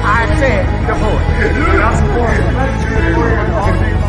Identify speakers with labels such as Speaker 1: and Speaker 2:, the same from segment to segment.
Speaker 1: I said the voice. That's the voice. Let's do it for you all day long.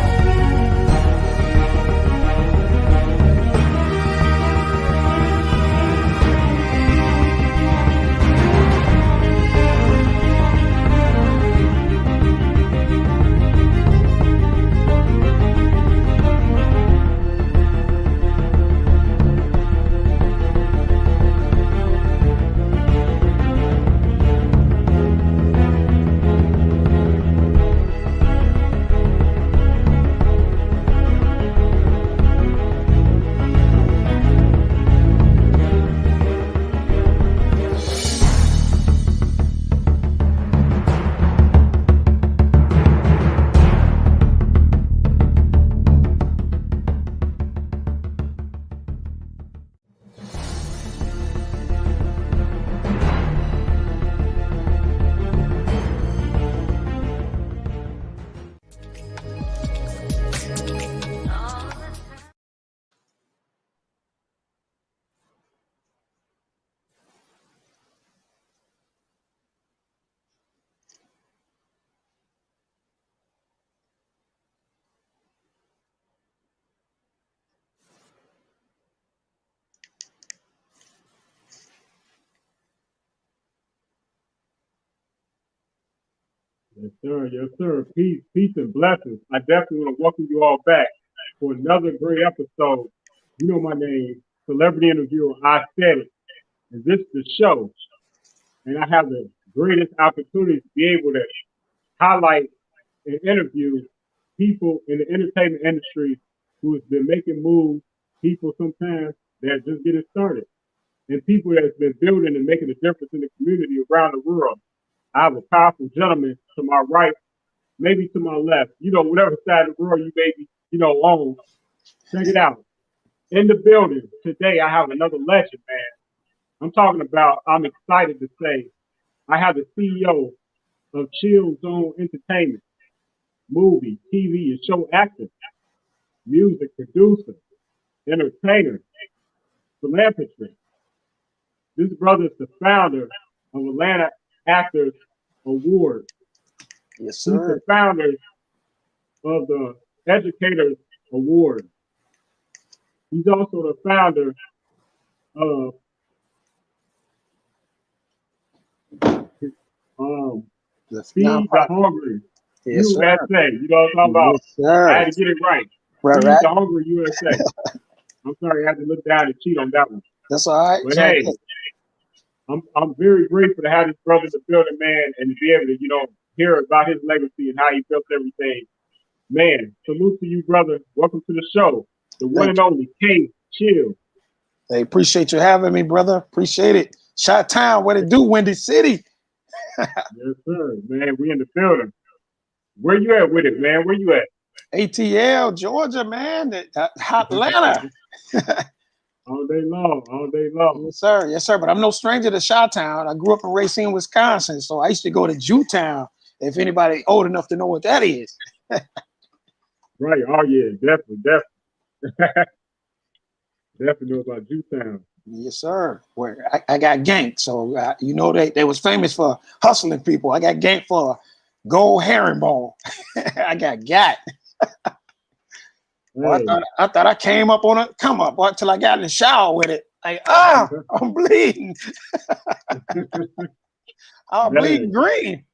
Speaker 2: Yes, sir. Yes, sir. Peace, and blessings. I definitely want to welcome you all back for another great episode. You know my name, celebrity interviewer. I said it, and this is the show, and I have the greatest opportunity to be able to highlight and interview people in the entertainment industry who has been making moves. People sometimes that are just getting started, and people that's been building and making a difference in the community around the world. I have a powerful gentleman to my right, maybe to my left, whatever side of the world you may be, on. Check it out. In the building today, I have another legend, man. I'm excited to say, I have the CEO of Chillzone Entertainment, movie, TV, and show actor, music producer, entertainer, philanthropist. This brother is the founder of Atlanta Actors Award.
Speaker 1: Yes,
Speaker 2: He's
Speaker 1: sir.
Speaker 2: the founder of the Educators Award. He's also the founder of Feed the Hungry
Speaker 1: Yes,
Speaker 2: USA.
Speaker 1: sir.
Speaker 2: You know what I'm talking about?
Speaker 1: Yes, sir.
Speaker 2: I had to get it right.
Speaker 1: Right,
Speaker 2: Feed
Speaker 1: right.
Speaker 2: the Hungry USA. I'm sorry, I had to look down and cheat on that one.
Speaker 1: That's all right.
Speaker 2: But hey, I'm very grateful to have this brother in the building, man, and to be able to, hear about his legacy and how he built everything. Man, salute to you, brother. Welcome to the show. The one and only K Chill.
Speaker 1: Hey, appreciate you having me, brother. Appreciate it. Shot Town, what it do, Windy City?
Speaker 2: Yes, sir. Man, we in the building. Where you at with it, man? Where you at?
Speaker 1: ATL, Georgia, man. Atlanta.
Speaker 2: All day long, all day long.
Speaker 1: Yes, sir. Yes, sir. But I'm no stranger to Chi-Town. I grew up in Racine, Wisconsin. So I used to go to Jewtown, if anybody old enough to know what that is.
Speaker 2: Right. Oh, yeah. Definitely. Definitely know about Jewtown.
Speaker 1: Yes, sir. Where I got ganked. So, they was famous for hustling people. I got ganked for gold herringbone. I got got. Well, I thought I came up on a come up until I got in the shower with it. Like, I'm bleeding. I'm bleeding green.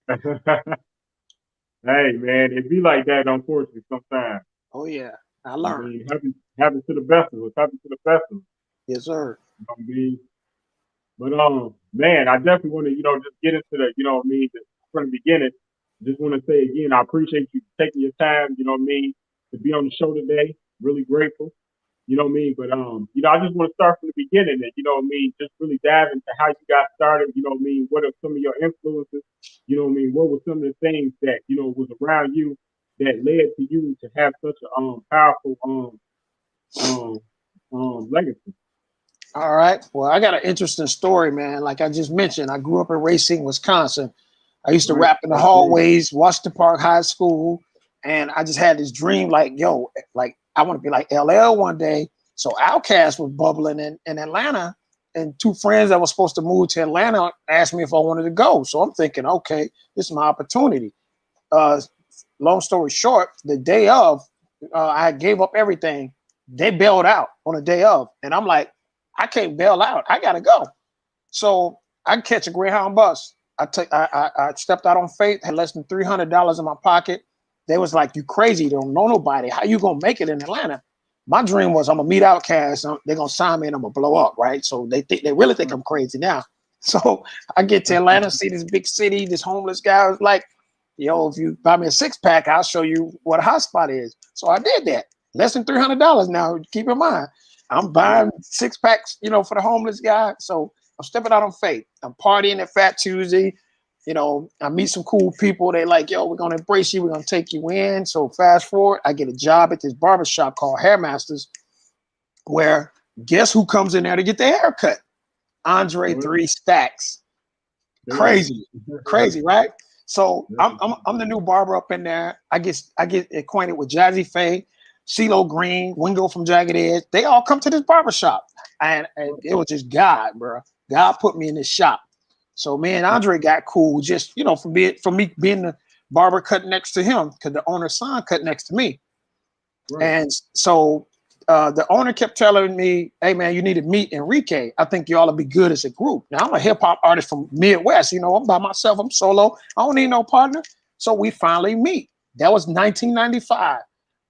Speaker 2: Hey, man, it be like that, unfortunately, sometimes.
Speaker 1: Oh, yeah. I learned.
Speaker 2: Happens to the best of us. Happens to the best of us.
Speaker 1: Yes, sir.
Speaker 2: You know what I mean? But, man, I definitely want to, just get into the, from the beginning. Just want to say again, I appreciate you taking your time, to be on the show today. Really grateful. You know what I mean? But, I just want to start from the beginning and, just really dive into how you got started. What are some of your influences? What were some of the things that, was around you that led to you to have such a powerful legacy?
Speaker 1: All right. Well, I got an interesting story, man. Like I just mentioned, I grew up in Racine, Wisconsin. I used to rap in the hallways, Washington Park High School. And I just had this dream like, I want to be like LL one day. So Outkast was bubbling in Atlanta. and two friends that were supposed to move to Atlanta asked me if I wanted to go. So I'm thinking, okay, this is my opportunity. Long story short, the day of, I gave up everything. They bailed out on the day of, and I'm like, I can't bail out. I gotta go. So I catch a Greyhound bus. I stepped out on faith, had less than $300 in my pocket. They was like, you crazy, you don't know nobody. How you gonna make it in Atlanta? My dream was I'm gonna meet Outkast, they're gonna sign me and I'm gonna blow up, right? So they really think I'm crazy now. So I get to Atlanta, see this big city, this homeless guy was like, yo, if you buy me a 6-pack, I'll show you what a hot spot is. So I did that. Less than $300 now, keep in mind. I'm buying 6-packs, for the homeless guy. So I'm stepping out on faith. I'm partying at Fat Tuesday. I meet some cool people. They like, yo, we're going to embrace you. We're going to take you in. So fast forward, I get a job at this barbershop called Hairmasters, where guess who comes in there to get their hair cut? Andre 3 Stacks. Crazy, right? So I'm the new barber up in there. I get acquainted with Jazzy Faye, CeeLo Green, Wingo from Jagged Edge. They all come to this barbershop. And it was just God, bro. God put me in this shop. So me and Andre got cool just, from me being the barber cut next to him, because the owner's son cut next to me. Right. And so the owner kept telling me, hey, man, you need to meet Enrique. I think you ought to be good as a group. Now, I'm a hip-hop artist from Midwest. I'm by myself. I'm solo. I don't need no partner. So we finally meet. That was 1995.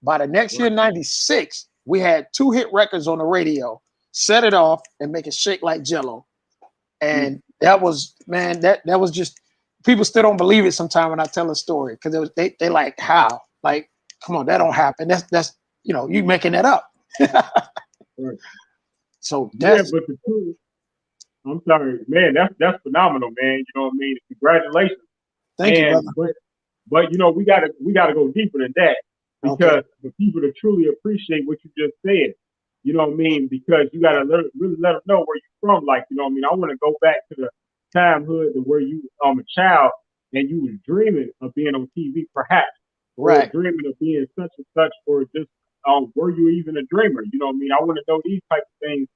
Speaker 1: By the next year, 96, we had 2 hit records on the radio, Set It Off and Make It Shake Like Jello. And that was, man, that was just, people still don't believe it sometimes when I tell a story, because they like, how? Like, come on, that don't happen. That's you making that up.
Speaker 2: Right.
Speaker 1: So that's,
Speaker 2: but the truth, I'm sorry, man, that's phenomenal, man. You know what I mean? Congratulations.
Speaker 1: Thank you, brother.
Speaker 2: But we gotta go deeper than that, because for people to truly appreciate what you just said, you know what I mean? Because you gotta really let them know where you're from. Like, you know what I mean? I want to go back to the childhood to where you a child and you was dreaming of being on TV, perhaps,
Speaker 1: right?
Speaker 2: Or dreaming of being such and such, or just were you even a dreamer? You know what I mean? I want to know these type of things,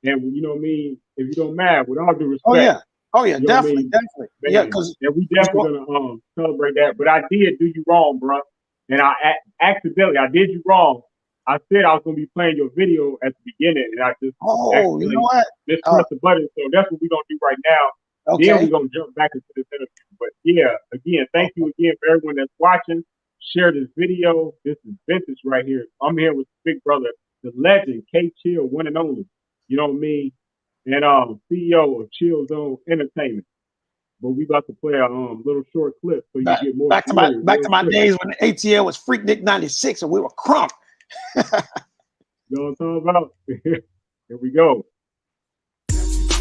Speaker 2: and you know what I mean? If you don't mind, with all due respect.
Speaker 1: Oh yeah, definitely.
Speaker 2: Man,
Speaker 1: yeah, because
Speaker 2: we definitely gonna celebrate that. But I did do you wrong, bro, and I accidentally did you wrong. I said I was gonna be playing your video at the beginning, and I just
Speaker 1: you know what?
Speaker 2: Just press the button. So that's what we're gonna do right now.
Speaker 1: Okay.
Speaker 2: Then we're gonna jump back into this interview. But yeah, again, thank you again for everyone that's watching. Share this video. This is vintage right here. I'm here with Big Brother, the legend, K Chill, one and only. You know what I mean? And CEO of Chillzone Entertainment. But we about to play a little short clip so you get more.
Speaker 1: Back to my days when the ATL was Freak Nick 96 and we were crunk.
Speaker 2: You know what I'm talking about? Here we go.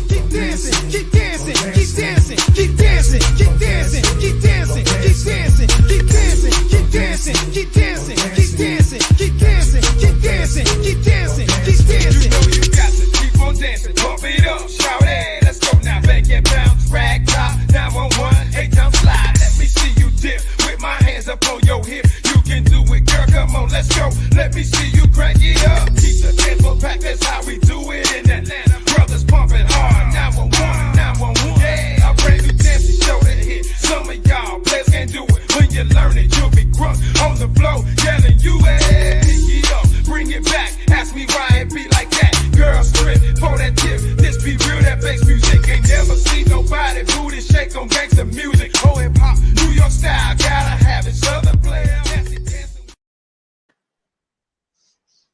Speaker 3: Keep dancing, keep dancing, keep dancing, keep dancing, keep dancing, keep dancing, keep dancing, keep dancing, keep dancing, keep dancing, keep dancing, keep dancing, keep dancing, keep dancing, keep dancing. You know you got to keep on dancing, pump it up, shout it, let's go now, back and bounce, rag top, 911, 8-time slide. Let me see you dip with my hands up on your hip. You can do it, girl, come on, let's go. Let me see you crank it up. Keep the tempo packed, that's how we do it in Atlanta. Brothers pumping hard, 911, 911. Yeah, I bring you dancing, show that hit. Some of y'all players can't do it. When you learn it, you'll be crunk on the floor, yelling you, hey, pick it up, bring it back. Ask me why it be like that. Girl, strip for that tip. This be real, that bass music. Ain't never seen nobody booty shake on gangsta music. Oh, hip hop, New York style, gotta have it. Southern player, dancing.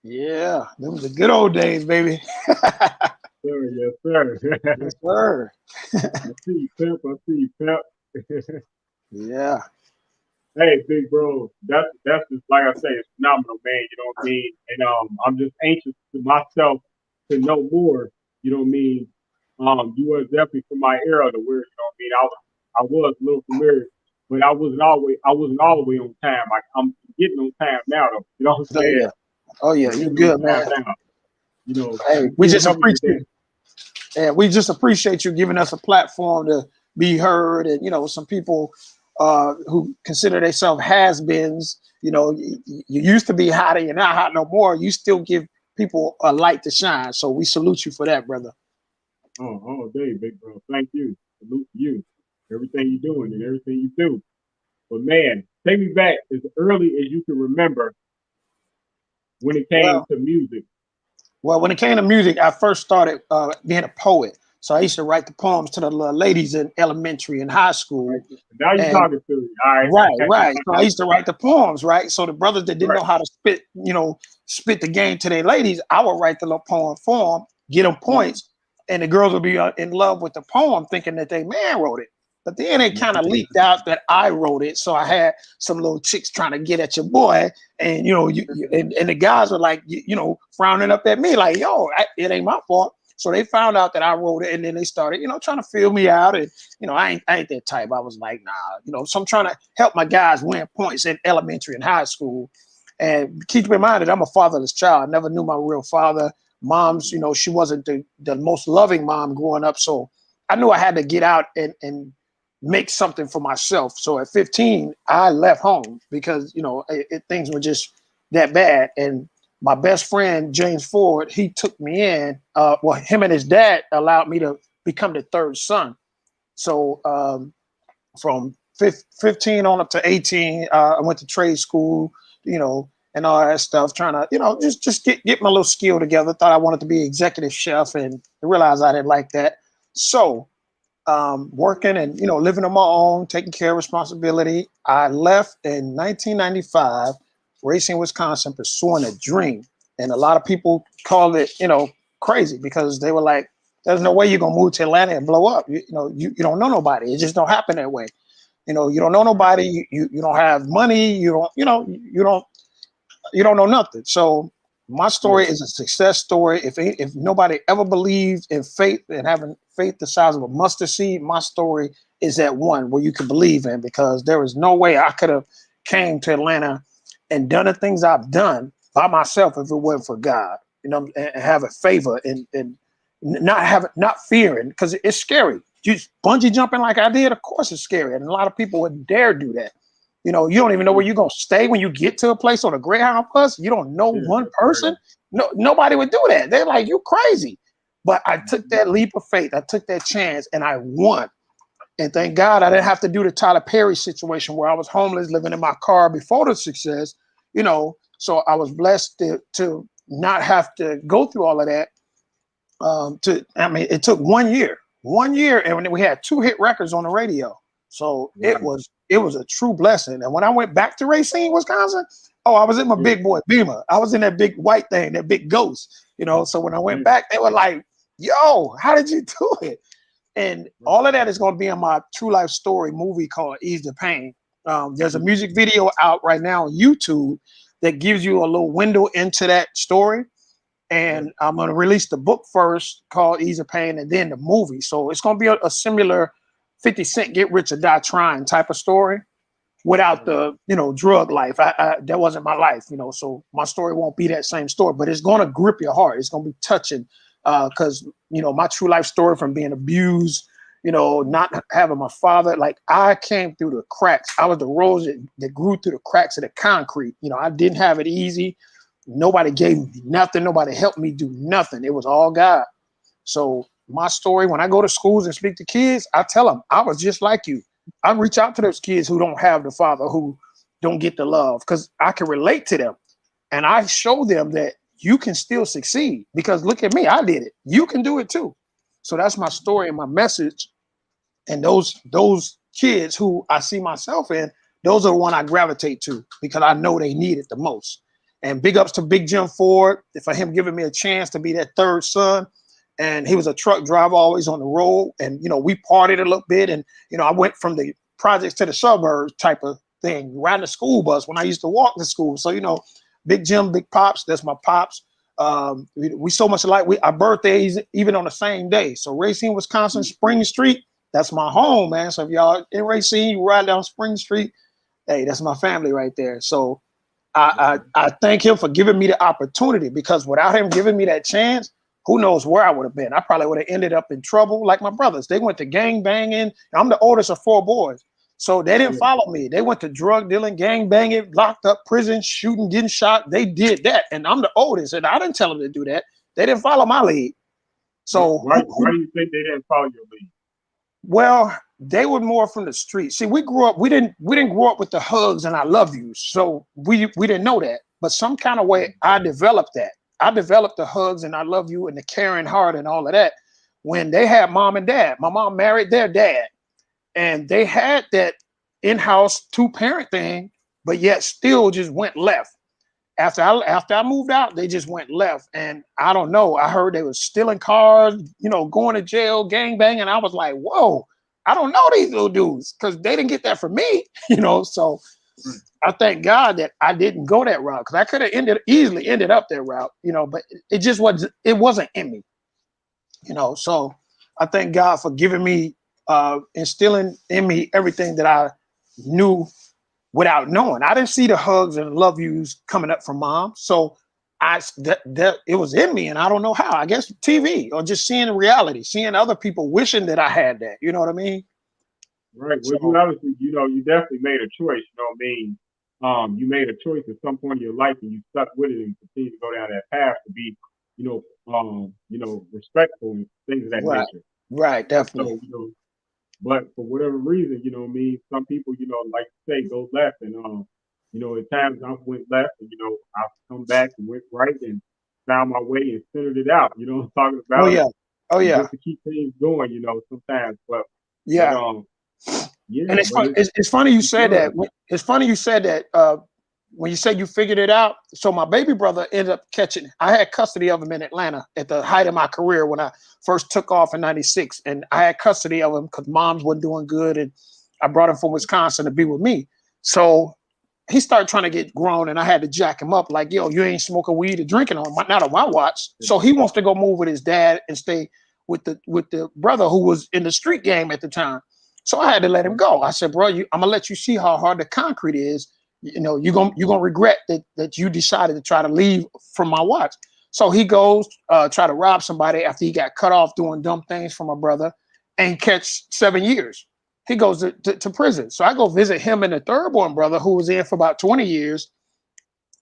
Speaker 1: Yeah, them was the good old days, baby.
Speaker 2: Yes, sir.
Speaker 1: Yes, sir.
Speaker 2: I see you, pimp.
Speaker 1: Yeah.
Speaker 2: Hey, big bro, that's just like I say, it's phenomenal, man. You know what I mean? And I'm just anxious to myself to know more. You know what I mean? You was definitely from my era to where, you know what I mean, I was a little familiar, but I wasn't all the way on time. I'm getting on time now, though. You know what I'm saying?
Speaker 1: Oh yeah, you good, man.
Speaker 2: Now. You know,
Speaker 1: hey, we just appreciate. Yeah, we just appreciate you giving us a platform to be heard, and some people who consider themselves has-beens. You used to be hot, and you're not hot no more. You still give people a light to shine. So we salute you for that, brother.
Speaker 2: all day, big bro. Thank you. Salute to you. Everything you're doing and everything you do. But man, take me back as early as you can remember when it came
Speaker 1: Well,
Speaker 2: to music.
Speaker 1: well, when it came to music, I first started being a poet. So I used to write the poems to the little ladies in elementary and high
Speaker 2: Right?
Speaker 1: school.
Speaker 2: Now you're
Speaker 1: And
Speaker 2: talking to me. All right.
Speaker 1: right, right. So I used to write the poems, right? So the brothers that didn't
Speaker 2: Right.
Speaker 1: know how to spit the game to their ladies, I would write the little poem for them, get them points, and the girls would be in love with the poem, thinking that they man wrote it. But then it kind of leaked out that I wrote it. So I had some little chicks trying to get at your boy, and and the guys were like, frowning up at me, like, yo, it ain't my fault. So they found out that I wrote it, and then they started, trying to feel me out. And I ain't that type. I was like, nah, so I'm trying to help my guys win points in elementary and high school. And keep in mind that I'm a fatherless child. I never knew my real father. Mom's, she wasn't the most loving mom growing up. So I knew I had to get out and make something for myself. So at 15, I left home because, things were just that bad. And my best friend, James Ford, he took me in. Him and his dad allowed me to become the third son. So from 15 on up to 18, I went to trade school, and all that stuff, trying to, just get my little skill together. Thought I wanted to be executive chef and realized I didn't like that. So working and, living on my own, taking care of responsibility. I left in 1995, Racine, Wisconsin, pursuing a dream. And a lot of people called it, crazy because they were like, there's no way you're going to move to Atlanta and blow up. You don't know nobody. It just don't happen that way. You don't know nobody. You don't have money. You don't know nothing. So my story is a success story. If nobody ever believed in faith and having faith the size of a mustard seed, my story is that one where you can believe in, because there is no way I could have came to Atlanta and done the things I've done by myself if it wasn't for God, and have a favor and not fearing, because it's scary. Just bungee jumping like I did, of course it's scary. And a lot of people wouldn't dare do that. You don't even know where you're going to stay when you get to a place on a Greyhound bus. You don't know one person. No, nobody would do that. They're like, you crazy. But I took that leap of faith. I took that chance and I won. And thank God I didn't have to do the Tyler Perry situation where I was homeless, living in my car before the success, So I was blessed to not have to go through all of that. It took 1 year, and we had 2 hit records on the radio. So it was a true blessing. And when I went back to Racine, Wisconsin, I was in my big boy Beamer. I was in that big white thing, that big ghost, So when I went back, they were like, yo, how did you do it? And all of that is going to be in my true life story movie called Ease the Pain. There's a music video out right now on YouTube that gives you a little window into that story. And I'm going to release the book first called Ease the Pain, and then the movie. So it's going to be a similar 50 Cent Get Rich or Die Trying type of story without the, drug life. That wasn't my life, so my story won't be that same story, but it's going to grip your heart. It's going to be touching because, my true life story from being abused, not having my father, like I came through the cracks. I was the rose that grew through the cracks of the concrete. I didn't have it easy. Nobody gave me nothing. Nobody helped me do nothing. It was all God. So my story, when I go to schools and speak to kids, I tell them I was just like you. I reach out to those kids who don't have the father, who don't get the love, because I can relate to them. And I show them that you can still succeed, because look at me, I did it. You can do it too. So that's my story and my message. And those kids who I see myself in, those are the one I gravitate to, because I know they need it the most. And big ups to Big Jim Ford for him giving me a chance to be that third son. And he was a truck driver, always on the road. And, we partied a little bit. And, I went from the projects to the suburbs type of thing, riding the school bus when I used to walk to school. So, Big Jim, Big Pops, that's my pops. We so much alike. Our birthdays even on the same day. So Racine, Wisconsin, Spring Street, that's my home, man. So if y'all in Racine, you ride down Spring Street, hey, that's my family right there. So I thank him for giving me the opportunity, because without him giving me that chance, who knows where I would have been. I probably would have ended up in trouble like my brothers. They went to gang banging. I'm the oldest of 4 boys. So they didn't follow me. They went to drug dealing, gang banging, locked up, prison, shooting, getting shot. They did that. And I'm the oldest. And I didn't tell them to do that. They didn't follow my lead. So
Speaker 2: Why do you think they didn't follow your lead?
Speaker 1: well, they were more from the street. See, we didn't grow up with the hugs and I love you. So we didn't know that. But some kind of way I developed that. I developed the hugs and I love you and the caring heart and all of that when they had mom and dad. My mom married their dad and they had that in-house two-parent thing, but yet still just went left. After I moved out, they just went left. And I don't know. I heard they was stealing cars, going to jail, gang banging. I was like, whoa, I don't know these little dudes because they didn't get that from me, So I thank God that I didn't go that route because I could have easily ended up that route, but it wasn't in me, So I thank God for giving me, instilling in me everything that I knew without knowing. I didn't see the hugs and love yous coming up from mom. So that it was in me and I don't know how. I guess TV or just seeing the reality, seeing other people wishing that I had that. You know what I mean?
Speaker 2: Right. Well,
Speaker 1: So,
Speaker 2: you obviously, you definitely made a choice. You know what I mean? You made a choice at some point in your life, and you stuck with it and continue to go down that path to be, respectful and things of that
Speaker 1: right,
Speaker 2: nature.
Speaker 1: right, definitely.
Speaker 2: So, but for whatever reason, what I mean, some people, like to say, go left, and at times I went left, and I've come back and went right and found my way and centered it out. You know what I'm talking
Speaker 1: Oh
Speaker 2: about?
Speaker 1: yeah, oh yeah,
Speaker 2: Just to keep things going, sometimes. But
Speaker 1: yeah.
Speaker 2: yeah,
Speaker 1: And it's
Speaker 2: but
Speaker 1: fun. It's funny you
Speaker 2: it's
Speaker 1: said that.
Speaker 2: good.
Speaker 1: It's funny you said that when you said you figured it out. So my baby brother ended up catching. I had custody of him in Atlanta at the height of my career when I first took off in '96, and I had custody of him because mom's wasn't doing good, and I brought him from Wisconsin to be with me. So he started trying to get grown, and I had to jack him up like, "Yo, you ain't smoking weed or drinking not on my watch." So he wants to go move with his dad and stay with the brother who was in the street game at the time. So I had to let him go. I said, bro, I'm gonna let you see how hard the concrete is. You're gonna regret that you decided to try to leave from my watch. So he goes try to rob somebody after he got cut off doing dumb things for my brother and catch 7 years. He goes to prison. So I go visit him and the third born brother who was in for about 20 years.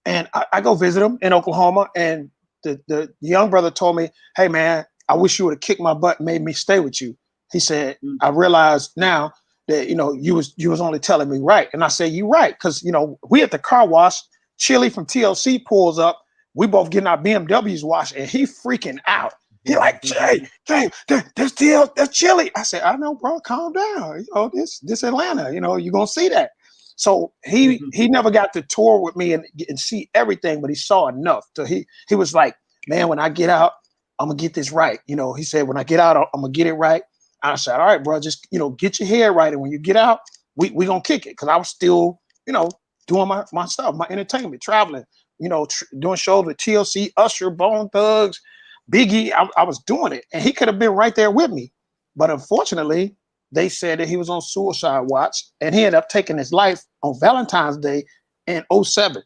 Speaker 1: And I go visit him in Oklahoma. And the young brother told me, hey man, I wish you would have kicked my butt and made me stay with you. He said, I realized now that, you was only telling me right. And I said, you right. Cause we at the car wash, Chili from TLC pulls up. We both getting our BMWs washed and he freaking out. He like, Jay, that's Chili. I said, I know, bro, calm down. This Atlanta, you're gonna see that. So he never got to tour with me and see everything, but he saw enough. So he was like, man, when I get out, I'm gonna get this right. He said, when I get out, I'm gonna get it right. I said, all right, bro, just get your hair right, and when you get out, we gonna kick it. Because I was still, doing my stuff, my entertainment, traveling, doing shows with TLC, Usher, Bone Thugs, Biggie. I was doing it, and he could have been right there with me, but unfortunately, they said that he was on suicide watch, and he ended up taking his life on Valentine's Day in '07.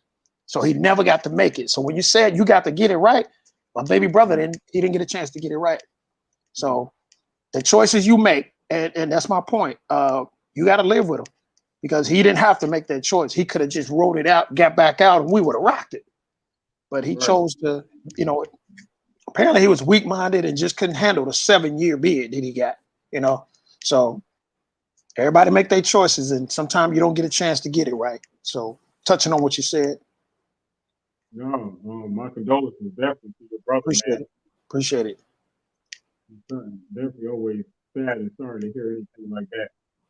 Speaker 1: So he never got to make it. So when you said you got to get it right, my baby brother didn't get a chance to get it right. So the choices you make, and that's my point, you got to live with them because he didn't have to make that choice. He could have just wrote it out, got back out, and we would have rocked it. But he chose to, apparently he was weak-minded and just couldn't handle the 7-year bid that he got, So everybody make their choices, and sometimes you don't get a chance to get it right. So touching on what you said.
Speaker 2: No, my condolences definitely to your brother, man.
Speaker 1: Appreciate it.
Speaker 2: Definitely always sad and sorry to hear anything like that.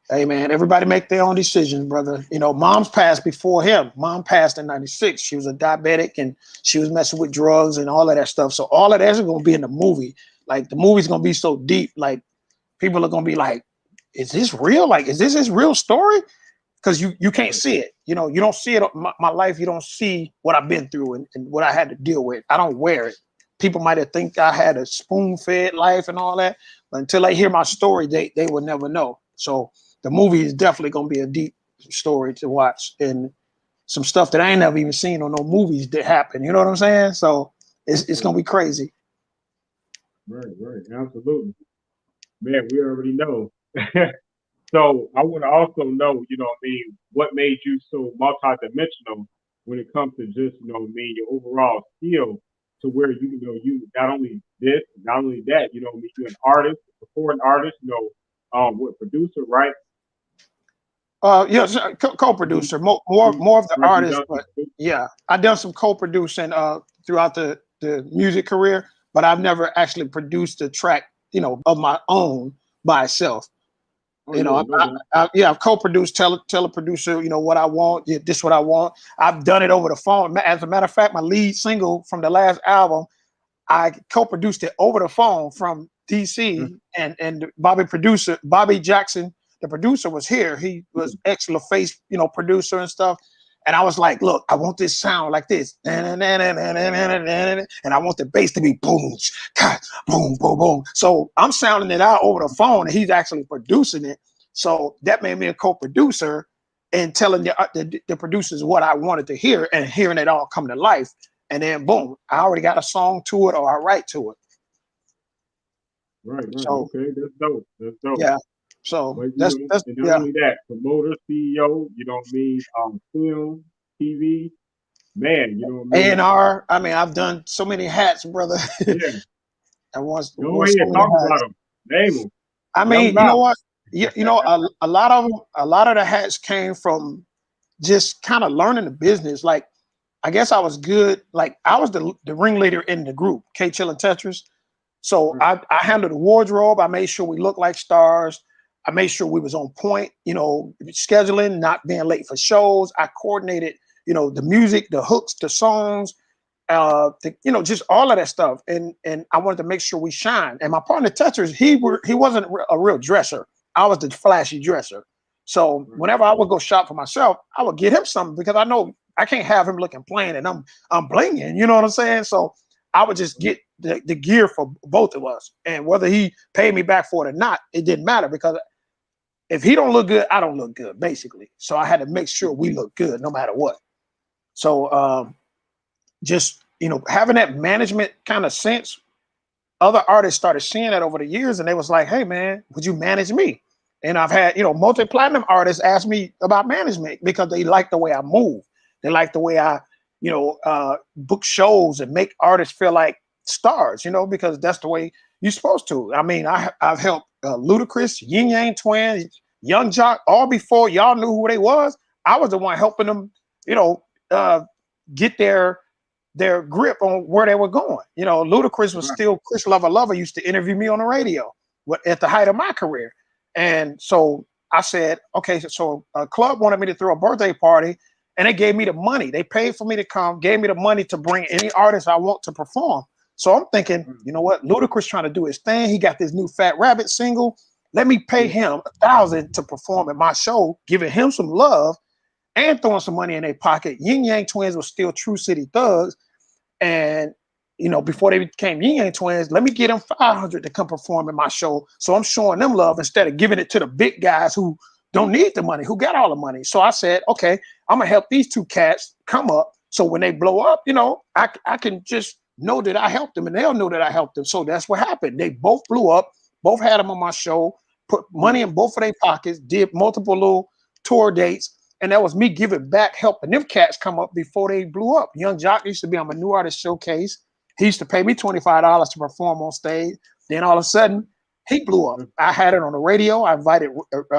Speaker 1: Hey man, everybody make their own decisions, brother. Mom's passed before him. Mom passed in '96. She was a diabetic and she was messing with drugs and all of that stuff. So all of that's going to be in the movie. Like the movie's going to be so deep. Like people are going to be like, is this real? Like, is this his real story? Because you can't see it. You don't see it. My life, you don't see what I've been through and what I had to deal with. I don't wear it. People might have think I had a spoon-fed life and all that. But until they hear my story, they will never know. So the movie is definitely going to be a deep story to watch and some stuff that I ain't never even seen on no movies that happen. You know what I'm saying? So it's going to be crazy.
Speaker 2: Right, absolutely. Man, we already know. So I want to also know, what made you so multidimensional when it comes to just, your overall skill to where you know you not only this, not only that, you know, you're an artist, a recording artist, you know, what producer, right?
Speaker 1: Yes, co-producer, more of the
Speaker 2: Right, you
Speaker 1: artist,
Speaker 2: done
Speaker 1: but
Speaker 2: some,
Speaker 1: yeah, I done some co-producing throughout the music career, but I've never actually produced a track, you know, of my own by itself.
Speaker 2: oh
Speaker 1: You
Speaker 2: yeah,
Speaker 1: know,
Speaker 2: no doubt.
Speaker 1: yeah, I've co-produced, tell a producer, you know, what I want, yeah, this what I want. I've done it over the phone. As a matter of fact, my lead single from the last album, I co-produced it over the phone from DC, and Bobby Jackson, the producer, was here. He was excellent face, you know, producer and stuff. And I was like, look, I want this sound like this. And I want the bass to be boom, boom, boom, boom. So I'm sounding it out over the phone, and he's actually producing it. So that made me a co-producer and telling the producers what I wanted to hear and hearing it all come to life. And then boom, I already got a song to it, or I write to it.
Speaker 2: Right, right.
Speaker 1: So
Speaker 2: Okay, that's dope. That's dope.
Speaker 1: yeah. So
Speaker 2: But you
Speaker 1: that's
Speaker 2: know,
Speaker 1: that's
Speaker 2: and not
Speaker 1: yeah.
Speaker 2: only that, promoter, CEO, you know what I mean, film, TV, man, you know what I mean?
Speaker 1: A&R. I mean, I've done so many hats, brother.
Speaker 2: Yeah.
Speaker 1: I
Speaker 2: Go
Speaker 1: wore so
Speaker 2: ahead,
Speaker 1: many
Speaker 2: talk about
Speaker 1: hats.
Speaker 2: them. Name them.
Speaker 1: I
Speaker 2: Yell
Speaker 1: mean,
Speaker 2: them
Speaker 1: you know
Speaker 2: out.
Speaker 1: what? You know, a lot of them, a lot of the hats came from just kind of learning the business. Like, I guess I was good. Like, I was the ringleader in the group, K Chill and Tetris. So
Speaker 2: Right,
Speaker 1: I handled the wardrobe. I made sure we looked like stars. I made sure we was on point, you know, scheduling, not being late for shows. I coordinated, you know, the music, the hooks, the songs, you know, just all of that stuff. And I wanted to make sure we shine. And my partner Tetris, he wasn't a real dresser. I was the flashy dresser. So
Speaker 2: right,
Speaker 1: whenever I would go shop for myself, I would get him something because I know I can't have him looking plain and I'm blinging. You know what I'm saying? So I would just
Speaker 2: right,
Speaker 1: get the gear for both of us. And whether he paid me back for it or not, it didn't matter because if he don't look good, I don't look good, basically. So I had to make sure we look good no matter what. So just, you know, having that management kind of sense, other artists started seeing that over the years and they was like, hey man, would you manage me? And I've had, you know, multi-platinum artists ask me about management because they like the way I move. They like the way I, you know, book shows and make artists feel like stars, you know, because that's the way you're supposed to. I mean, I've helped Ludacris, Yin Yang Twins, Young Jock, all before y'all knew who they was. I was the one helping them, you know, get their grip on where they were going. You know, Ludacris was
Speaker 2: right,
Speaker 1: still Chris Lover used to interview me on the radio at the height of my career. And so I said, okay, so a club wanted me to throw a birthday party and they gave me the money. They paid for me to come, gave me the money to bring any artist I want to perform. So I'm thinking,
Speaker 2: right.
Speaker 1: you know what? Ludacris trying to do his thing. He got this new Fat Rabbit single. Let me pay
Speaker 2: Yeah,
Speaker 1: him $1,000 to perform at my show, giving him some love and throwing some money in their pocket. Yin Yang Twins was still True City Thugs. And you know, before they became Yin Yang Twins, let me get them 500 to come perform in my show. So I'm showing them love instead of giving it to the big guys who don't need the money, who got all the money. So I said, okay, I'm gonna help these two cats come up. So when they blow up, you know, I can just know that I helped them and they'll know that I helped them. So that's what happened. They both blew up, both had them on my show, put money in both of their pockets, did multiple little tour dates. And that was me giving back, helping them cats come up before they blew up. Young Jock used to be on my new artist showcase. He used to pay me $25 to perform on stage. Then all of a sudden, he blew up. I had it on the radio. I invited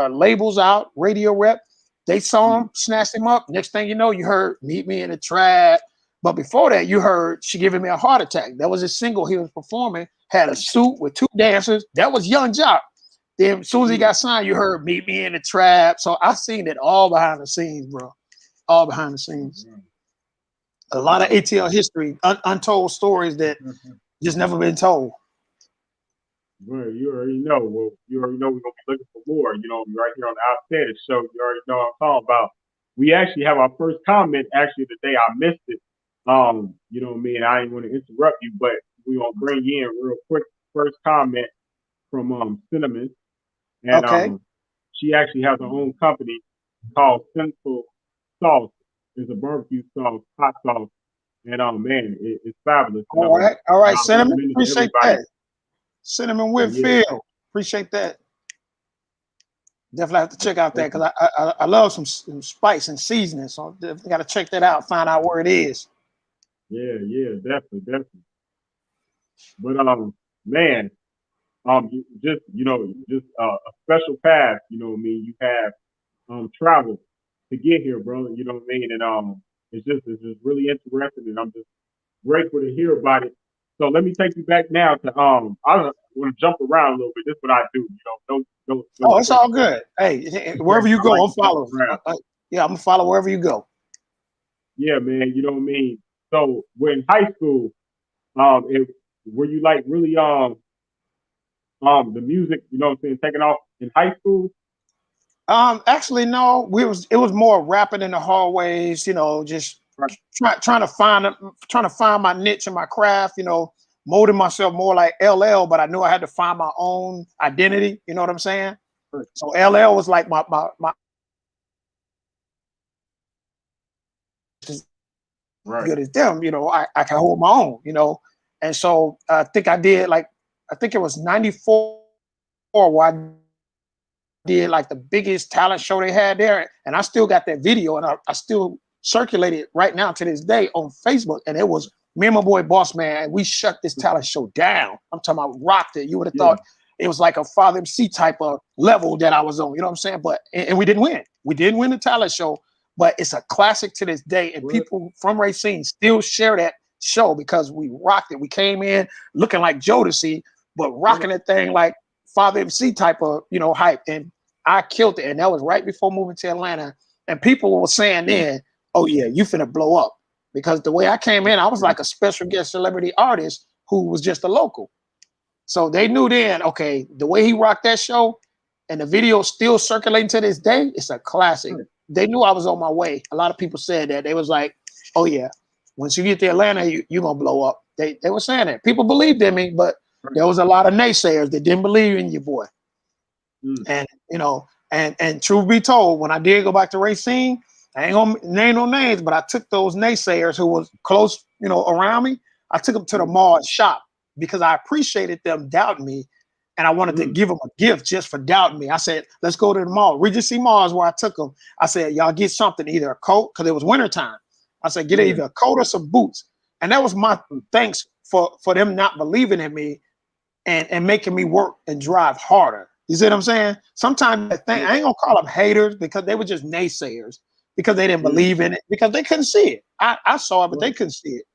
Speaker 1: labels out, radio rep. They saw him, snatched him up. Next thing you know, you heard "Meet Me in the Trap." But before that, you heard "She Giving Me a Heart Attack." That was a single he was performing. Had a suit with two dancers. That was Young Jock. Then as soon as he got signed, you heard "Meet Me in the Trap." So I seen it all behind the scenes, bro. All behind the scenes. A lot of ATL history, untold stories that just never been told.
Speaker 2: Right, you already know. Well, you already know we're gonna be looking for more. You know, right here on the Outstanding Show. You already know what I'm talking about. We actually have our first comment actually today. I missed it. You know what I mean? I didn't want to interrupt you, but we gonna bring you in real quick. First comment from Cinnamon, and
Speaker 1: Okay.
Speaker 2: she actually has her own company called Central Sauce. It's a barbecue sauce, hot sauce, and man, it's fabulous.
Speaker 1: All right. All
Speaker 2: And
Speaker 1: right,
Speaker 2: I
Speaker 1: Cinnamon.
Speaker 2: recommend it to
Speaker 1: Appreciate
Speaker 2: everybody.
Speaker 1: that. Cinnamon
Speaker 2: So yeah,
Speaker 1: Whitfield. Appreciate that. Definitely have to check out that
Speaker 2: definitely.
Speaker 1: because I love some spice and seasoning. So definitely got to check that out, find out where it is.
Speaker 2: Yeah, definitely. But man, just a special path. You know what I mean? You have travel to get here, bro. You know what I mean? And it's just really interesting, and I'm just grateful to hear about it. So let me take you back now to I want to jump around a little bit. This is what I do. You know, no
Speaker 1: Oh, it's all good. Hey,
Speaker 2: Okay,
Speaker 1: wherever you
Speaker 2: I
Speaker 1: go,
Speaker 2: like
Speaker 1: I'll
Speaker 2: to jump
Speaker 1: follow.
Speaker 2: around.
Speaker 1: Yeah, I'm gonna follow wherever you go.
Speaker 2: Yeah, man. You know what I mean. So when high school, were you like really the music, you know what I'm saying, taking off in high school?
Speaker 1: Actually, no. It was more rapping in the hallways. You know, just
Speaker 2: Right.
Speaker 1: trying to find my niche in my craft. You know, molding myself more like LL, but I knew I had to find my own identity. You know what I'm saying?
Speaker 2: Right.
Speaker 1: So LL was like my as
Speaker 2: Right.
Speaker 1: good as them. You know, I can hold my own. You know, and so I think I did like I think it was '94 where I did like the biggest talent show they had there, and I still got that video, and I still circulate it right now to this day on Facebook. And it was me and my boy Boss Man, and we shut this talent show down. I'm talking about rocked it. You would have
Speaker 2: Yeah.
Speaker 1: thought it was like a Father MC type of level that I was on. You know what I'm saying? But and we didn't win. We didn't win the talent show, but it's a classic to this day, and
Speaker 2: What?
Speaker 1: people from Racine still share that show because we rocked it. We came in looking like Jodeci, but rocking that thing like Father MC type of hype, and I killed it. And that was right before moving to Atlanta. And people were saying then, oh yeah, you finna blow up. Because the way I came in, I was like a special guest celebrity artist who was just a local. So they knew then, okay, the way he rocked that show and the video still circulating to this day, it's a classic.
Speaker 2: Right.
Speaker 1: They knew I was on my way. A lot of people said that. They was like, oh yeah, once you get to Atlanta, you're gonna blow up. They were saying that. People believed in me, but there was a lot of naysayers that didn't believe in you, boy. And and truth be told, when I did go back to Racine, I ain't gonna name no names, but I took those naysayers who was close, around me. I took them to the mall shop because I appreciated them doubting me, and I wanted to give them a gift just for doubting me. I said, "Let's go to the mall." Regency Mall is where I took them. I said, "Y'all get something, either a coat because it was wintertime." I said, "Get either a coat or some boots," and that was my thanks for them not believing in me and making me work and drive harder. You see what I'm saying? Sometimes I ain't gonna call them haters because they were just naysayers because they didn't believe in it because they couldn't see it. I saw it, but they couldn't see it.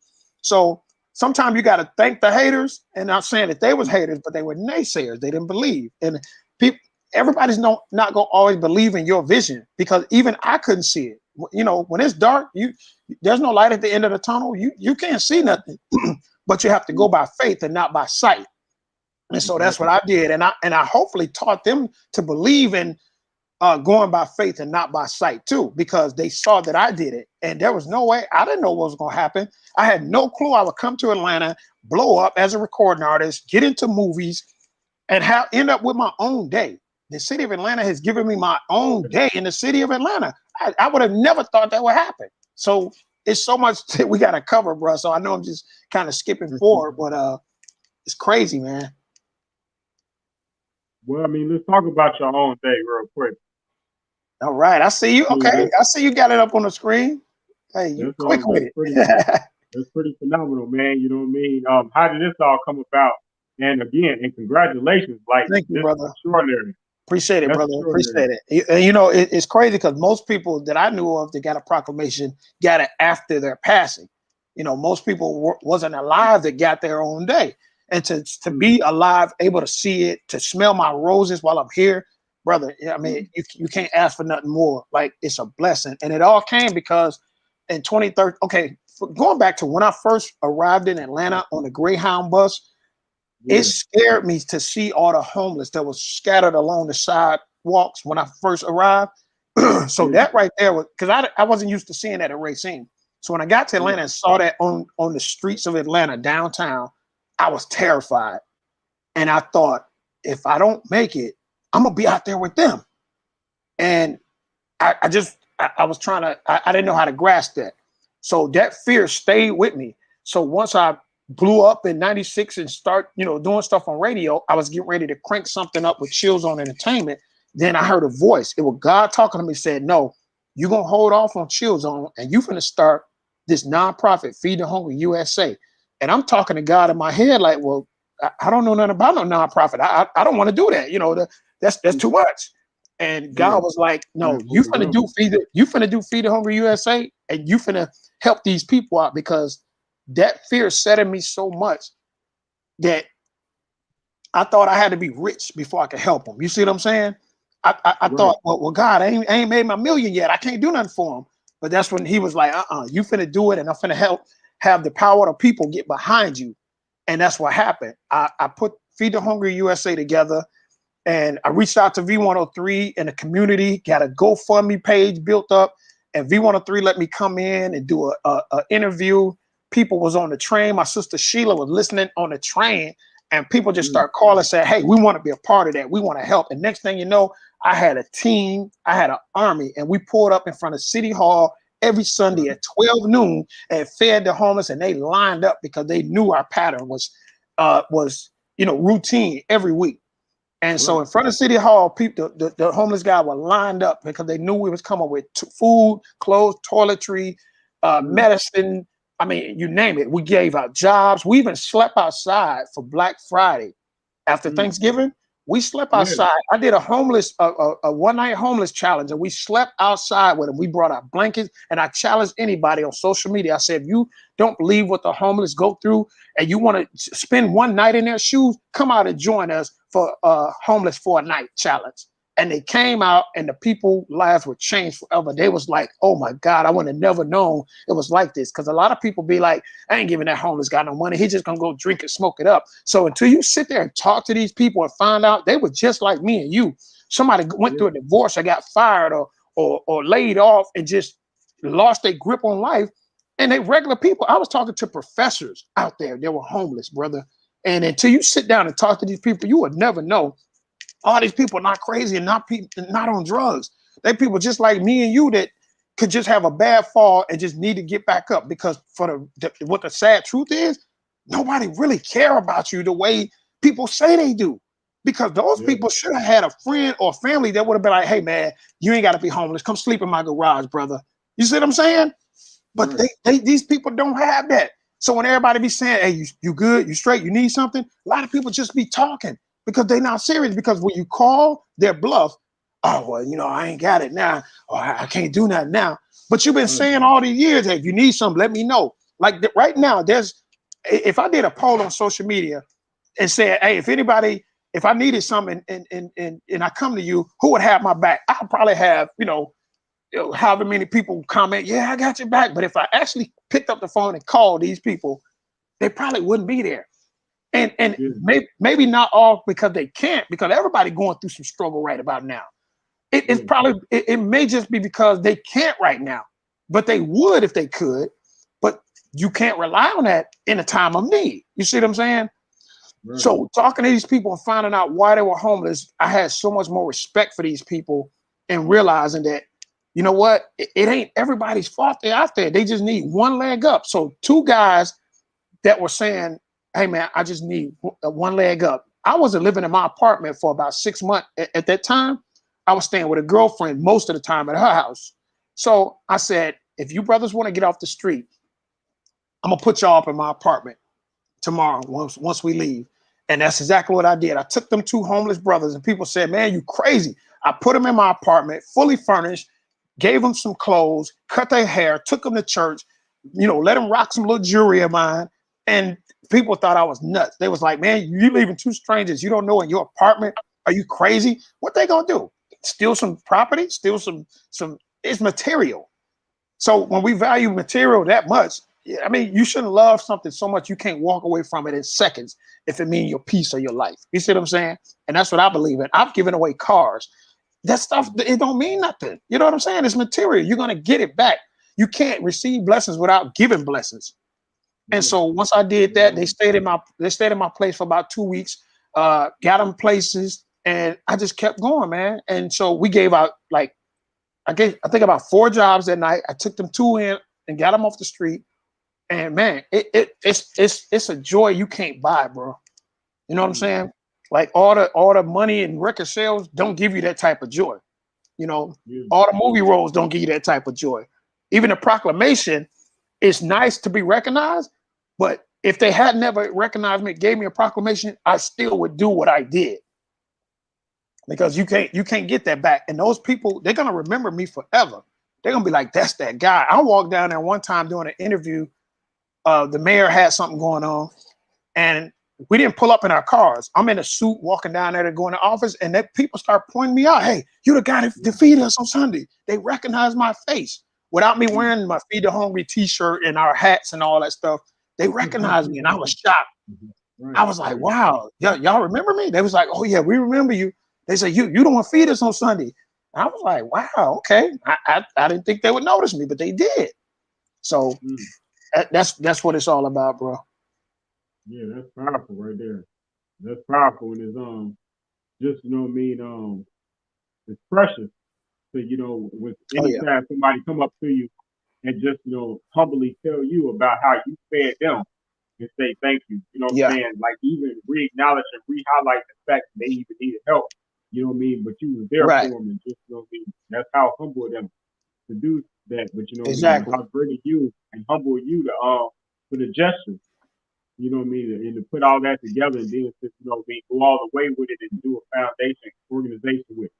Speaker 1: So sometimes you got to thank the haters, and not saying that they was haters, but they were naysayers. They didn't believe, and people, everybody's not gonna always believe in your vision because even I couldn't see it. You know, when it's dark, there's no light at the end of the tunnel. You can't see nothing, but you have to go by faith and not by sight. And so that's what I did, and I hopefully taught them to believe in going by faith and not by sight too, because they saw that I did it, and there was no way. I didn't know what was going to happen. I had no clue I would come to Atlanta, blow up as a recording artist, get into movies, and end up with my own day. The city of Atlanta has given me my own day in the city of Atlanta. I would have never thought that would happen. So it's so much that we got to cover, bro. So I know I'm just kind of skipping forward, but it's crazy, man.
Speaker 2: Well, I mean, let's talk about your own day real quick.
Speaker 1: All right, I see you. Okay, I see you got it up on the screen. Hey, you quick with it.
Speaker 2: That's pretty phenomenal, man. You know what I mean? How did this all come about? And again, and congratulations, like
Speaker 1: thank you, brother.
Speaker 2: Extraordinary.
Speaker 1: Appreciate it, brother. Appreciate it. And you know, it's crazy because most people that I knew of that got a proclamation got it after their passing. You know, most people wasn't alive that got their own day. And to be alive, able to see it, to smell my roses while I'm here, brother, I mean, you can't ask for nothing more. Like, it's a blessing. And it all came because in 2013, okay, going back to when I first arrived in Atlanta on the Greyhound bus, it scared me to see all the homeless that was scattered along the sidewalks when I first arrived. So that right there was, because I wasn't used to seeing that at Racine. So when I got to Atlanta and saw that on the streets of Atlanta, downtown, I was terrified. And I thought, if I don't make it, I'm gonna be out there with them. And I was trying to, I didn't know how to grasp that. So that fear stayed with me. So once I blew up in 96 and start, doing stuff on radio, I was getting ready to crank something up with Chillzone Entertainment. Then I heard a voice. It was God talking to me, said, no, you're gonna hold off on Chillzone and you're gonna start this nonprofit, Feed the Hungry USA. And I'm talking to God in my head, like, well, I don't know nothing about no nonprofit. I don't want to do that. You know, that's too much. And God was like, no, you finna do Feed the Hungry USA, and you finna help these people out, because that fear set in me so much that I thought I had to be rich before I could help them. You see what I'm saying? I thought, well, God, I ain't made my million yet. I can't do nothing for him. But that's when he was like, you finna do it, and I'm finna help have the power of people get behind you. And that's what happened. I put Feed the Hungry USA together, and I reached out to V103 in the community, got a GoFundMe page built up, and V103 let me come in and do a interview. People was on the train. My sister Sheila was listening on the train, and people just start calling, saying, hey, we want to be a part of that. We want to help. And next thing you know, I had a team, I had an army, and we pulled up in front of City Hall every Sunday at 12 noon and fed the homeless, and they lined up because they knew our pattern was routine every week. And so in front of City Hall, people, the homeless guy were lined up because they knew we was coming with food, clothes, toiletry, medicine. I mean, you name it. We gave out jobs. We even slept outside for Black Friday after Thanksgiving. We slept outside. I did a one-night homeless challenge, and we slept outside with them. We brought our blankets, and I challenged anybody on social media. I said, if you don't believe what the homeless go through and you want to spend one night in their shoes, come out and join us for Homeless for a Night challenge. And they came out, and the people's lives were changed forever. They was like, oh my God, I would have never known it was like this. Because a lot of people be like, I ain't giving that homeless guy no money. He's just going to go drink and smoke it up. So until you sit there and talk to these people and find out they were just like me and you, somebody went through a divorce or got fired or laid off and just lost their grip on life. And they regular people. I was talking to professors out there. They were homeless, brother. And until you sit down and talk to these people, you would never know. All these people are not crazy and not on drugs. They people just like me and you that could just have a bad fall and just need to get back up, because what the sad truth is, nobody really care about you the way people say they do, because those people should have had a friend or family that would have been like, hey man, you ain't got to be homeless. Come sleep in my garage, brother. You see what I'm saying? But these people don't have that. So when everybody be saying, hey, you good, you straight, you need something, a lot of people just be talking, because they're not serious. Because when you call their bluff, oh, well, I ain't got it now, or I can't do nothing now. But you've been saying all these years, hey, if you need something, let me know. Like right now, if I did a poll on social media and said, hey, if I needed something and I come to you, who would have my back? I'll probably have, however many people comment, yeah, I got your back. But if I actually picked up the phone and called these people, they probably wouldn't be there. And maybe not all because they can't, because everybody going through some struggle right about now. It's probably, it may just be because they can't right now, but they would if they could. But you can't rely on that in a time of need. You see what I'm saying? Right. So talking to these people and finding out why they were homeless, I had so much more respect for these people, and realizing that, you know what, it ain't everybody's fault they're out there. They just need one leg up. So two guys that were saying, hey man, I just need one leg up. I wasn't living in my apartment for about 6 months. At that time, I was staying with a girlfriend most of the time at her house. So I said, if you brothers want to get off the street, I'm gonna put y'all up in my apartment tomorrow once we leave. And that's exactly what I did. I took them two homeless brothers, and people said, man, you crazy. I put them in my apartment, fully furnished, gave them some clothes, cut their hair, took them to church, let them rock some little jewelry of mine. And people thought I was nuts. They was like, man, you leaving two strangers you don't know in your apartment? Are you crazy? What they gonna do? Steal some property? Steal some, it's material. So when we value material that much, I mean, you shouldn't love something so much you can't walk away from it in seconds if it means your peace or your life. You see what I'm saying? And that's what I believe in. I've given away cars. That stuff, it don't mean nothing. You know what I'm saying? It's material. You're gonna get it back. You can't receive blessings without giving blessings. And so once I did that, they stayed in my place for about 2 weeks, got them places, and I just kept going, man. And so we gave out I think about 4 jobs that night. I took them 2 in and got them off the street. And man, it's a joy you can't buy, bro. You know what I'm saying? Like all the money and record sales don't give you that type of joy. All the movie roles don't give you that type of joy. Even a proclamation, it's nice to be recognized, but if they had never recognized me, gave me a proclamation, I still would do what I did. Because you can't get that back. And those people, they're gonna remember me forever. They're gonna be like, that's that guy. I walked down there one time doing an interview. The mayor had something going on, and we didn't pull up in our cars. I'm in a suit walking down there to go in the office, and that people start pointing me out. Hey, you the guy that defeated us on Sunday. They recognize my face without me wearing my Feed the Hungry t-shirt and our hats and all that stuff. They recognized me, and I was shocked. I was like, wow, y'all remember me? They was like, oh yeah, we remember you. They said, you don't want to feed us on Sunday. I was like, wow, okay. I didn't think they would notice me, but they did. So that's what it's all about, bro.
Speaker 2: Yeah, that's powerful right there. That's powerful. And it's just, you know what I mean, it's precious to, you know, with anytime somebody come up to you and just, you know, humbly tell you about how you fed them and say thank you. You know what I'm saying? Like even re-acknowledge and re-highlight the fact that they even needed help. You know what I mean? But you was there for them, and just, you know what I mean? That's how humble them to do that. But you know what I mean? How great of you and humble you to for the gesture. You know what I mean? And to put all that together and then just, you know what I mean, go all the way with it and do a foundation organization with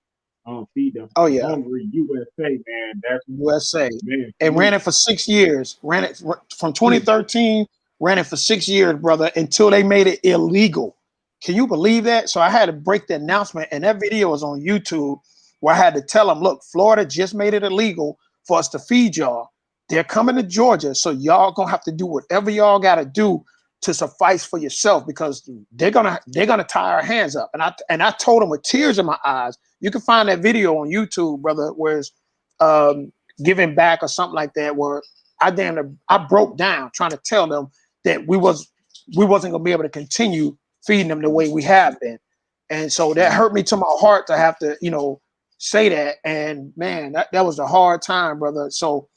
Speaker 2: Feed the Hungry USA, man. That's
Speaker 1: USA.
Speaker 2: Man,
Speaker 1: and ran it for 6 years. Ran it from 2013, ran it for 6 years, brother, until they made it illegal. Can you believe that? So I had to break the announcement, and that video was on YouTube where I had to tell them, look, Florida just made it illegal for us to feed y'all. They're coming to Georgia, so y'all gonna have to do whatever y'all gotta do to suffice for yourself, because they're gonna tie our hands up. And I told them with tears in my eyes. You can find that video on YouTube, brother, where it's giving back or something like that, where I broke down trying to tell them that we wasn't gonna be able to continue feeding them the way we have been. And so that hurt me to my heart to have to, you know, say that. And man, that was a hard time, brother. So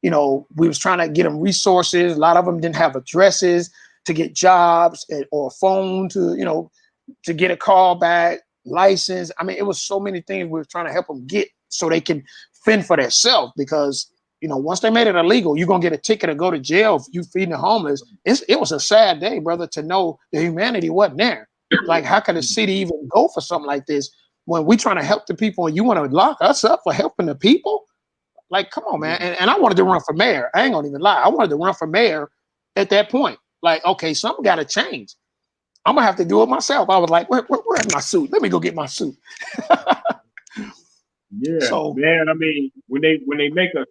Speaker 1: you know, we was trying to get them resources. A lot of them didn't have addresses to get jobs or a phone to, you know, to get a call back, license. I mean, it was so many things we were trying to help them get so they can fend for themselves, because, you know, once they made it illegal, you're going to get a ticket to go to jail if you feeding the homeless. It was a sad day, brother, to know the humanity wasn't there. Like, how could a city even go for something like this when we trying to help the people and you want to lock us up for helping the people? Like, come on, man. And I wanted to run for mayor. I ain't gonna even lie. I wanted to run for mayor at that point. Like, okay, something got to change. I'm gonna have to do it myself. I was like, where's my suit? Let me go get my suit.
Speaker 2: Yeah, so, man. I mean, when they make a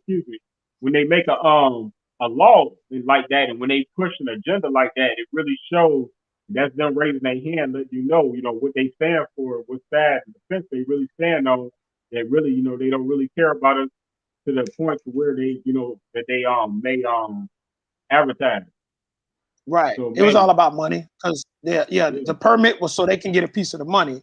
Speaker 2: law like that, and when they push an agenda like that, it really shows that's them raising their hand, let you know what they stand for, what side of the fence they really stand on. That really, you know, they don't really care about us to the point to where they, you know, that they may advertise.
Speaker 1: Right. So, it was all about money, because the permit was so they can get a piece of the money.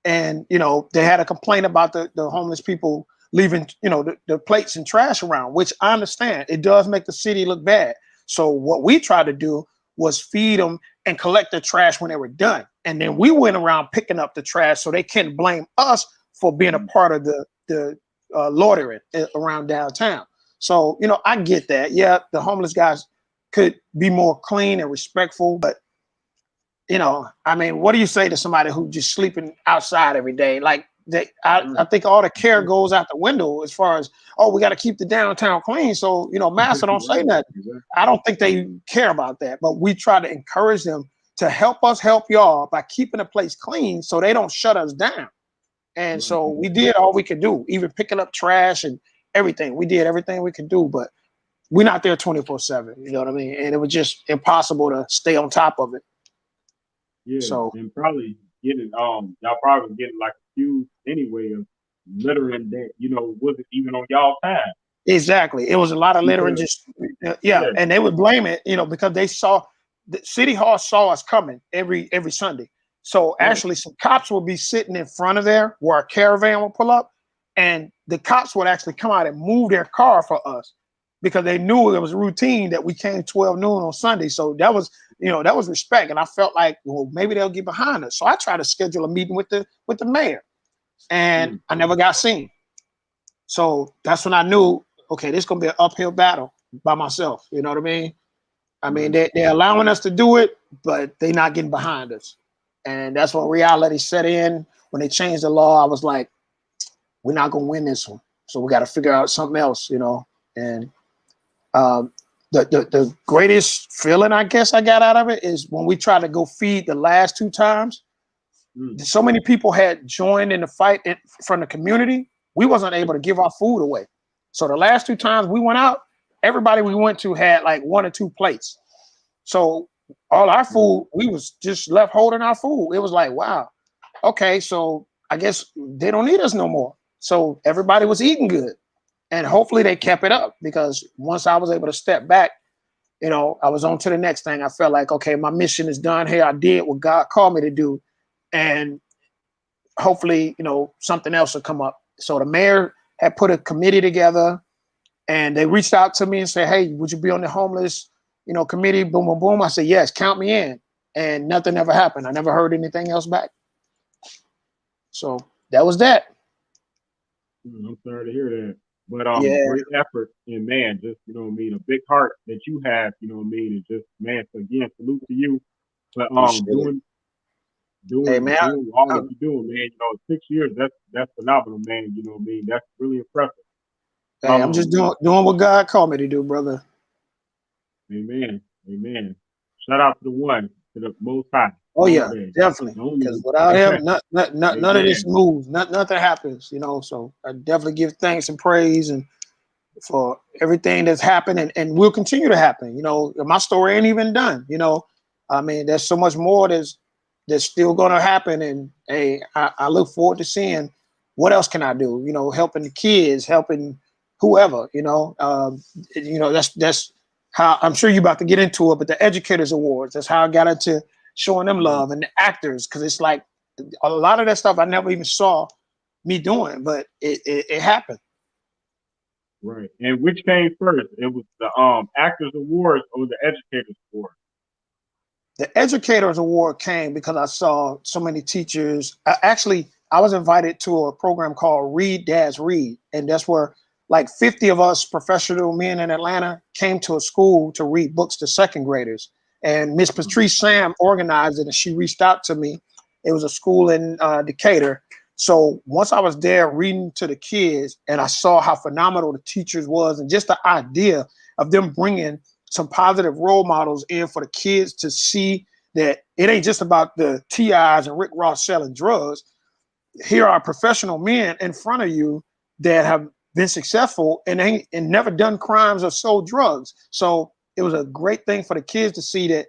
Speaker 1: And, you know, they had a complaint about the homeless people leaving, you know, the plates and trash around, which I understand. It does make the city look bad. So what we tried to do was feed them and collect the trash when they were done. And then we went around picking up the trash so they can't blame us for being a part of the loitering around downtown. So, you know, I get that. Yeah, the homeless guys could be more clean and respectful, but, you know, I mean, what do you say to somebody who just sleeping outside every day? Like, I think all the care goes out the window as far as, oh, we got to keep the downtown clean. So, you know, Master don't say nothing. I don't think they care about that, but we try to encourage them to help us help y'all by keeping the place clean so they don't shut us down. And so we did all we could do, even picking up trash and everything. We did everything we could do, but we're not there 24/7. You know what I mean? And it was just impossible to stay on top of it.
Speaker 2: Yeah. So, and probably getting y'all probably getting like a few anyway of littering that, you know, wasn't even on y'all time.
Speaker 1: Exactly. It was a lot of littering. And they would blame it, you know, because they saw the City Hall saw us coming every Sunday. So actually some cops would be sitting in front of there where a caravan would pull up, and the cops would actually come out and move their car for us because they knew it was routine that we came 12 noon on Sunday. So that was, you know, that was respect. And I felt like, well, maybe they'll get behind us. So I tried to schedule a meeting with the mayor, and I never got seen. So that's when I knew, okay, this is going to be an uphill battle by myself. You know what I mean? I mean, they're allowing us to do it, but they're not getting behind us. And that's when reality set in. When they changed the law, I was like, we're not going to win this one. So we got to figure out something else, you know. And the greatest feeling I guess I got out of it is when we tried to go feed the last 2 times. So many people had joined in the fight from the community. We wasn't able to give our food away. So the last 2 times we went out, everybody we went to had like 1 or 2 plates. So all our food, we was just left holding our food. It was like, wow, okay, so I guess they don't need us no more. So everybody was eating good. And hopefully they kept it up, because once I was able to step back, you know, I was on to the next thing. I felt like, okay, my mission is done here. I did what God called me to do. And hopefully, you know, something else will come up. So the mayor had put a committee together, and they reached out to me and said, hey, would you be on the homeless, you know, committee? Boom, boom, boom. I said, yes, count me in. And nothing ever happened. I never heard anything else back. So that was that.
Speaker 2: I'm sorry to hear that. But
Speaker 1: Yeah.
Speaker 2: great effort, and man, just, you know what I mean, a big heart that you have, you know what I mean, and just, man, so again, salute to you. But doing
Speaker 1: Hey, man,
Speaker 2: all that you're doing, man, you know, 6 years, that's phenomenal, man. You know what I mean? That's really impressive.
Speaker 1: Hey, I'm just doing what God called me to do, brother.
Speaker 2: Amen. Amen. Shout out to the one, to the Most High.
Speaker 1: Oh yeah, definitely. Because without him, none of this moves. Nothing happens. You know. So I definitely give thanks and praise and for everything that's happened and will continue to happen. You know, my story ain't even done. You know, I mean, there's so much more that's still going to happen. And hey, I look forward to seeing what else can I do. You know, helping the kids, helping whoever. You know, that's how I'm sure you're about to get into it. But the Educators Awards, that's how I got into showing them love, and the actors, because it's like a lot of that stuff I never even saw me doing, but it happened.
Speaker 2: Right. And which came first? It was the Actors Awards or the Educators Award?
Speaker 1: The Educators Award came because I saw so many teachers. I was invited to a program called Read Dads Read, and that's where like 50 of us professional men in Atlanta came to a school to read books to second graders. And Miss Patrice Sam organized it, and she reached out to me. It was a school in Decatur. So once I was there reading to the kids, and I saw how phenomenal the teachers was, and just the idea of them bringing some positive role models in for the kids to see that it ain't just about the TIs and Rick Ross selling drugs. Here are professional men in front of you that have been successful and never done crimes or sold drugs. So it was a great thing for the kids to see that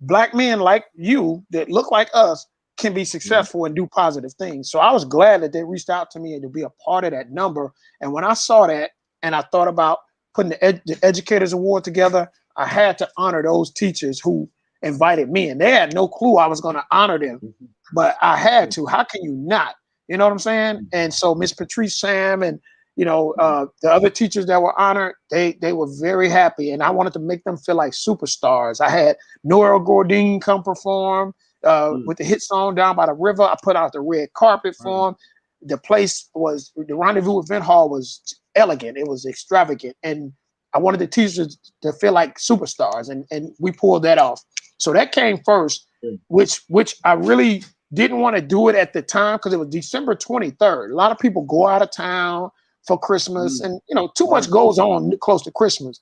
Speaker 1: Black men like you that look like us can be successful and do positive things. So I was glad that they reached out to me and to be a part of that number. And when I saw that and I thought about putting the Educators Award together, I had to honor those teachers who invited me, and they had no clue I was going to honor them, but I had to. How can you not? You know what I'm saying? And so Miss Patrice Sam and the other teachers that were honored, they were very happy, and I wanted to make them feel like superstars. I had Noel Gordine come perform with the hit song Down by the River. I put out the red carpet for them. The Rendezvous Event Hall was elegant. It was extravagant, and I wanted the teachers to feel like superstars, and we pulled that off. So that came first, which I really didn't want to do it at the time because it was December 23rd. A lot of people go out of town for Christmas, and too much goes on close to Christmas.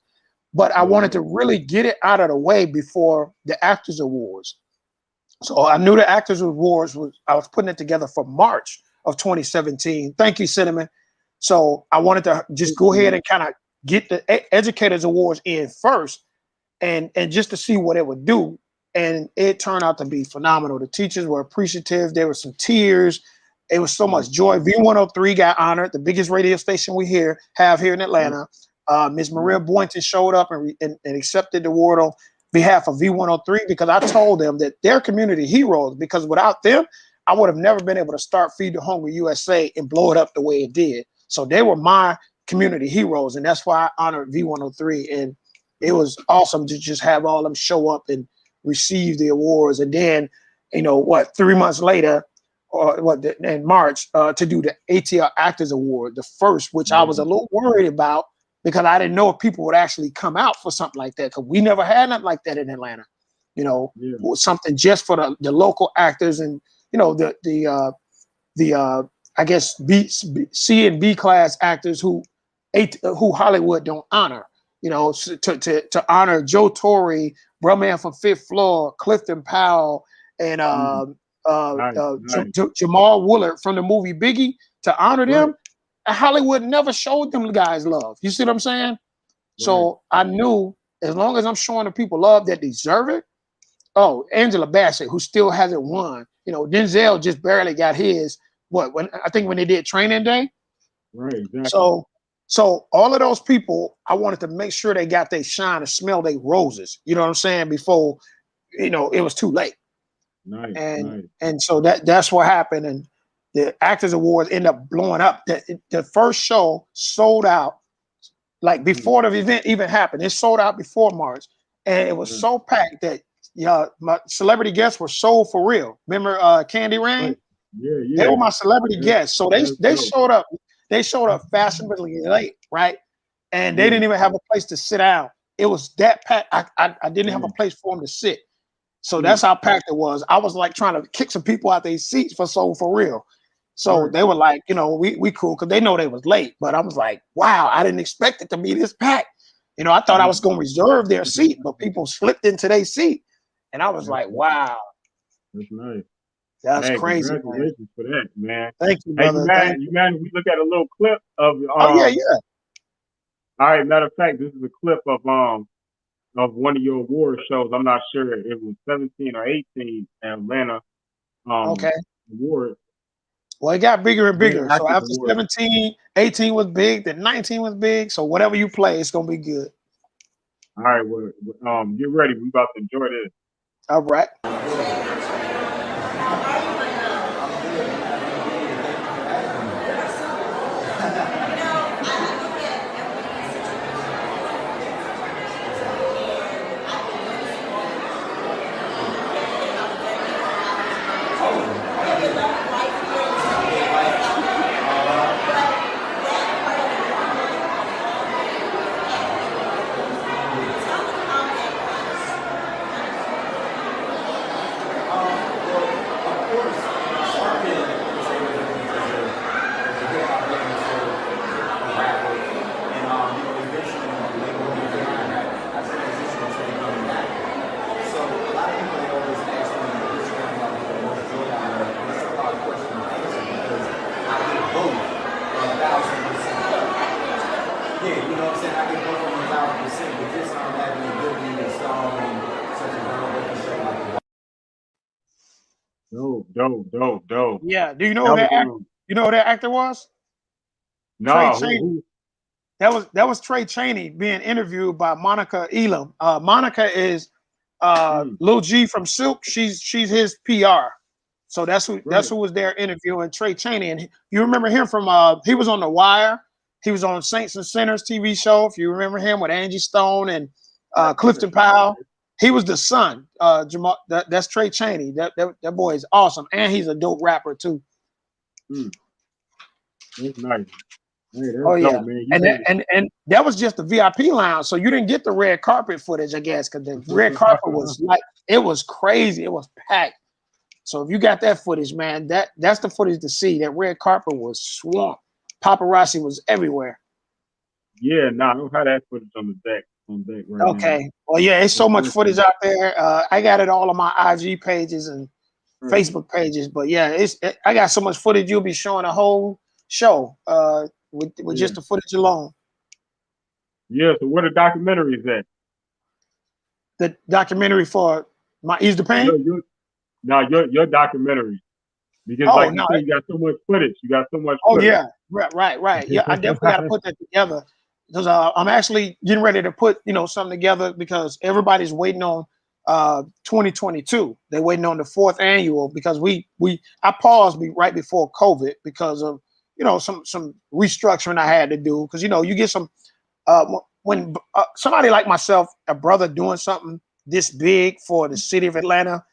Speaker 1: But I wanted to really get it out of the way before the Actors Awards. So I knew the Actors Awards I was putting it together for March of 2017. Thank you, Cinnamon. So I wanted to just go ahead and kind of get the Educators Awards in first, and just to see what it would do. And it turned out to be phenomenal. The teachers were appreciative. There were some tears. It was so much joy. V103 got honored, the biggest radio station we have here in Atlanta. Ms. Maria Boynton showed up and accepted the award on behalf of V103 because I told them that they're community heroes, because without them, I would have never been able to start Feed the Hungry USA and blow it up the way it did. So they were my community heroes, and that's why I honored V103. And it was awesome to just have all of them show up and receive the awards. And then, 3 months later, in March, to do the ATL Actors Award, the first, which I was a little worried about because I didn't know if people would actually come out for something like that, because we never had nothing like that in Atlanta. You know, something just for the local actors and, you know, the I guess C and B class actors who Hollywood don't honor. You know, to honor Joe Torre, Bruhman from Fifth Floor, Clifton Powell, and Jamal Woolard from the movie Biggie, to honor them. Hollywood never showed them guys love. You see what I'm saying? So I knew, as long as I'm showing the people love that deserve it. Oh, Angela Bassett, who still hasn't won. You know, Denzel just barely got his. When they did Training Day.
Speaker 2: Right, exactly.
Speaker 1: So all of those people, I wanted to make sure they got their shine and smell their roses. You know what I'm saying? Before, you know, it was too late.
Speaker 2: Nice.
Speaker 1: And so that's what happened. And the Actors Awards ended up blowing up. The first show sold out, like before the event even happened. It sold out before March, and it was so packed that my celebrity guests were sold for real. Remember Candy Rain?
Speaker 2: Yeah.
Speaker 1: They were my celebrity guests. So they showed up. They showed up fashionably late, right? And they didn't even have a place to sit down. It was that packed. I didn't have a place for them to sit. So that's how packed it was. I was like trying to kick some people out their seats for real. So they were like, you know, we cool, because they know they was late. But I was like, wow, I didn't expect it to be this packed. You know, I thought I was going to reserve their seat, but people slipped into their seat. And I was like, wow.
Speaker 2: That's nice.
Speaker 1: That's crazy.
Speaker 2: Congratulations for that, man.
Speaker 1: Thank you, brother.
Speaker 2: You man, we look at a little clip of
Speaker 1: yeah.
Speaker 2: All right, matter of fact, this is a clip of one of your award shows. I'm not sure if it was 17 or 18 Atlanta award.
Speaker 1: Well, it got bigger and bigger. So after 17, 18 was big, then 19 was big. So whatever you play, it's gonna be good.
Speaker 2: All right, well, get ready. We about to enjoy this.
Speaker 1: All right.
Speaker 2: Dope.
Speaker 1: Yeah. Do you know who that actor was?
Speaker 2: No.
Speaker 1: That was Trey Chaney being interviewed by Monica Elam. Monica is Lil G from Silk. She's his PR. So that's who was there interviewing Trey Chaney. And you remember him from he was on The Wire. He was on Saints and Sinners TV show. If you remember him, with Angie Stone and Clifton Powell. He was the son. Jamal, that's Trey Chaney. That boy is awesome, and he's a dope rapper too.
Speaker 2: That's nice. Hey, that's
Speaker 1: dope,
Speaker 2: man.
Speaker 1: And that was just the VIP lounge, so you didn't get the red carpet footage, I guess, because the red carpet was like, it was crazy. It was packed. So if you got that footage, man, that's the footage to see. That red carpet was swamped. Paparazzi was everywhere.
Speaker 2: Yeah, I don't have that footage on the deck. Right
Speaker 1: okay.
Speaker 2: Now.
Speaker 1: Well, yeah, it's so much footage out there. I got it all on my IG pages and Facebook pages. But yeah, I got so much footage. You'll be showing a whole show with just the footage alone.
Speaker 2: Yeah. So where the documentary is at?
Speaker 1: The documentary for my Ease the Pain?
Speaker 2: Your documentary. Because you said, you got so much footage.
Speaker 1: Oh yeah, right. Yeah, I definitely got to put that together. Because I'm actually getting ready to put something together, because everybody's waiting on 2022. They're waiting on the 4th annual, because I paused right before COVID because of some restructuring I had to do, because you get some when somebody like myself, a brother, doing something this big for the city of Atlanta,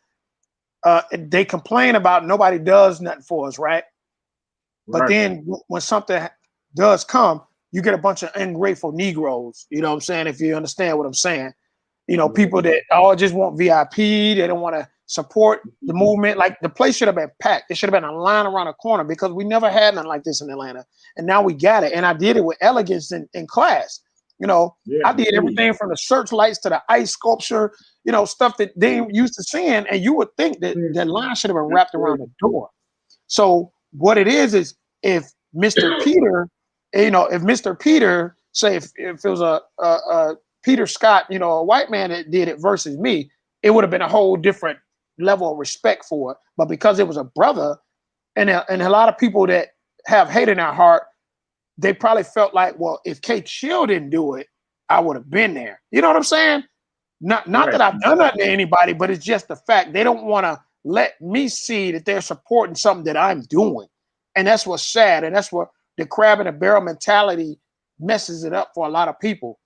Speaker 1: they complain about nobody does nothing for us, right? But then when something does come, you get a bunch of ungrateful Negroes. You know what I'm saying? If you understand what I'm saying, you know, people that all just want VIP, they don't want to support the movement. Like the place should have been packed. It should have been a line around the corner because we never had nothing like this in Atlanta. And now we got it. And I did it with elegance in class. You know, I did everything from the searchlights to the ice sculpture, you know, stuff that they ain't used to seeing. And you would think that that line should have been wrapped around the door. So what it is if Mr. Peter, you know, if Mr. Peter, say if it was a Peter Scott, you know, a white man that did it versus me, it would have been a whole different level of respect for it. But because it was a brother, and a lot of people that have hate in their heart, they probably felt like, well, if K Chill didn't do it, I would have been there. You know what I'm saying? Not that I've done that to anybody, but it's just the fact they don't want to let me see that they're supporting something that I'm doing. And that's what's sad. And that's what the crab in a barrel mentality messes it up for a lot of people.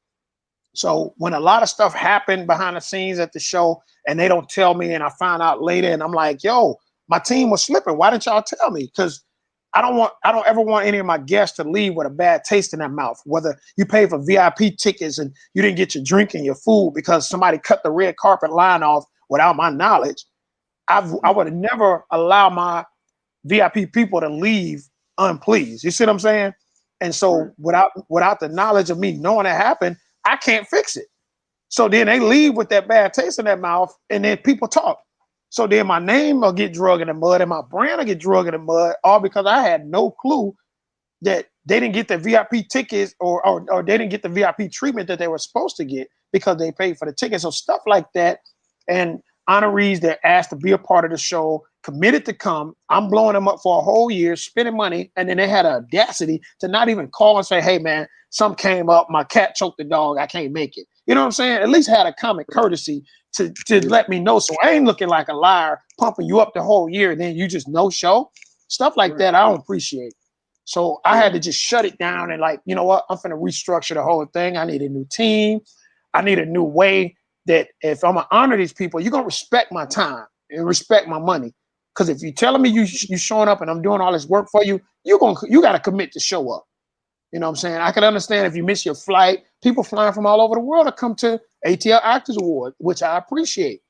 Speaker 1: So when a lot of stuff happened behind the scenes at the show and they don't tell me and I find out later and I'm like, yo, my team was slipping. Why didn't y'all tell me? Because I don't ever want any of my guests to leave with a bad taste in their mouth. Whether you pay for VIP tickets and you didn't get your drink and your food because somebody cut the red carpet line off without my knowledge, I would have never allow my VIP people to leave unpleased. You see what I'm saying? And so without the knowledge of me knowing it happened, I can't fix it. So then they leave with that bad taste in their mouth, and then people talk. So then my name will get drug in the mud, and my brand will get drug in the mud, all because I had no clue that they didn't get the VIP tickets or they didn't get the VIP treatment that they were supposed to get because they paid for the tickets. So stuff like that. And honorees that asked to be a part of the show, committed to come. I'm blowing them up for a whole year, spending money, and then they had an audacity to not even call and say, hey, man, something came up. My cat choked the dog. I can't make it. You know what I'm saying? At least had a common courtesy to let me know. So I ain't looking like a liar, pumping you up the whole year, and then you just no show. Stuff like that, I don't appreciate. So I had to just shut it down and like, you know what? I'm finna restructure the whole thing. I need a new team. I need a new way that if I'm gonna honor these people, you're gonna respect my time and respect my money. Because if you're telling me you showing up and I'm doing all this work for you, you gotta commit to show up. You know what I'm saying? I can understand if you miss your flight, people flying from all over the world to come to ATL Actors Award, which I appreciate.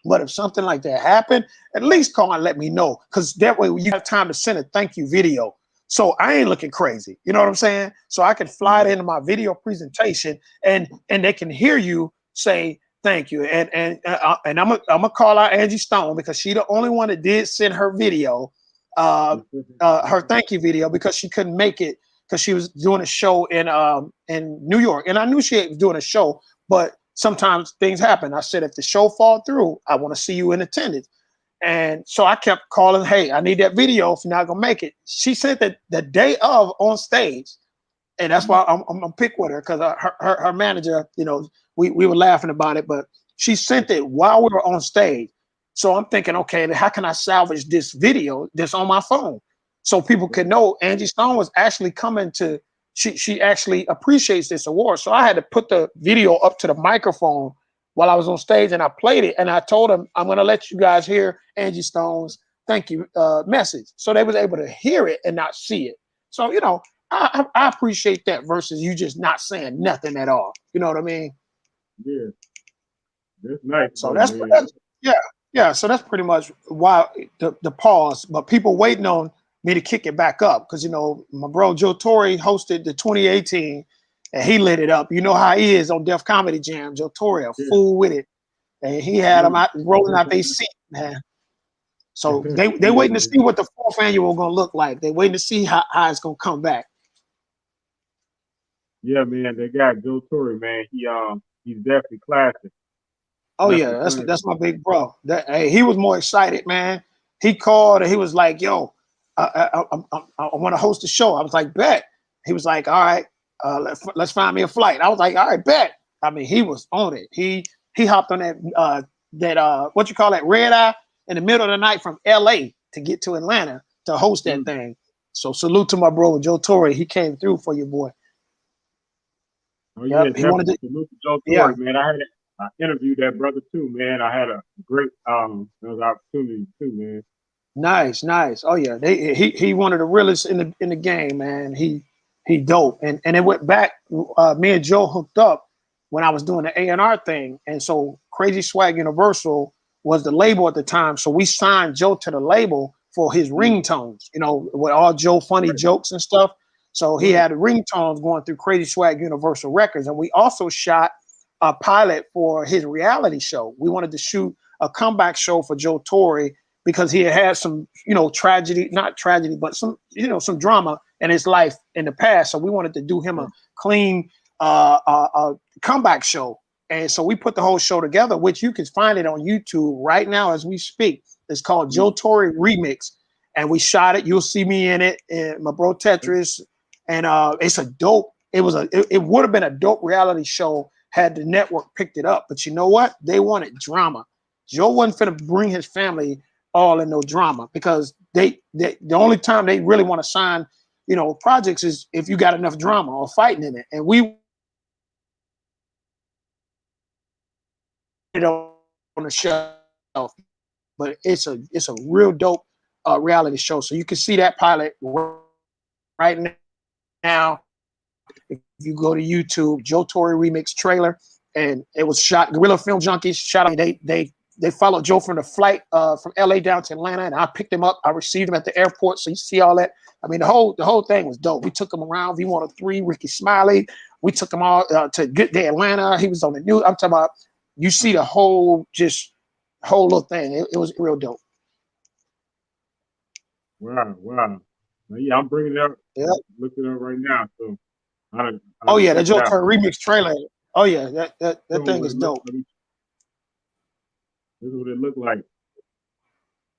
Speaker 1: But if something like that happened, at least call and let me know. Because that way you have time to send a thank you video. So I ain't looking crazy. You know what I'm saying? So I can fly it into my video presentation and they can hear you say thank you. And I'm gonna call out Angie Stone because she the only one that did send her video, her thank you video, because she couldn't make it because she was doing a show in New York. And I knew she was doing a show, but sometimes things happen. I said, if the show fall through, I want to see you in attendance. And so I kept calling, hey, I need that video if you're not gonna make it. She said that the day of on stage, and that's why I'm gonna pick with her because her manager, you know, we were laughing about it, but she sent it while we were on stage. So I'm thinking, okay, how can I salvage this video that's on my phone so people can know Angie Stone was actually coming to. She actually appreciates this award. So I had to put the video up to the microphone while I was on stage and I played it. And I told them, I'm going to let you guys hear Angie Stone's thank you message. So they was able to hear it and not see it. So, you know, I appreciate that versus you just not saying nothing at all. You know what I mean?
Speaker 2: Yeah. That's nice.
Speaker 1: So that's yeah. So that's pretty much why the pause, but people waiting on me to kick it back up. Cause you know, my bro, Joe Torre hosted the 2018 and he lit it up. You know how he is on Def Comedy Jam. Joe Torre, a fool with it. And he had them out rolling out their seat, man. So they waiting to see what the fourth annual gonna look like. They waiting to see how it's gonna come back.
Speaker 2: Yeah, man, that guy Joe Torre, man, he's definitely classic.
Speaker 1: Oh yeah, that's my big bro. Hey, he was more excited, man. He called and he was like, "Yo, I want to host the show." I was like, "Bet." He was like, "All right, let's find me a flight." I was like, "All right, bet." I mean, he was on it. He hopped on that what you call that red eye in the middle of the night from LA to get to Atlanta to host that thing. So salute to my bro Joe Torre. He came through for you, boy.
Speaker 2: Oh yeah, he wanted to salute to Joe Torre, man. I interviewed that brother too, man. I had a great opportunity too, man.
Speaker 1: Nice. Oh yeah, he one of the realest in the game, man. He He dope. And it went back. Me and Joe hooked up when I was doing the A&R thing. And so Crazy Swag Universal was the label at the time. So we signed Joe to the label for his ringtones, you know, with all Joe funny jokes and stuff. So he had ringtones going through Crazy Swag Universal Records. And we also shot a pilot for his reality show. We wanted to shoot a comeback show for Joe Torre because he had some, you know, tragedy, not tragedy, but some, you know, some drama in his life in the past. So we wanted to do him a clean comeback show. And so we put the whole show together, which you can find it on YouTube right now as we speak. It's called Joe Torre Remix. And we shot it. You'll see me in it, and my bro Tetris. And it's a dope, it would have been a dope reality show had the network picked it up. But you know what? They wanted drama. Joe wasn't finna bring his family all in no drama, because they the only time they really want to sign, you know, projects is if you got enough drama or fighting in it. And we on the shelf, but it's a real dope reality show. So you can see that pilot right now. If you go to YouTube, Joe Torre Remix trailer, and it was shot. Guerrilla Film Junkies shot. They followed Joe from the flight from LA down to Atlanta, and I picked him up. I received him at the airport, so you see all that. I mean, the whole thing was dope. We took him around V103, Ricky Smiley. We took him all to Good Day Atlanta. He was on the news. I'm talking about. You see the whole little thing. It was real dope.
Speaker 2: Wow. Yeah, I'm bringing it up.
Speaker 1: Yeah.
Speaker 2: Looking it up right now. So.
Speaker 1: Oh yeah, the Joe Torre Remix trailer. Oh yeah, that thing is dope.
Speaker 2: This is what it looked like.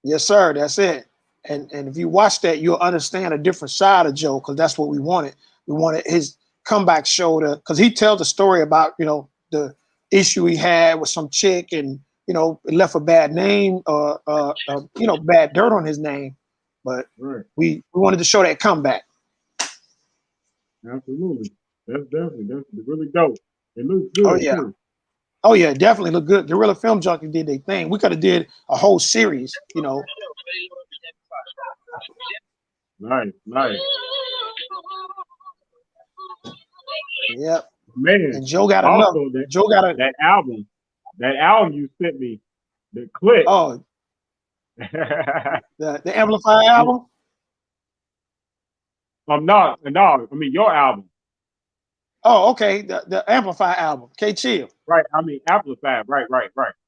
Speaker 1: Yes, sir. That's it. And if you watch that, you'll understand a different side of Joe, because that's what we wanted. We wanted his comeback show because he tells a story about, you know, the issue he had with some chick, and, you know, it left a bad name, you know, bad dirt on his name. But we wanted to show that comeback.
Speaker 2: Absolutely. That's really dope. It looks good.
Speaker 1: Oh yeah. Too. Oh yeah, definitely look good. Guerrilla Film Junkie did their thing. We could have did a whole series, you know.
Speaker 2: Nice.
Speaker 1: Yep.
Speaker 2: Man.
Speaker 1: And Joe got another. Joe got
Speaker 2: that album. That album you sent me, the clip.
Speaker 1: Oh. the Amplify album.
Speaker 2: No. I mean your album.
Speaker 1: Oh, okay. The Amplify album. Chill.
Speaker 2: Right. I mean Amplify. Right.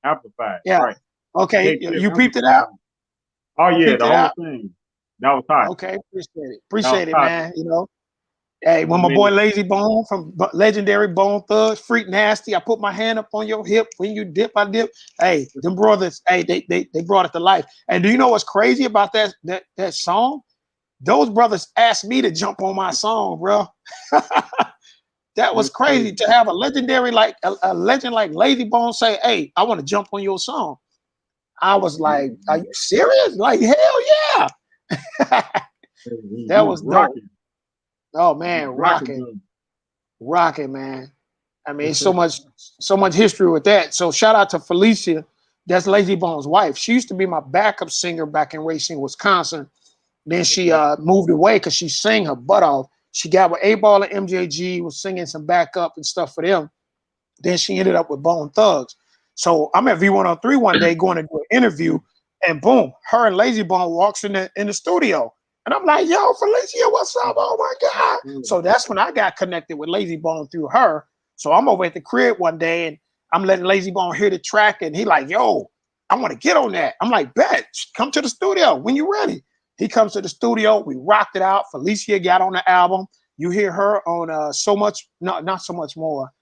Speaker 2: Amplify.
Speaker 1: Yeah.
Speaker 2: Right.
Speaker 1: Okay. You peeped it out?
Speaker 2: Oh yeah, the whole thing. That was hot.
Speaker 1: Okay, appreciate it, man. You know. Hey, when my boy Layzie Bone from Legendary Bone Thugs, Freak Nasty, I put my hand up on your hip. When you dip, I dip. Hey, them brothers, hey, they brought it to life. And do you know what's crazy about that song? Those brothers asked me to jump on my song, bro. That was crazy to have a legendary a legend like Layzie Bone say, "Hey, I want to jump on your song." I was like, "Are you serious?" Like, hell yeah! That was dope. Oh man, rocking, man. I mean, so much history with that. So shout out to Felicia. That's Layzie Bone's wife. She used to be my backup singer back in Racine, Wisconsin. Then she moved away because she sang her butt off. She got with A-Ball and MJG, was singing some backup and stuff for them. Then she ended up with Bone Thugs. So I'm at V103 one day going to do an interview, and boom, her and Layzie Bone walks in the studio. And I'm like, yo, Felicia, what's up? Oh my God. So that's when I got connected with Layzie Bone through her. So I'm over at the crib one day, and I'm letting Layzie Bone hear the track, and he like, yo, I want to get on that. I'm like, bet, come to the studio when you're ready. He comes to the studio, we rocked it out. Felicia got on the album. You hear her on not so much more.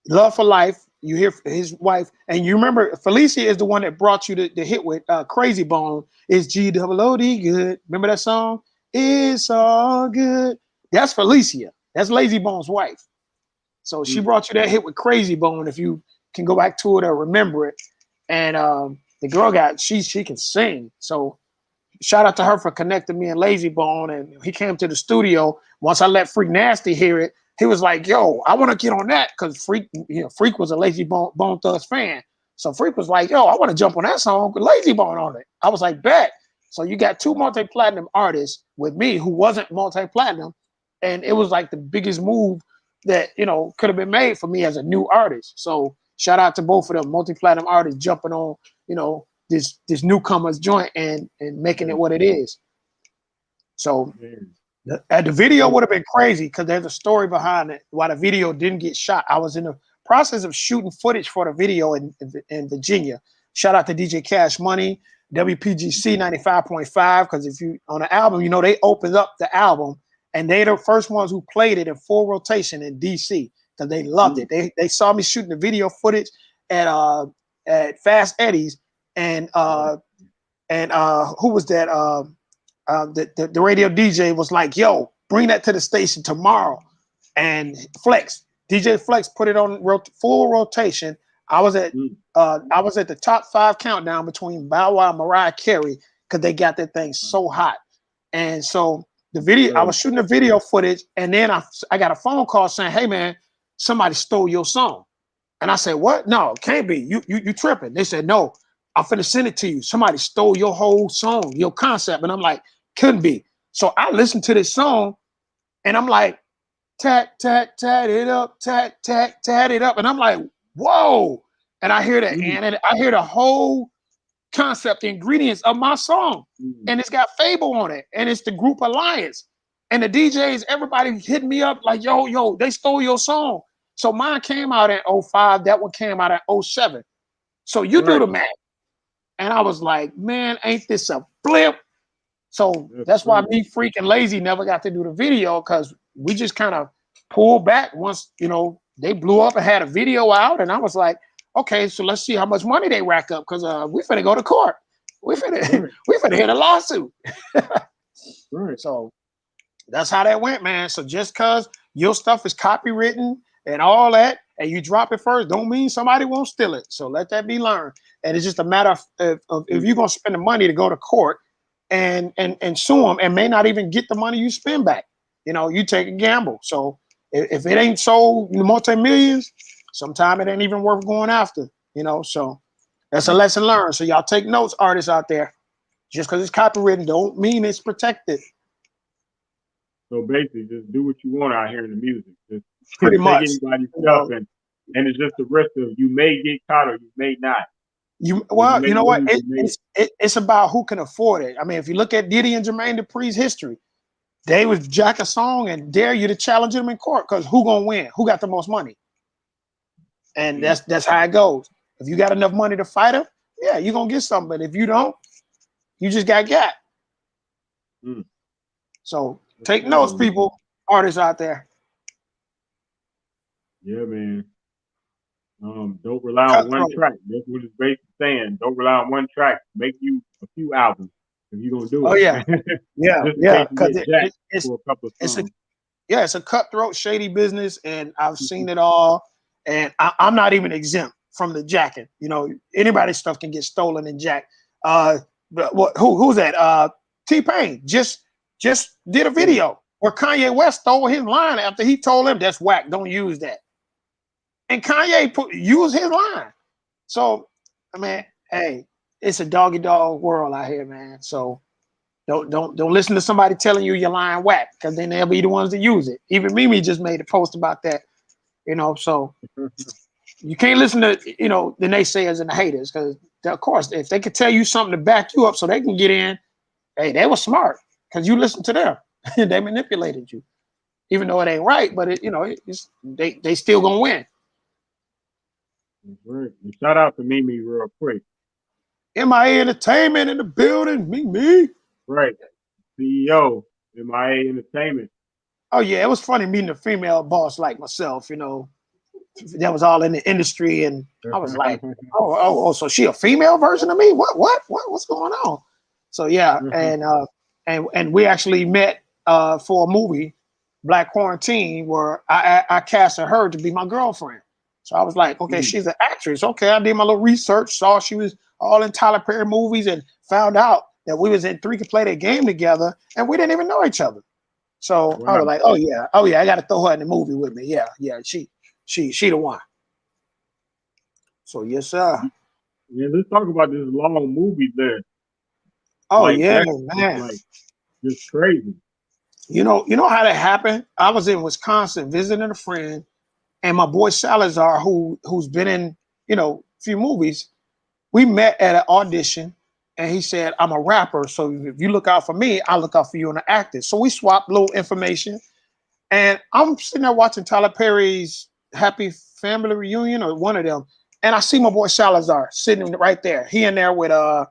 Speaker 1: Love for Life. You hear his wife, and you remember Felicia is the one that brought you the hit with Crazy Bone. Is G-O-O-D good? Remember that song? It's all good. That's Felicia. That's Layzie Bone's wife. So she brought you that hit with Crazy Bone. If you can go back to it or remember it, and the girl she can sing. So shout out to her for connecting me and Layzie Bone. And he came to the studio. Once I let Freak Nasty hear it, he was like, yo, I want to get on that, because Freak was a Layzie Bone Thugs fan. So Freak was like, yo, I want to jump on that song with Layzie Bone on it. I was like, bet. So you got two multi-platinum artists with me who wasn't multi-platinum, and it was like the biggest move that could have been made for me as a new artist. So shout out to both of them multi-platinum artists jumping on this newcomers joint and making it what it is. So the video would have been crazy because there's a story behind it why the video didn't get shot. I was in the process of shooting footage for the video in Virginia. Shout out to DJ Cash Money, WPGC 95.5, because if you on the album, they opened up the album and they the first ones who played it in full rotation in DC because they loved it. They saw me shooting the video footage at Fast Eddie's and who was that? The radio DJ was like, yo, bring that to the station tomorrow. And DJ Flex put it on full rotation. I was at the top 5 countdown between Bow Wow and Mariah Carey because they got that thing so hot. And so the video, I was shooting the video footage, and then I got a phone call saying, hey man, somebody stole your song. And I said, what? No, it can't be. You tripping. They said, no, I'm finna send it to you. Somebody stole your whole song, your concept. And I'm like, couldn't be. So I listened to this song and I'm like, tat, tat, tat it up, tat, tat, tat it up. And I'm like, whoa. And I hear that, and I hear the whole concept, the ingredients of my song. And it's got Fable on it. And it's the group Alliance. And the DJs, everybody hitting me up like, yo, they stole your song. So mine came out in 05. That one came out in 07. So you do the math. And I was like, man, ain't this a blip? So that's why me, Freak, and Layzie never got to do the video because we just kind of pulled back once, they blew up and had a video out. And I was like, okay, so let's see how much money they rack up because we finna go to court. We finna hit a lawsuit. So that's how that went, man. So just because your stuff is copywritten and all that, and you drop it first, don't mean somebody won't steal it. So let that be learned. And it's just a matter of if you're gonna spend the money to go to court and sue them and may not even get the money you spend back. You take a gamble. So if it ain't sold multi-millions, sometimes it ain't even worth going after, so that's a lesson learned. So y'all take notes, artists out there. Just because it's copywritten don't mean it's protected.
Speaker 2: So basically just do what you want out here in the music. Just
Speaker 1: pretty much
Speaker 2: anybody's stuff and it's just the risk of you may get caught or you may not.
Speaker 1: You know what? It's about who can afford it. I mean, if you look at Diddy and Jermaine Dupri's history, they would jack a song and dare you to challenge them in court because who gonna win? Who got the most money? And that's how it goes. If you got enough money to fight them, yeah, you're gonna get something. But if you don't, you just got. So take notes, people, artists out there.
Speaker 2: Yeah, man. Don't rely on one track. That's what it's basically saying. Don't rely on one track. Make you a few albums if you're gonna do it.
Speaker 1: Oh yeah, yeah. Because it's a cutthroat, shady business, and I've seen it all. And I'm not even exempt from the jacking. Anybody's stuff can get stolen and jacked. Who's that? T-Pain just did a video where Kanye West stole his line after he told him that's whack. Don't use that. And Kanye used his line. So, I mean, hey, it's a dog-eat-dog world out here, man. So don't listen to somebody telling you your line whack because then they'll be the ones to use it. Even Mimi just made a post about that. So you can't listen to, the naysayers and the haters because, of course, if they could tell you something to back you up so they can get in, hey, they were smart because you listened to them. They manipulated you. Even though it ain't right, but they still gonna win.
Speaker 2: Right. And shout out to Mimi real quick.
Speaker 1: MIA Entertainment in the building. Mimi.
Speaker 2: Right. CEO, MIA Entertainment.
Speaker 1: Oh yeah, it was funny meeting a female boss like myself, that was all in the industry, and I was like, oh, so she a female version of me? What's going on? So yeah, and we actually met for a movie, Black Quarantine, where I casted her to be my girlfriend. So I was like, okay, she's an actress. Okay, I did my little research, saw she was all in Tyler Perry movies, and found out that we was in 3 Could Play that game together, and we didn't even know each other. So I was like, oh yeah, I got to throw her in the movie with me. Yeah, she the one. So yes, sir.
Speaker 2: Yeah, let's talk about this long movie there.
Speaker 1: Oh
Speaker 2: Like
Speaker 1: yeah,
Speaker 2: that's just
Speaker 1: man.
Speaker 2: like just crazy.
Speaker 1: You know how that happened? I was in Wisconsin visiting a friend, and my boy Salazar, who's been in, a few movies, we met at an audition, and he said, I'm a rapper, so if you look out for me, I look out for you in the acting. So we swapped little information, and I'm sitting there watching Tyler Perry's Happy Family Reunion or one of them, and I see my boy Salazar sitting right there. He in there with uh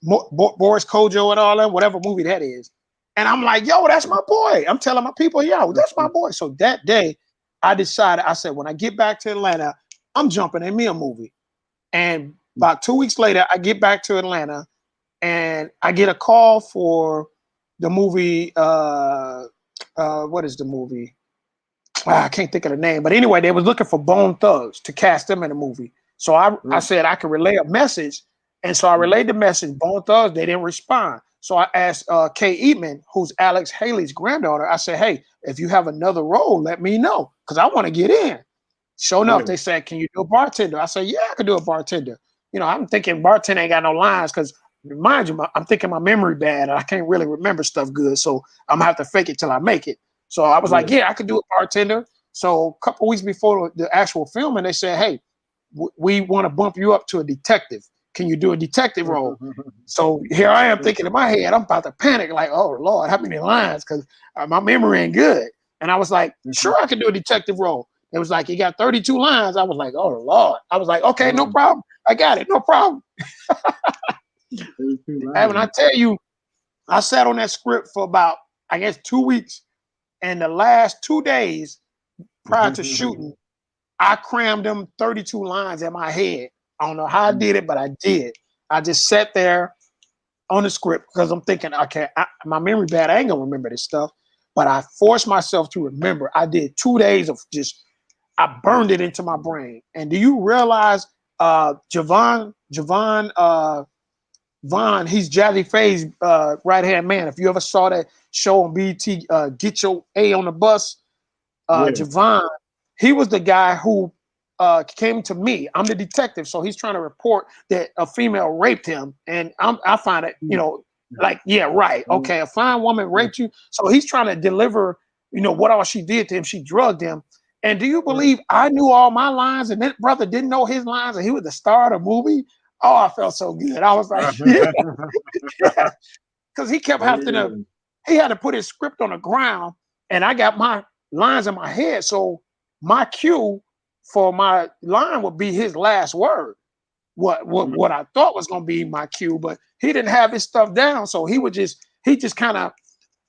Speaker 1: Boris Kojo and all that, whatever movie that is. And I'm like, yo, that's my boy. I'm telling my people, yo, that's my boy. So that day, I decided, I said, when I get back to Atlanta, I'm jumping in me a movie. And about 2 weeks later, I get back to Atlanta and I get a call for the movie. What is the movie? I can't think of the name. But anyway, they was looking for Bone Thugs to cast them in the movie. So I said I could relay a message. And so I relayed the message. Bone Thugs, they didn't respond. So I asked Kay Eatman, who's Alex Haley's granddaughter. I said, hey, if you have another role, let me know because I want to get in. Sure enough, they said, can you do a bartender? I said, yeah, I could do a bartender. I'm thinking bartender ain't got no lines because, mind you, I'm thinking my memory bad and I can't really remember stuff good. So I'm going to have to fake it till I make it. So I was like, yeah, I could do a bartender. So a couple weeks before the actual filming, they said, hey, we want to bump you up to a detective. Can you do a detective role? So here I am thinking in my head, I'm about to panic, like, oh, Lord, how many lines? Because my memory ain't good. And I was like, sure, I can do a detective role. It was like, you got 32 lines. I was like, oh, Lord. I was like, okay, no problem. I got it. No problem. And when I tell you, I sat on that script for about, I guess, 2 weeks. And the last 2 days prior to shooting, I crammed them 32 lines in my head. I don't know how I did it, but I did. I just sat there on the script because I'm thinking, okay, my memory bad. I ain't gonna remember this stuff. But I forced myself to remember. I did 2 days of I burned it into my brain. And do you realize Javon Vaughn, he's Jazzy Faye's right-hand man. If you ever saw that show on BT, Get Your A on the Bus, Javon, he was the guy who came to me. I'm the detective, so he's trying to report that a female raped him. And I find it, like, yeah, right. Okay, a fine woman raped you. So he's trying to deliver, what all she did to him. She drugged him. And do you believe I knew all my lines and that brother didn't know his lines and he was the star of the movie? Oh, I felt so good. I was like, yeah. Because he kept having he had to put his script on the ground and I got my lines in my head. So my cue for my line would be his last word. What I thought was going to be my cue, but he didn't have his stuff down. So he just kind of,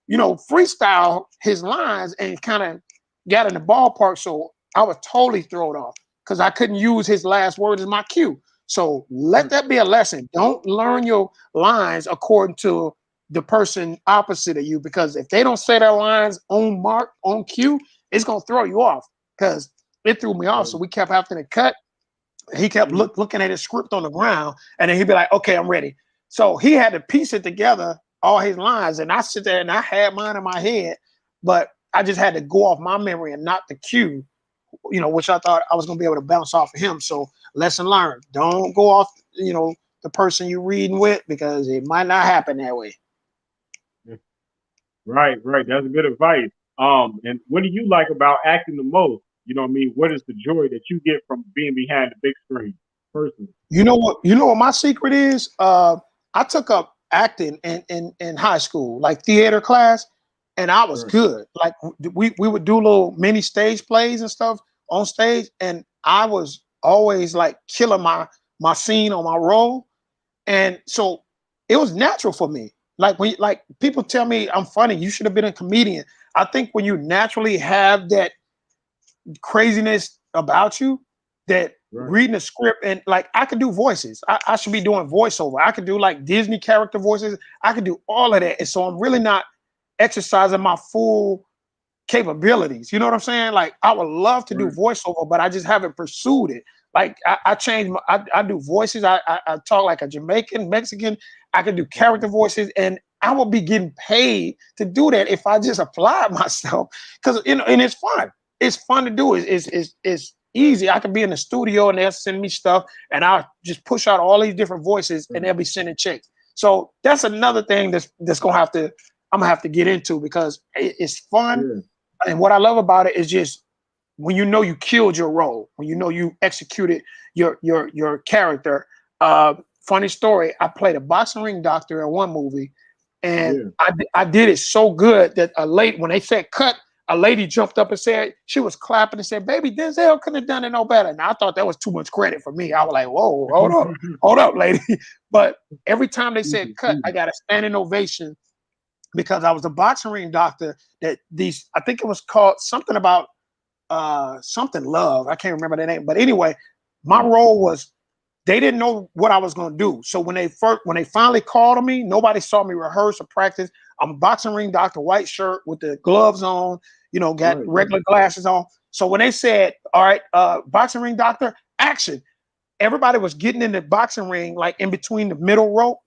Speaker 1: freestyle his lines and kind of got in the ballpark. So I was totally thrown off because I couldn't use his last word as my cue. So let that be a lesson. Don't learn your lines according to the person opposite of you, because if they don't say their lines on mark, on cue, it's going to throw you off, because it threw me off. So we kept having to cut. He kept looking at his script on the ground, and then he'd be like, okay, I'm ready. So he had to piece it together, all his lines, and I sit there and I had mine in my head, but I just had to go off my memory and not the cue, which I thought I was going to be able to bounce off of him. So lesson learned, don't go off, the person you're reading with, because it might not happen that way.
Speaker 2: Right. That's good advice. And what do you like about acting the most? You know what I mean? What is the joy that you get from being behind the big screen personally?
Speaker 1: You know what my secret is? I took up acting in high school, like theater class, and I was good. Like we would do little mini stage plays and stuff on stage, and I was always like killing my scene on my role. And so it was natural for me. Like people tell me I'm funny, you should have been a comedian. I think when you naturally have that craziness about you, that reading a script, and like I could do voices. I should be doing voiceover. I could do like Disney character voices. I could do all of that. And so I'm really not exercising my full capabilities. You know what I'm saying? Like I would love to do voiceover, but I just haven't pursued it. Like I do voices. I talk like a Jamaican, Mexican. I can do character voices, and I will be getting paid to do that if I just applied myself. Because and it's fun. It's fun to do. It's easy. I can be in the studio and they'll send me stuff, and I'll just push out all these different voices, and they'll be sending checks. So that's another thing that's I'm gonna have to get into because it's fun. And what I love about it is just when you know you killed your role, when you know you executed your character. Funny story, I played a boxing ring doctor in one movie, and I did it so good that when they said cut, a lady jumped up and said, she was clapping and said, "Baby, Denzel couldn't have done it no better." And I thought that was too much credit for me. I was like, "Whoa, hold up, lady." But every time they said cut, I got a standing ovation because I was a boxing ring doctor. I think it was called something about something love. I can't remember the name. But anyway, my role was they didn't know what I was going to do. So when they finally called on me, nobody saw me rehearse or practice. I'm a boxing ring doctor, white shirt with the gloves on, got regular glasses on. So when they said, "All right, boxing ring doctor, action," everybody was getting in the boxing ring, like in between the middle rope.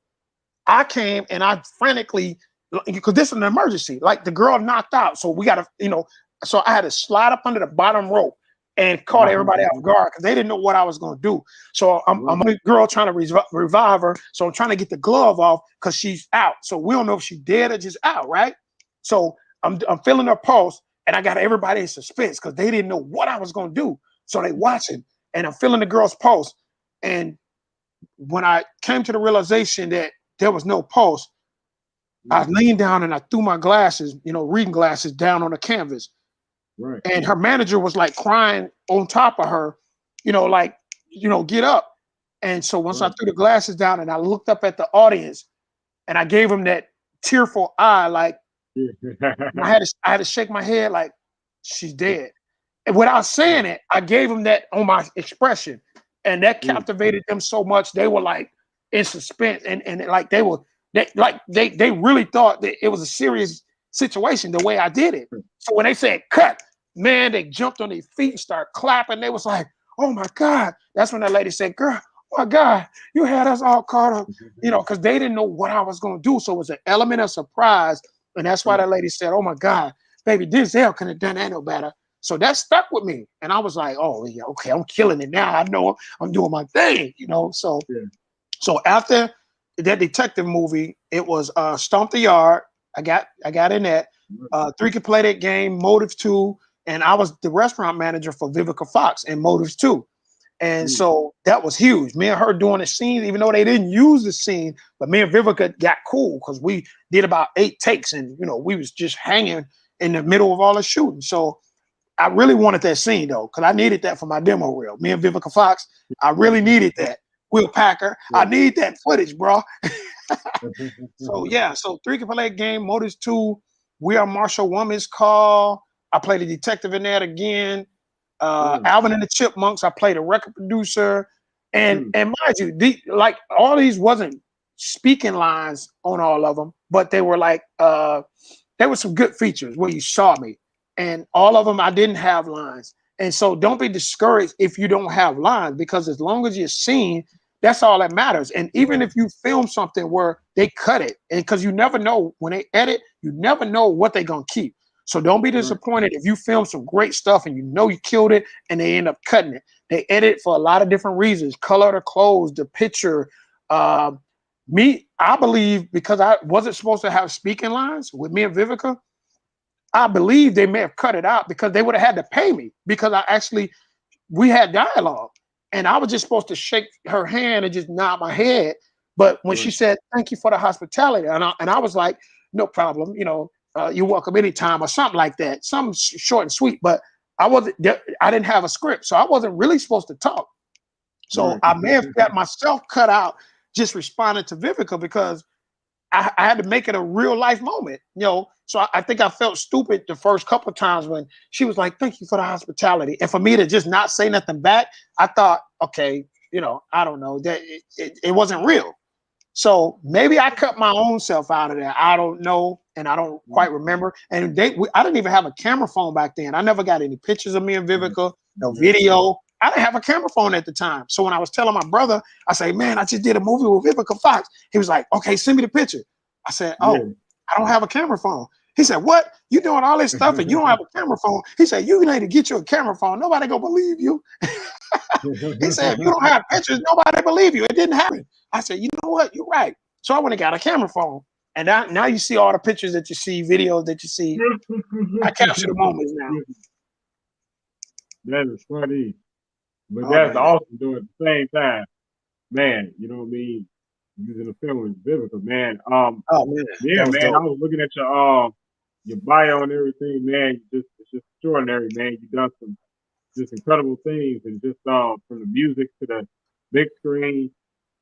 Speaker 1: I came and I frantically, because this is an emergency, like the girl knocked out. So we got to, so I had to slide up under the bottom rope and caught everybody off guard because they didn't know what I was going to do. So I'm a girl trying to revive her. So I'm trying to get the glove off because she's out. So we don't know if she's dead or just out, right? So I'm feeling her pulse, and I got everybody in suspense because they didn't know what I was going to do. So they watching, and I'm feeling the girl's pulse. And when I came to the realization that there was no pulse, I leaned down and I threw my glasses, reading glasses, down on the canvas.
Speaker 2: Right.
Speaker 1: And her manager was like crying on top of her, get up. And so once I threw the glasses down and I looked up at the audience and I gave him that tearful eye, like I had to shake my head like she's dead. And without saying it, I gave him that on my expression. And that captivated them so much. They were like in suspense and like they really thought that it was a serious situation the way I did it. So when they said cut, man, they jumped on their feet and started clapping. They was like, "Oh my God." That's when that lady said, "Girl, oh my God, you had us all caught up," because they didn't know what I was going to do. So it was an element of surprise. And that's why that lady said, "Oh my God, baby, Denzel couldn't have done that no better." So that stuck with me. And I was like, "Oh yeah, okay, I'm killing it now. I know I'm doing my thing, So, so after that detective movie, it was Stomp the Yard. I got in that. Three Can Play That Game, Motive 2, and I was the restaurant manager for Vivica Fox in Motives 2. And so that was huge. Me and her doing the scene, even though they didn't use the scene, but me and Vivica got cool because we did about 8 takes and we was just hanging in the middle of all the shooting. So I really wanted that scene though, because I needed that for my demo reel. Me and Vivica Fox, I really needed that. Will Packer, I need that footage, bro. So yeah, so Three Can Play That Game, Motives 2, We Are Marshall Woman's Call. I played a detective in that again. Alvin and the Chipmunks, I played a record producer. And mind you, all these wasn't speaking lines on all of them, but they were like there were some good features where you saw me. And all of them I didn't have lines. And so don't be discouraged if you don't have lines, because as long as you're seen, that's all that matters. And even if you film something where they cut it, and because you never know when they edit, you never know what they're gonna keep. So don't be disappointed if you film some great stuff and you killed it and they end up cutting it. They edit for a lot of different reasons: color of the clothes, the picture. I believe because I wasn't supposed to have speaking lines with me and Vivica, I believe they may have cut it out because they would have had to pay me because we had dialogue. And I was just supposed to shake her hand and just nod my head. But when she said, "Thank you for the hospitality," and I was like, "No problem, you're welcome anytime," or something like that, something short and sweet. But I didn't have a script, so I wasn't really supposed to talk. So I may have got myself cut out just responding to Vivica because I had to make it a real life moment, So I think I felt stupid the first couple of times when she was like, "Thank you for the hospitality," and for me to just not say nothing back, I thought, okay, I don't know, that it wasn't real. So maybe I cut my own self out of there. I don't know, and I don't quite remember. And I didn't even have a camera phone back then. I never got any pictures of me and Vivica, no video. I didn't have a camera phone at the time. So when I was telling my brother, I say, "Man, I just did a movie with Vivica Fox." He was like, "Okay, send me the picture." I said, "Oh, I don't have a camera phone." He said, "What? You doing all this stuff and you don't have a camera phone?" He said, "You need to get you a camera phone. Nobody gonna believe you." He said, "If you don't have pictures, nobody believe you. It didn't happen." I said, "You know what? You're right." So I went and got a camera phone. And now you see all the pictures that you see, videos that you see. I capture the moments now.
Speaker 2: That is funny. But
Speaker 1: Oh,
Speaker 2: that's
Speaker 1: man.
Speaker 2: awesome, though, at the same time. Man, you know what I mean? Using the film is biblical, man.
Speaker 1: Oh, man.
Speaker 2: Yeah,
Speaker 1: That was
Speaker 2: man. I
Speaker 1: dope.
Speaker 2: was looking at your bio and everything, man. It's just extraordinary, man. You've done some just incredible things, and just from the music to the big screen,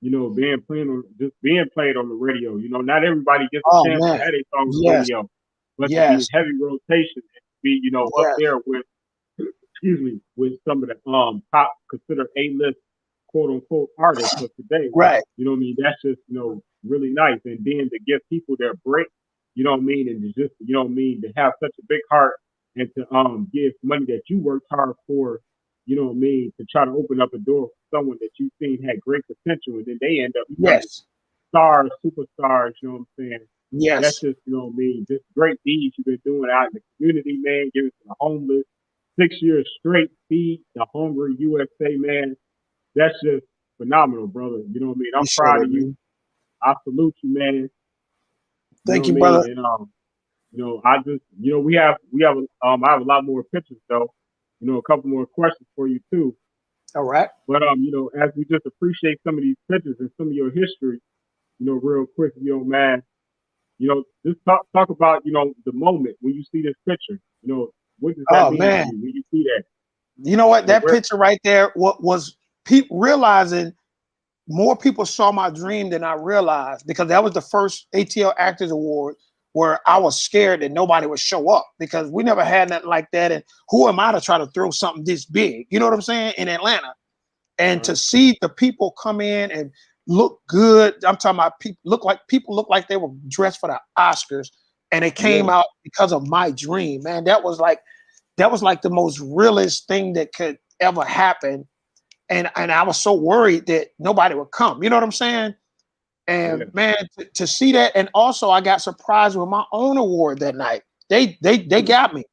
Speaker 2: you know, being played on the radio. You know, not everybody gets a
Speaker 1: Oh,
Speaker 2: chance to
Speaker 1: man.
Speaker 2: have a song on the
Speaker 1: Yes.
Speaker 2: radio, but to be in
Speaker 1: Yes.
Speaker 2: heavy rotation and to be, you know, up
Speaker 1: Yes.
Speaker 2: there with, excuse me, with some of the top considered A-list quote unquote artists of today.
Speaker 1: Right.
Speaker 2: You know what I mean? That's just, you know, really nice. And then to give people their break, you know what I mean, and to just, you know what I mean, to have such a big heart and to give money that you worked hard for, you know what I mean, to try to open up a door for someone that you seen had great potential, and then they end up becoming
Speaker 1: Yes.
Speaker 2: stars, superstars, you know what I'm saying? That's
Speaker 1: Yes.
Speaker 2: just, you know what I mean, just great deeds you've been doing out in the community, man, giving to the homeless, 6 years straight, feed the hungry USA, man. That's just phenomenal, brother. You know what I mean? I'm
Speaker 1: Appreciate
Speaker 2: proud
Speaker 1: it,
Speaker 2: of you.
Speaker 1: man.
Speaker 2: I salute you, man. You know
Speaker 1: Thank
Speaker 2: what I
Speaker 1: you,
Speaker 2: mean?
Speaker 1: brother.
Speaker 2: And you know, I just, you know, I have a lot more pictures though. You know, a couple more questions for you too.
Speaker 1: All right.
Speaker 2: But you know, as we just appreciate some of these pictures and some of your history, you know, real quick, if you don't mind, you know, just talk about, you know, the moment when you see this picture. You know, what does that
Speaker 1: Oh,
Speaker 2: mean to
Speaker 1: man.
Speaker 2: you when you see that?
Speaker 1: You know what?
Speaker 2: You know,
Speaker 1: That picture right there, what was people realizing more people saw my dream than I realized, because that was the first ATL Actors Award where I was scared that nobody would show up, because we never had nothing like that. And who am I to try to throw something this big? You know what I'm saying? In Atlanta. And to see the people come in and look good, I'm talking about people look like they were dressed for the Oscars, and they came out because of my dream, man. That was like the most realest thing that could ever happen. And I was so worried that nobody would come. You know what I'm saying? And man, to see that, and also I got surprised with my own award that night. They got me.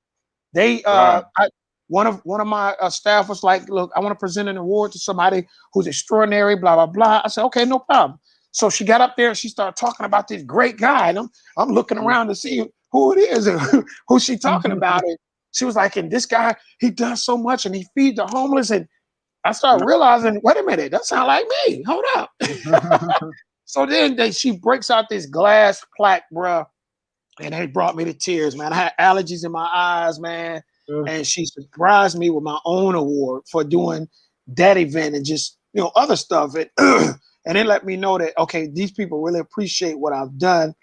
Speaker 1: One of my staff was like, "Look, I want to present an award to somebody who's extraordinary." Blah blah blah. I said, "Okay, no problem." So she got up there and she started talking about this great guy, and I'm looking around to see who it is and who she talking about. And she was like, "And this guy, he does so much, and he feeds the homeless." And I started realizing, wait a minute, that sounds like me. Hold up. So then she breaks out this glass plaque, bro, and it brought me to tears, man. I had allergies in my eyes, man. And she surprised me with my own award for doing that event and just, you know, other stuff. And and it let me know that, okay, these people really appreciate what I've done,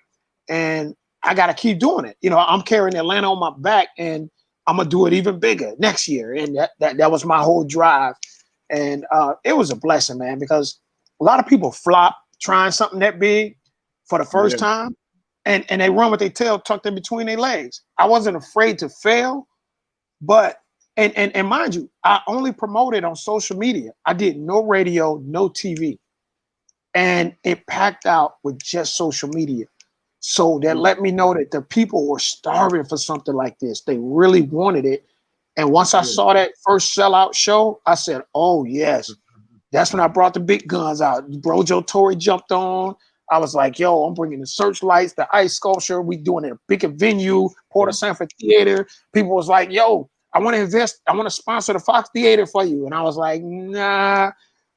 Speaker 1: and I got to keep doing it. You know, I'm carrying Atlanta on my back, and I'm gonna do it even bigger next year. And that was my whole drive. And it was a blessing, man, because a lot of people flop trying something that big for the first time, and they run with their tail tucked in between their legs. I wasn't afraid to fail, but and mind you, I only promoted on social media. I did no radio, no TV, and it packed out with just social media. So that let me know that the people were starving for something like this. They really wanted it. And once I saw that first sellout show, I said, "Oh yes." That's when I brought the big guns out. Brojo Tory jumped on. I was like, "Yo, I'm bringing the searchlights, the ice sculpture. We doing it at a bigger venue, Porter Sanford Theater." People was like, "Yo, I want to invest. I want to sponsor the Fox Theater for you." And I was like, "Nah,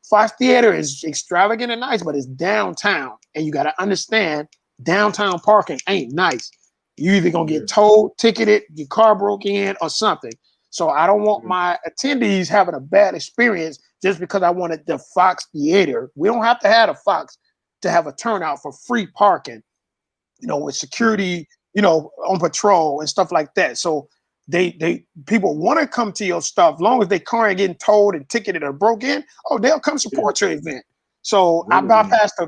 Speaker 1: Fox Theater is extravagant and nice, but it's downtown. And you got to understand, downtown parking ain't nice. You either going to get towed, ticketed, your car broke in, or something. So I don't want my attendees having a bad experience just because I wanted the Fox Theater. We don't have to have a Fox to have a turnout for free parking, you know, with security, you know, on patrol and stuff like that. So people want to come to your stuff, long as they car ain't getting towed and ticketed or broke in. Oh, they'll come support your event. So I bypassed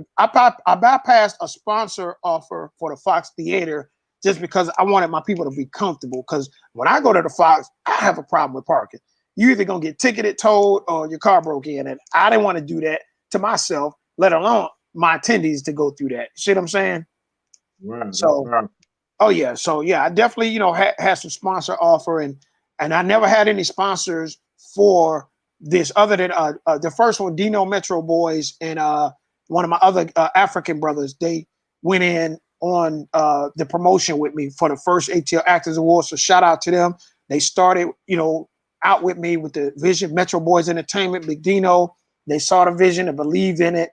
Speaker 1: a sponsor offer for the Fox Theater just because I wanted my people to be comfortable. Because when I go to the Fox, I have a problem with parking. You either gonna get ticketed, towed, or your car broke in, and I didn't want to do that to myself, let alone my attendees to go through that. See what I'm saying? Oh yeah, so yeah, I definitely, you know, had some sponsor offer, and I never had any sponsors for this other than the first one, Dino Metro Boys, and one of my other African brothers, they went in on the promotion with me for the first ATL Actors Awards. So shout out to them. They started, out with me with the vision. Metro Boys Entertainment, Big Dino. They saw the vision and believed in it.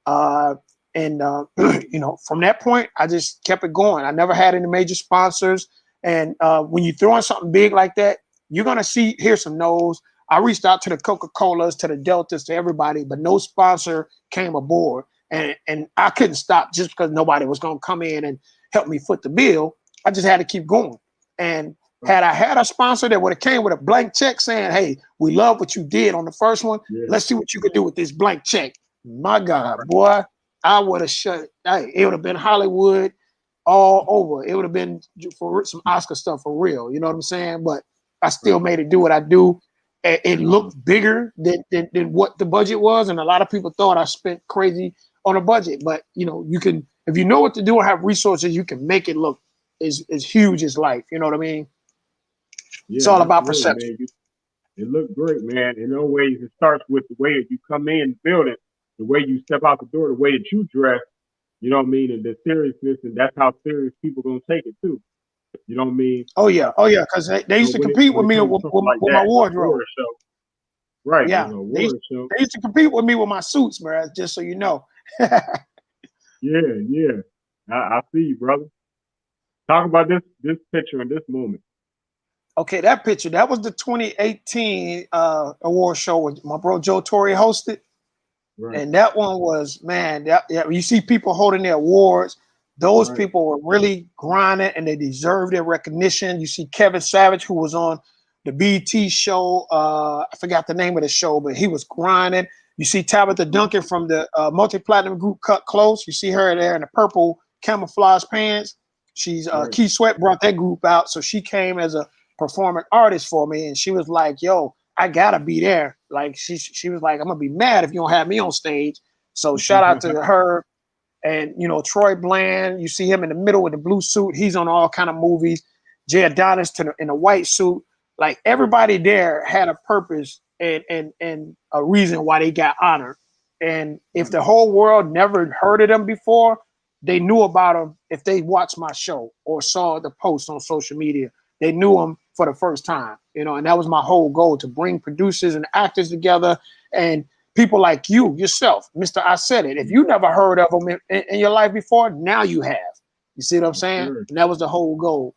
Speaker 1: And from that point, I just kept it going. I never had any major sponsors. And when you're throwing something big like that, you're going to hear some no's. I reached out to the Coca-Colas, to the Deltas, to everybody, but no sponsor came aboard. And I couldn't stop just because nobody was going to come in and help me foot the bill. I just had to keep going. And had I had a sponsor that would have came with a blank check saying, hey, we love what you did on the first one. Yeah. Let's see what you could do with this blank check. My God, boy, I would have it would have been Hollywood all over. It would have been for some Oscar stuff for real. You know what I'm saying? But I still made it do what I do. It looked bigger than what the budget was. And a lot of people thought I spent crazy on a budget. But, you can, if you know what to do and have resources, you can make it look as huge as life. You know what I mean? Yeah, it's all about perception.
Speaker 2: Man. It looked great, man. In no ways, it starts with the way that you come in the building, the way you step out the door, the way that you dress, you know what I mean, and the seriousness, and that's how serious people gonna take it too. You know what I mean?
Speaker 1: Oh yeah, because they used to compete with me with my wardrobe.
Speaker 2: Right.
Speaker 1: Yeah, they used to compete with me with my suits, man. Just so you know.
Speaker 2: Yeah. I see you, brother. Talk about this picture and this moment.
Speaker 1: Okay, that picture, that was the 2018 award show with my bro Joe Torre hosted. Right. And that one was, man, you see people holding their awards. Those people were really grinding and they deserve their recognition. You see Kevin Savage, who was on the BET show. I forgot the name of the show, but he was grinding. You see Tabitha Duncan from the multi-platinum group Cut Close. You see her there in the purple camouflage pants. She's Key Sweat brought that group out. So she came as a performing artist for me. And she was like, yo, I gotta be there. Like she was like, I'm gonna be mad if you don't have me on stage. So shout out to her. And Troy Bland, you see him in the middle with the blue suit. He's on all kind of movies. Jay Adonis in a white suit. Like everybody there had a purpose and a reason why they got honored. And if the whole world never heard of them before, they knew about them if they watched my show or saw the post on social media. They knew them for the first time, and that was my whole goal, to bring producers and actors together and people like you, yourself, Mr. I Said It. If you never heard of them in your life before, now you have. You see what I'm saying? Sure. And that was the whole goal.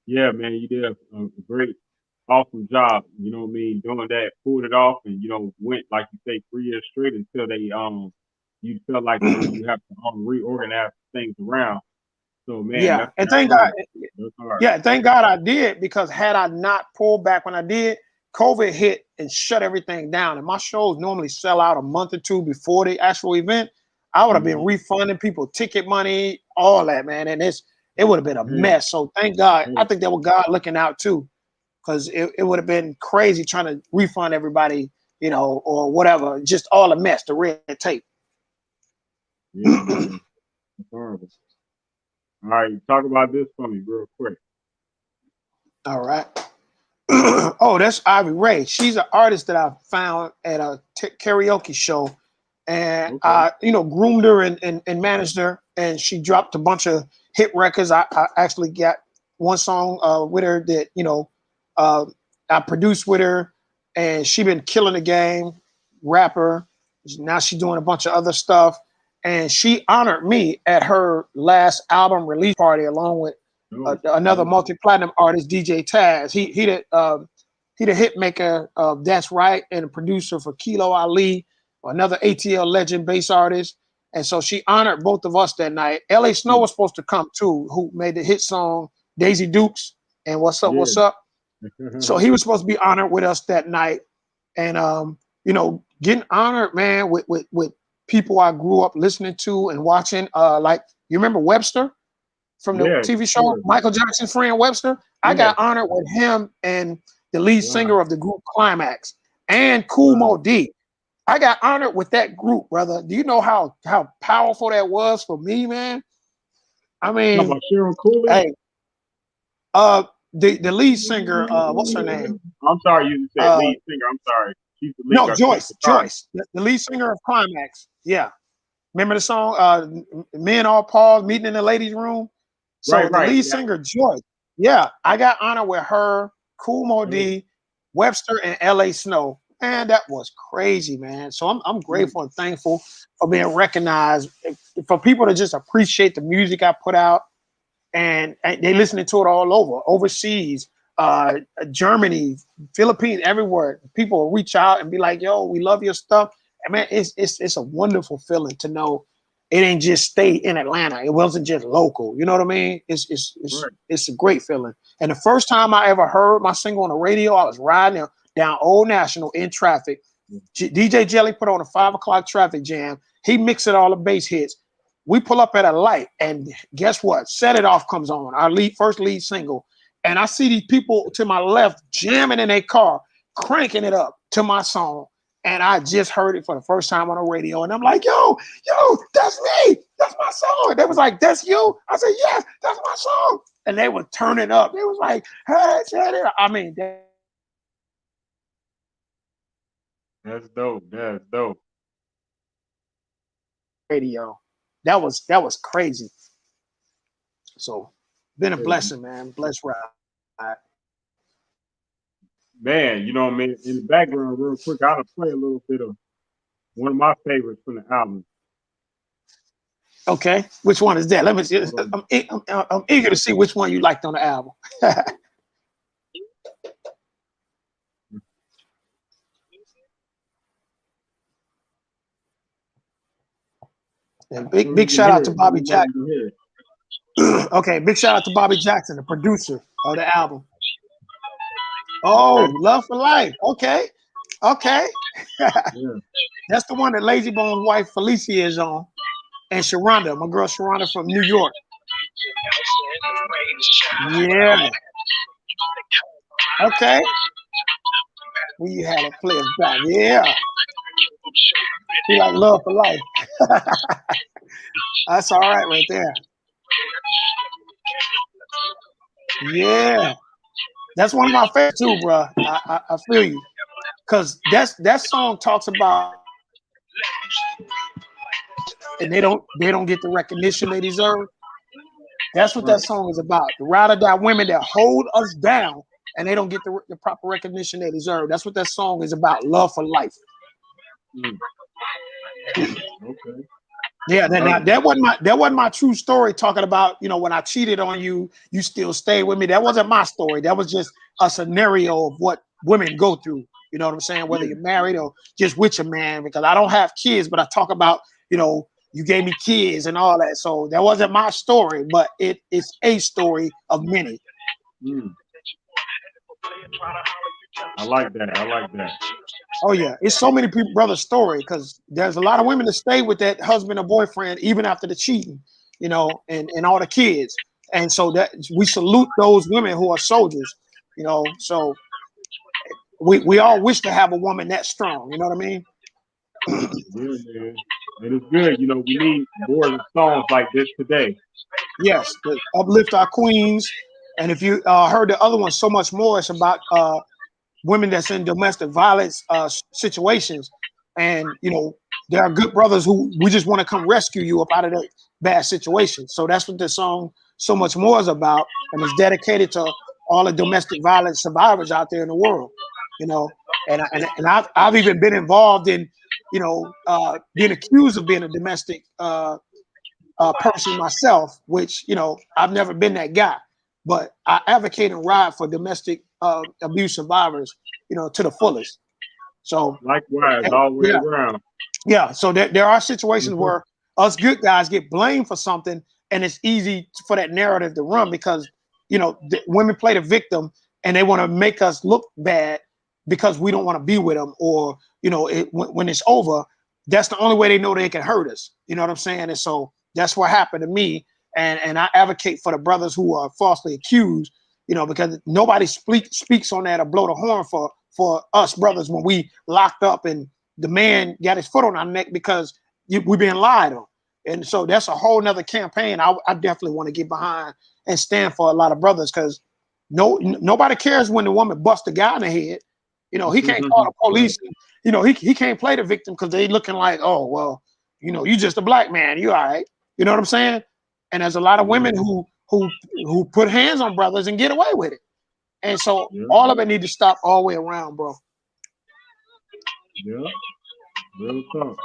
Speaker 2: Yeah, man, you did a great, awesome job. You know what I mean? Doing that, pulled it off, and went, like you say, 3 years straight until they you felt like you have to reorganize things around. So man,
Speaker 1: and thank God. Yeah, thank God I did, because had I not pulled back when I did, COVID hit and shut everything down. And my shows normally sell out a month or two before the actual event. I would have been refunding people ticket money, all that, man. And it would have been a mess. So thank God. I think that was God looking out too, because it would have been crazy trying to refund everybody, or whatever. Just all a mess, the red tape.
Speaker 2: Yeah, it's horrible. All right, talk about this for me real quick.
Speaker 1: All right. Oh, that's Ivy Ray. She's an artist that I found at a karaoke show, and I, groomed her and managed her, and she dropped a bunch of hit records. I actually got one song with her that I produced with her, and she been killing the game, rapper. Now she's doing a bunch of other stuff. And she honored me at her last album release party, along with another multi-platinum artist, DJ Taz. He the hit maker of That's Right, and a producer for Kilo Ali, another ATL legend bass artist. And so she honored both of us that night. LA Snow was supposed to come too, who made the hit song Daisy Dukes and What's Up, What's Up. So he was supposed to be honored with us that night. And getting honored, man, with people I grew up listening to and watching, like, you remember Webster from the TV show, Michael Jackson's friend Webster? I got honored with him and the lead singer of the group Climax, and Kool Mo D. I got honored with that group, brother. Do you know how powerful that was for me, man? I mean,
Speaker 2: about Cheryl Cooley?
Speaker 1: Hey, the lead singer, what's her name?
Speaker 2: I'm sorry, you said lead singer. I'm sorry. She's the lead.
Speaker 1: No, Joyce, the lead singer of Climax. Yeah. Remember the song, Men All Pause, Meeting in the Ladies' Room? So the lead singer, Joyce. Yeah, I got honor with her, Kool Moe Dee, Webster, and L.A. Snow. Man, that was crazy, man. So I'm grateful and thankful for being recognized, for people to just appreciate the music I put out, and they listening to it all over, overseas, Germany, Philippines, everywhere. People will reach out and be like, "Yo, we love your stuff." And man, it's a wonderful feeling to know it ain't just stay in Atlanta. It wasn't just local. You know what I mean? It's a great feeling. And the first time I ever heard my single on the radio, I was riding down Old National in traffic. DJ Jelly put on a 5 o'clock traffic jam. He mixed it all the bass hits. We pull up at a light, and guess what? Set It Off comes on, our first lead single. And I see these people to my left jamming in their car, cranking it up to my song. And I just heard it for the first time on the radio. And I'm like, yo, that's me. That's my song. They was like, that's you? I said, yes, that's my song. And they were turning up. They was like, hey, Set It Off. I mean,
Speaker 2: that's dope. That's dope.
Speaker 1: Radio. That was crazy. So been a blessing, man. Blessed ride.
Speaker 2: Man, you know what I mean? In the background, real quick, I'll play a little bit of one of my favorites from the album.
Speaker 1: Okay, which one is that? Let me see. I'm eager to see which one you liked on the album. And big shout out to Bobby Jackson. Okay, big shout out to Bobby Jackson, the producer of the album. Oh, Love for Life. Okay.
Speaker 2: Yeah.
Speaker 1: That's the one that Layzie Bone's wife Felicia is on, and Sharonda, my girl Sharonda from New York. Yeah. Okay. We had a play us back. Yeah. He like Love for Life. That's all right there. Yeah. That's one of my favorites too, bro. I feel you. Cause that song talks about, and they don't get the recognition they deserve. That's what that song is about. The ride or die women that hold us down, and they don't get the proper recognition they deserve. That's what that song is about. Love for life.
Speaker 2: Okay.
Speaker 1: Yeah, that wasn't my true story. Talking about, when I cheated on you, you still stay with me. That wasn't my story. That was just a scenario of what women go through. You know what I'm saying? Whether you're married or just with your man. Because I don't have kids, but I talk about, you gave me kids and all that. So that wasn't my story, but it's a story of many.
Speaker 2: I like that.
Speaker 1: Oh yeah, it's so many people, brother's story, because there's a lot of women that stay with that husband or boyfriend even after the cheating, and all the kids. And so that we salute those women who are soldiers, so we all wish to have a woman that strong, you know what I mean?
Speaker 2: Yeah, man. And it's good, we need more songs like this today.
Speaker 1: Yes, to uplift our queens. And if you heard the other one, So Much More, it's about women that's in domestic violence situations. And, there are good brothers who we just want to come rescue you up out of that bad situation. So that's what this song So Much More is about. And it's dedicated to all the domestic violence survivors out there in the world, and I've even been involved in, being accused of being a domestic person myself, which, I've never been that guy. But I advocate and ride for domestic abuse survivors, to the fullest. So
Speaker 2: likewise, all the way around.
Speaker 1: Yeah. So there are situations where us good guys get blamed for something, and it's easy for that narrative to run because, the women play the victim and they want to make us look bad because we don't want to be with them, or, when it's over, that's the only way they know they can hurt us. You know what I'm saying? And so that's what happened to me. And I advocate for the brothers who are falsely accused, because nobody speaks on that or blow the horn for us brothers when we locked up and the man got his foot on our neck because we've been lied on. And so that's a whole nother campaign I definitely want to get behind and stand for a lot of brothers, because nobody cares when the woman busts a guy in the head. You know, he can't call the police. And, you know, he can't play the victim because they looking like, oh, well, you know, you just a black man. You all right. You know what I'm saying? And there's a lot of women who put hands on brothers and get away with it. And so all of it need to stop all the way around, bro.
Speaker 2: Yeah. Real talk.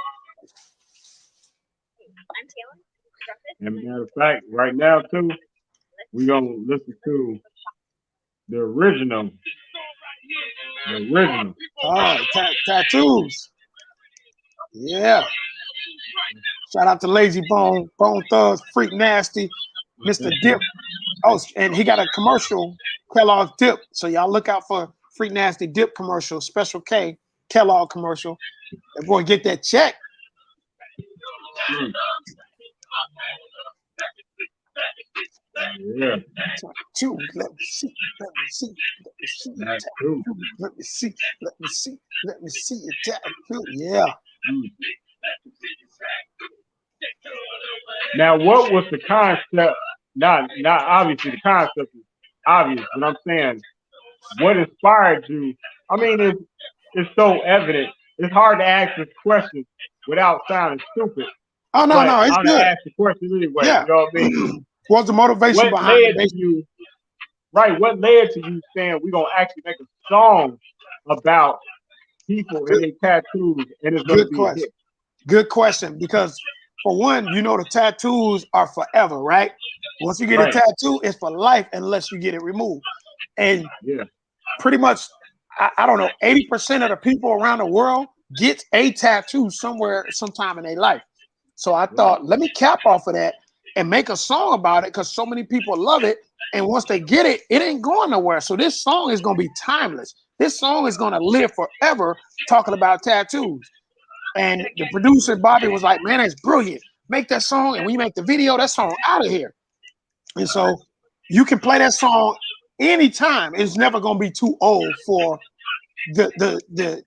Speaker 2: And matter of fact, right now too, we're gonna listen to the original. The original.
Speaker 1: Oh, tattoos. Yeah. Shout out to Layzie Bone, Bone Thugs, Freak Nasty, Mr. Dip. Oh, and he got a commercial, Kellogg's Dip. So y'all look out for Freak Nasty Dip commercial, Special K, Kellogg commercial. That boy get that check.
Speaker 2: Yeah.
Speaker 1: Tattoo. Let me see. Let me see. Let me see. Tattoo. Let me see. Let me see. Let me see your tattoo. Yeah.
Speaker 2: Now, what was the concept? Not obviously the concept is obvious, but I'm saying, what inspired you? I mean, it's so evident. It's hard to ask this question without sounding stupid.
Speaker 1: Oh no, no, it's
Speaker 2: I'm
Speaker 1: good.
Speaker 2: gonna ask the question anyway.
Speaker 1: Yeah.
Speaker 2: You know what I mean?
Speaker 1: What's the motivation
Speaker 2: What
Speaker 1: behind
Speaker 2: led
Speaker 1: it?
Speaker 2: to you? Right. What led to you saying we're gonna actually make a song about people and their tattoos, and it's gonna
Speaker 1: Good
Speaker 2: be a
Speaker 1: question.
Speaker 2: hit?
Speaker 1: Good question. Because for one, you know the tattoos are forever, right? Once you get a tattoo, it's for life unless you get it removed. And pretty much, I don't know, 80% of the people around the world get a tattoo somewhere, sometime in their life. So I thought, let me cap off of that and make a song about it because so many people love it. And once they get it, it ain't going nowhere. So this song is going to be timeless. This song is going to live forever talking about tattoos. And the producer, Bobby, was like, man, that's brilliant. Make that song. And when you make the video, that song out of here. And so you can play that song anytime. It's never going to be too old for the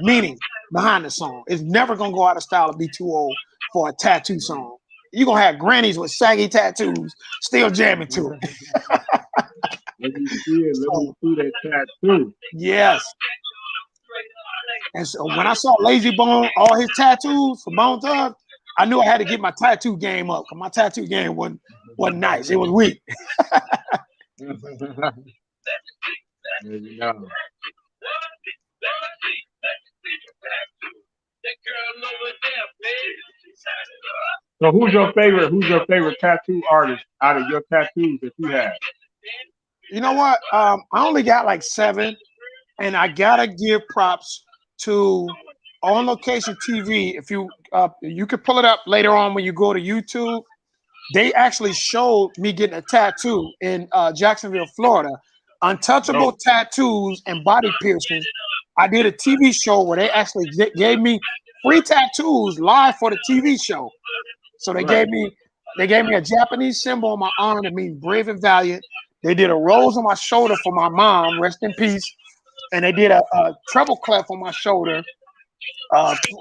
Speaker 1: meaning behind the song. It's never going to go out of style and be too old for a tattoo song. You're going to have grannies with saggy tattoos still jamming to it.
Speaker 2: Let me see it. Let me see that tattoo.
Speaker 1: Yes. And so when I saw Layzie Bone, all his tattoos for Bone Thugs, I knew I had to get my tattoo game up because my tattoo game wasn't nice. It was weak.
Speaker 2: So who's your favorite tattoo artist out of your tattoos that you have?
Speaker 1: You know what? I only got like 7, and I gotta give props to On Location TV. If you could pull it up later on when you go to YouTube. They actually showed me getting a tattoo in Jacksonville, Florida. Untouchable tattoos and body piercings. I did a TV show where they actually gave me free tattoos live for the TV show. So they gave me a Japanese symbol on my arm that means brave and valiant. They did a rose on my shoulder for my mom, rest in peace. And they did a treble clef on my shoulder,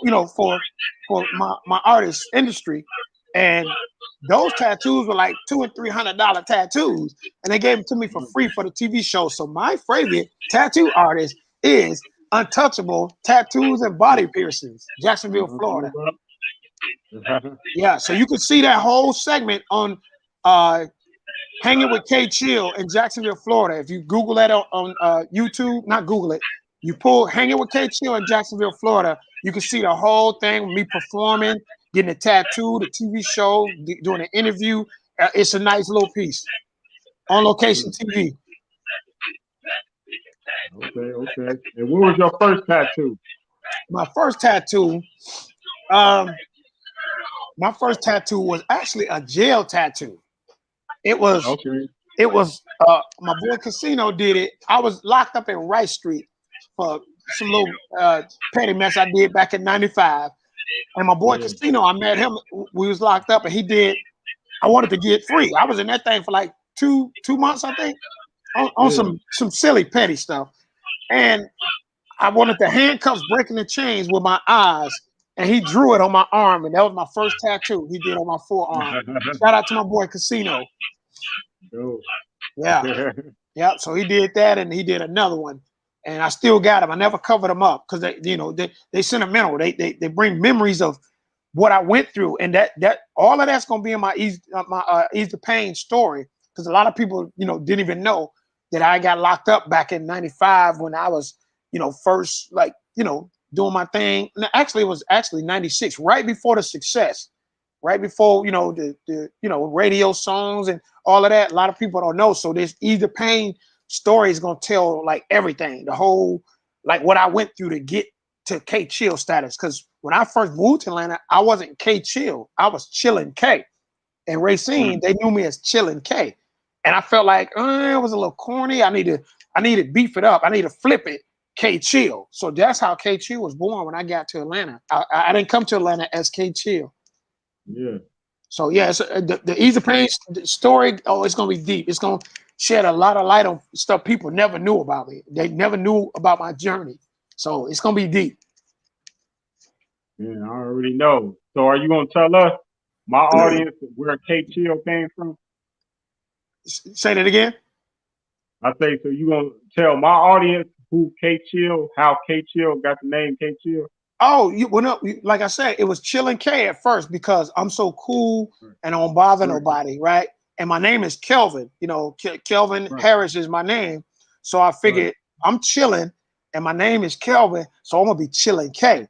Speaker 1: you know, for my artist industry. And those tattoos were like $200 and $300 tattoos, and they gave them to me for free for the TV show. So my favorite tattoo artist is Untouchable Tattoos and Body Piercings, Jacksonville, Florida. Yeah, so you can see that whole segment on Hanging with K Chill in Jacksonville, Florida. If you Google that on YouTube, not Google it, you pull Hanging with K Chill in Jacksonville, Florida, you can see the whole thing, me performing, getting a tattoo, the TV show, doing an interview. It's a nice little piece. On Location TV.
Speaker 2: Okay. And what was your first tattoo?
Speaker 1: My first tattoo was actually a jail tattoo. It was my boy Casino did it. I was locked up in Rice Street for some little petty mess I did back in '95. And my boy Casino, I met him. We was locked up, and he did. I wanted to get free. I was in that thing for like two months, I think, on some silly petty stuff. And I wanted the handcuffs breaking the chains with my eyes, and he drew it on my arm, and that was my first tattoo he did on my forearm. Shout out to my boy Casino. Yeah. So he did that, and he did another one. and I still got them. I never covered them up because they sentimental. They bring memories of what I went through, and that all of that's gonna be in my Ease the Pain story, because a lot of people didn't even know that I got locked up back in '95 when I was first doing my thing. Actually, it was actually '96, right before the success, right before the radio songs and all of that. A lot of people don't know. So this Ease the Pain story is gonna tell like everything, the whole like what I went through to get to K Chill status. Because when I first moved to Atlanta, I wasn't K Chill, I was Chillin' K. And Racine, they knew me as Chillin' K. And I felt like it was a little corny. I need to beef it up. I need to flip it K Chill. So that's how K Chill was born when I got to Atlanta. I didn't come to Atlanta as K Chill.
Speaker 2: Yeah.
Speaker 1: So yeah, the Ease the Pain story. Oh, it's gonna be deep. It's gonna shed a lot of light on stuff people never knew about me. They never knew about my journey. So it's gonna be deep.
Speaker 2: Yeah, I already know. So are you gonna tell us, my audience, where K Chill came from?
Speaker 1: Say that again.
Speaker 2: I say, so you gonna tell my audience who K Chill, how K Chill got the name K Chill?
Speaker 1: Oh, like I said, it was Chillin' K at first because I'm so cool and I don't bother nobody, right? And my name is Kelvin. Kelvin Harris is my name. So I figured I'm chilling and my name is Kelvin, so I'm gonna be Chillin' K.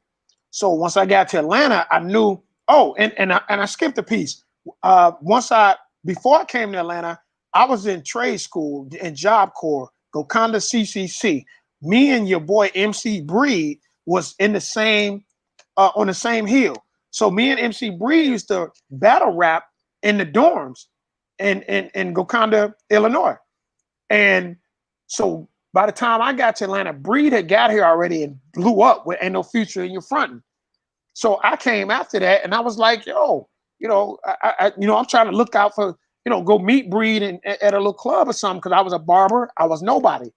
Speaker 1: So once I got to Atlanta, I knew. Oh, and I skipped a piece. Before I came to Atlanta, I was in trade school in Job Corps, Gokanda CCC. Me and your boy MC Breed was in the same on the same hill. So me and MC Breed used to battle rap in the dorms in Gokanda, Illinois. And so by the time I got to Atlanta, Breed had got here already and blew up with Ain't No Future in Your Frontin'. So I came after that and I was like, yo, I'm trying to look out for, go meet Breed at a little club or something, because I was a barber. I was nobody.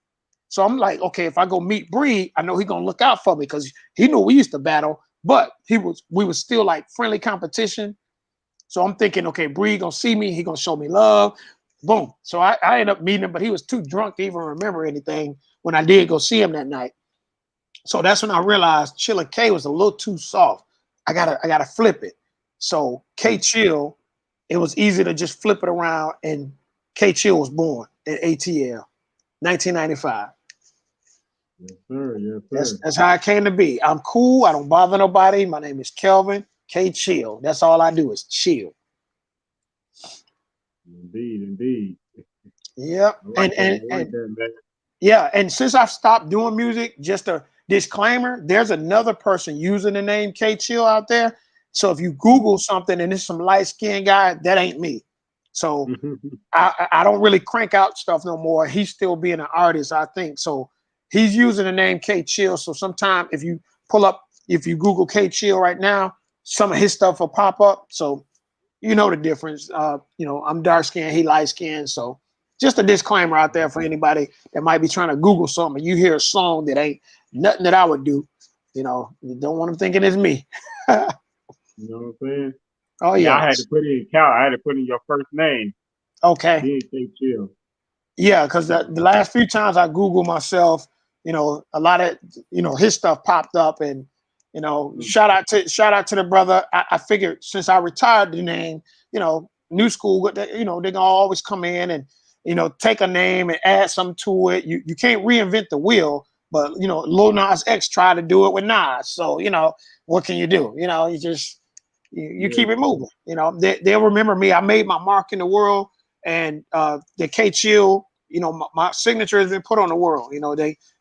Speaker 1: So I'm like, okay, if I go meet Breed, I know he's gonna look out for me, because he knew we used to battle, but we was still like friendly competition. So I'm thinking, okay, Breed gonna see me, he gonna show me love. Boom. So I ended up meeting him, but he was too drunk to even remember anything when I did go see him that night. So that's when I realized Chillin' K was a little too soft. I gotta flip it. So K Chill, it was easy to just flip it around, and K Chill was born at ATL, 1995.
Speaker 2: Yes, sir. Yes, sir.
Speaker 1: That's how it came to be. I'm cool. I don't bother nobody. My name is Kelvin K Chill. That's all I do is chill.
Speaker 2: Indeed.
Speaker 1: Yep.
Speaker 2: Like that, man.
Speaker 1: Yeah. And since I've stopped doing music, just a disclaimer, there's another person using the name K Chill out there. So if you Google something and it's some light-skinned guy, that ain't me. So I don't really crank out stuff no more. He's still being an artist, I think. So he's using the name K Chill. So sometime if you Google K Chill right now, some of his stuff will pop up. So you know the difference. I'm dark skinned, he light skinned. So just a disclaimer out there for anybody that might be trying to Google something. You hear a song that ain't nothing that I would do. You don't want them thinking it's me.
Speaker 2: You know what I'm saying?
Speaker 1: Oh yeah.
Speaker 2: I had to put in count. I had to put in your first name.
Speaker 1: Okay.
Speaker 2: Then K Chill.
Speaker 1: Yeah, because the last few times I Googled myself, a lot of his stuff popped up, and shout out to the brother. I figured since I retired the name, new school, they're gonna always come in and take a name and add something to it. You can't reinvent the wheel, but Lil Nas X tried to do it with Nas. So what can you do? You just you keep it moving. They'll remember me. I made my mark in the world, and the K Chill, my signature has been put on the world.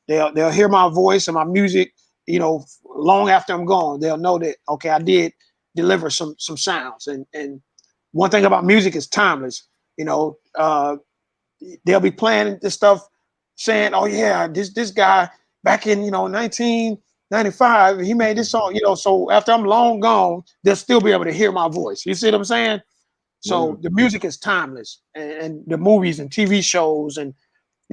Speaker 1: They'll hear my voice and my music. Long after I'm gone, they'll know that okay, I did deliver some sounds. And one thing about music is timeless. They'll be playing this stuff, saying, "Oh yeah, this guy back in 1995, he made this song." So after I'm long gone, they'll still be able to hear my voice. You see what I'm saying? So the music is timeless, and the movies and TV shows and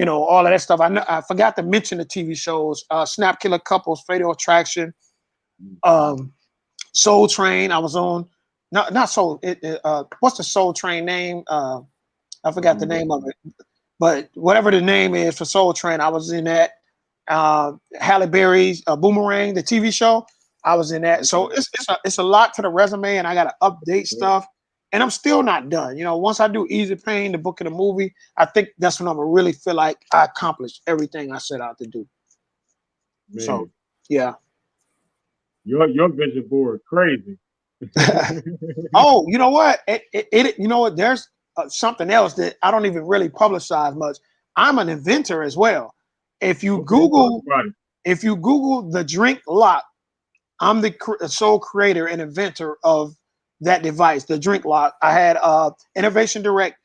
Speaker 1: all of that stuff. I forgot to mention the TV shows: Snap Killer Couples, Fatal Attraction, Soul Train. I was on. Not Soul. What's the Soul Train name? I forgot the name of it. But whatever the name is for Soul Train, I was in that. Halle Berry's Boomerang, the TV show. I was in that. So it's a lot to the resume, and I got to update stuff. And I'm still not done. You know, once I do Easy Pain, the book and the movie, I think that's when I'm gonna really feel like I accomplished everything I set out to do.
Speaker 2: Man,
Speaker 1: So, yeah.
Speaker 2: your vision board crazy.
Speaker 1: Oh, you know what? You know what? There's something else that I don't even really publicize much. I'm an inventor as well. If you Google the drink lock, I'm the sole creator and inventor of that device, the drink lock. I had Innovation Direct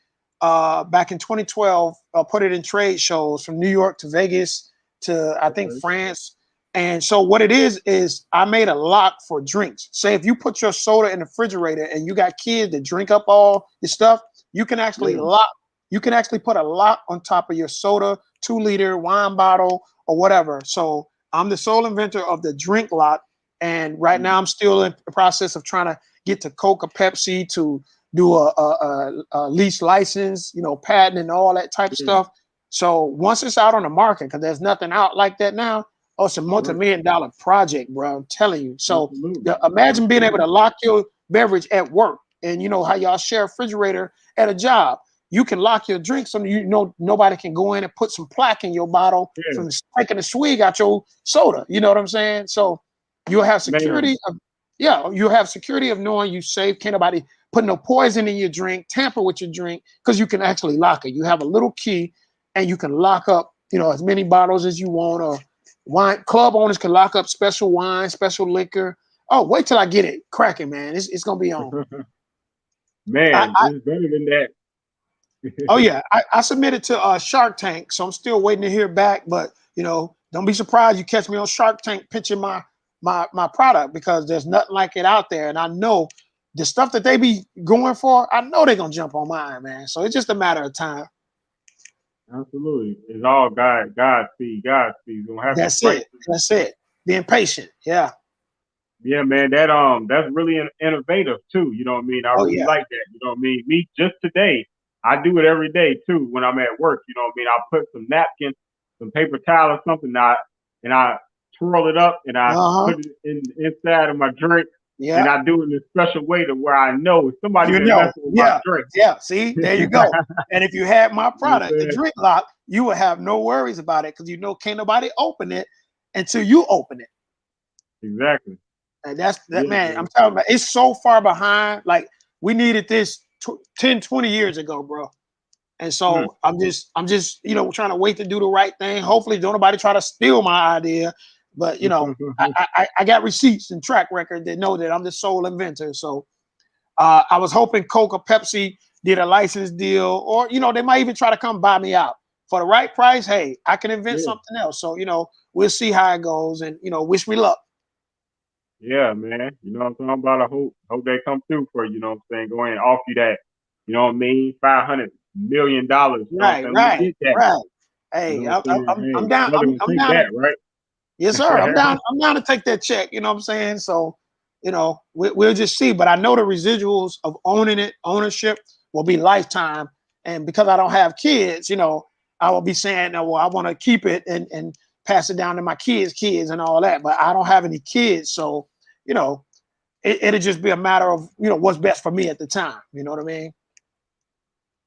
Speaker 1: back in 2012, put it in trade shows from New York to Vegas to I think France. And so what it is I made a lock for drinks. Say if you put your soda in the refrigerator and you got kids that drink up all your stuff, you can actually lock. You can actually put a lock on top of your soda, 2-liter wine bottle or whatever. So I'm the sole inventor of the drink lock. And right now I'm still in the process of trying to get to Coke or Pepsi to do a lease license, you know, patent and all that type of stuff. So once it's out on the market, because there's nothing out like that now, oh, it's a multi-million-dollar project, bro. I'm telling you. So imagine being able to lock your beverage at work, and you know how y'all share a refrigerator at a job. You can lock your drink so you know nobody can go in and put some plaque in your bottle from taking a swig out your soda. You know what I'm saying? So you'll have security you'll have security of knowing you safe. Can't nobody put no poison in your drink, tamper with your drink, because you can actually lock it. You have a little key and you can lock up, you know, as many bottles as you want, or wine club owners can lock up special wine, special liquor. Oh, wait till I get it cracking, man. It's gonna be on.
Speaker 2: Man, it's better than that.
Speaker 1: Oh yeah, I submitted to Shark Tank, so I'm still waiting to hear back. But you know, don't be surprised you catch me on Shark Tank pitching my product, because there's nothing like it out there, and I know the stuff that they be going for. I know they're gonna jump on mine, man. So it's just a matter of time.
Speaker 2: Absolutely, it's all Godspeed.
Speaker 1: That's it. That's it. Being patient, yeah.
Speaker 2: Yeah, man, that's really innovative too. You know what I mean? I really like that. You know what I mean? Me just today, I do it every day too when I'm at work. You know what I mean? I put some napkins, some paper towel or something, and I twirl it up and I put it inside of my drink. Yeah. And I do it in a special way to where I know if somebody messing with my drink.
Speaker 1: Yeah, see, there you go. And if you had my product, the drink lock, you would have no worries about it, because you know can't nobody open it until you open it.
Speaker 2: Exactly.
Speaker 1: And that's that, man. I'm talking about, it's so far behind. Like we needed this 10, 20 years ago, bro. And so I'm just, you know, trying to wait to do the right thing. Hopefully don't nobody try to steal my idea. But you know, I got receipts and track record that know that I'm the sole inventor. So I was hoping Coke or Pepsi did a license deal, or you know, they might even try to come buy me out for the right price. Hey, I can invent something else. So you know, we'll see how it goes, and you know, wish me luck.
Speaker 2: Yeah, man. You know what I'm talking about? I hope they come through for you. You know what I'm saying? Go ahead and offer you that. You know what I mean? $500 million.
Speaker 1: Right. Hey, you know I'm down. I'm down.
Speaker 2: That, right?
Speaker 1: Yes, sir. I'm down. I'm down to take that check. You know what I'm saying? So, you know, we'll just see. But I know the residuals of ownership will be lifetime. And because I don't have kids, you know, I will be saying, well, I want to keep it and pass it down to my kids and all that. But I don't have any kids, so you know, it'll just be a matter of, you know, what's best for me at the time. You know what I mean?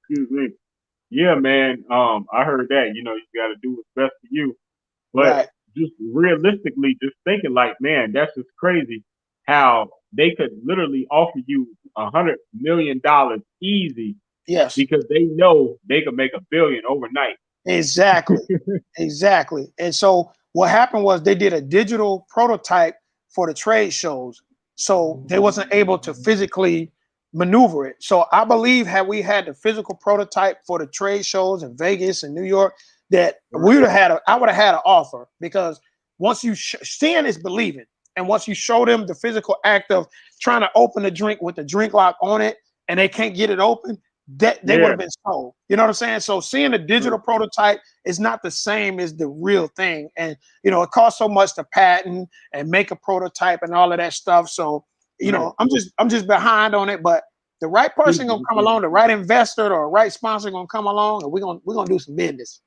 Speaker 2: Excuse me. Yeah, man. I heard that. You know, you got to do what's best for you. But just realistically, just thinking like, man, that's just crazy how they could literally offer you $100 million easy.
Speaker 1: Yes.
Speaker 2: Because they know they could make $1 billion overnight.
Speaker 1: Exactly. Exactly. And so what happened was they did a digital prototype for the trade shows. So they wasn't able to physically maneuver it. So I believe had we had the physical prototype for the trade shows in Vegas and New York, that we would have had I would have had an offer, because once you seeing is believing. And once you show them the physical act of trying to open the drink with the drink lock on it and they can't get it open, that they would have been sold. You know what I'm saying? So seeing a digital prototype is not the same as the real thing. And, you know, it costs so much to patent and make a prototype and all of that stuff. So, you know, I'm just behind on it, but the right person gonna come along, the right investor or right sponsor gonna come along, and we're gonna do some business.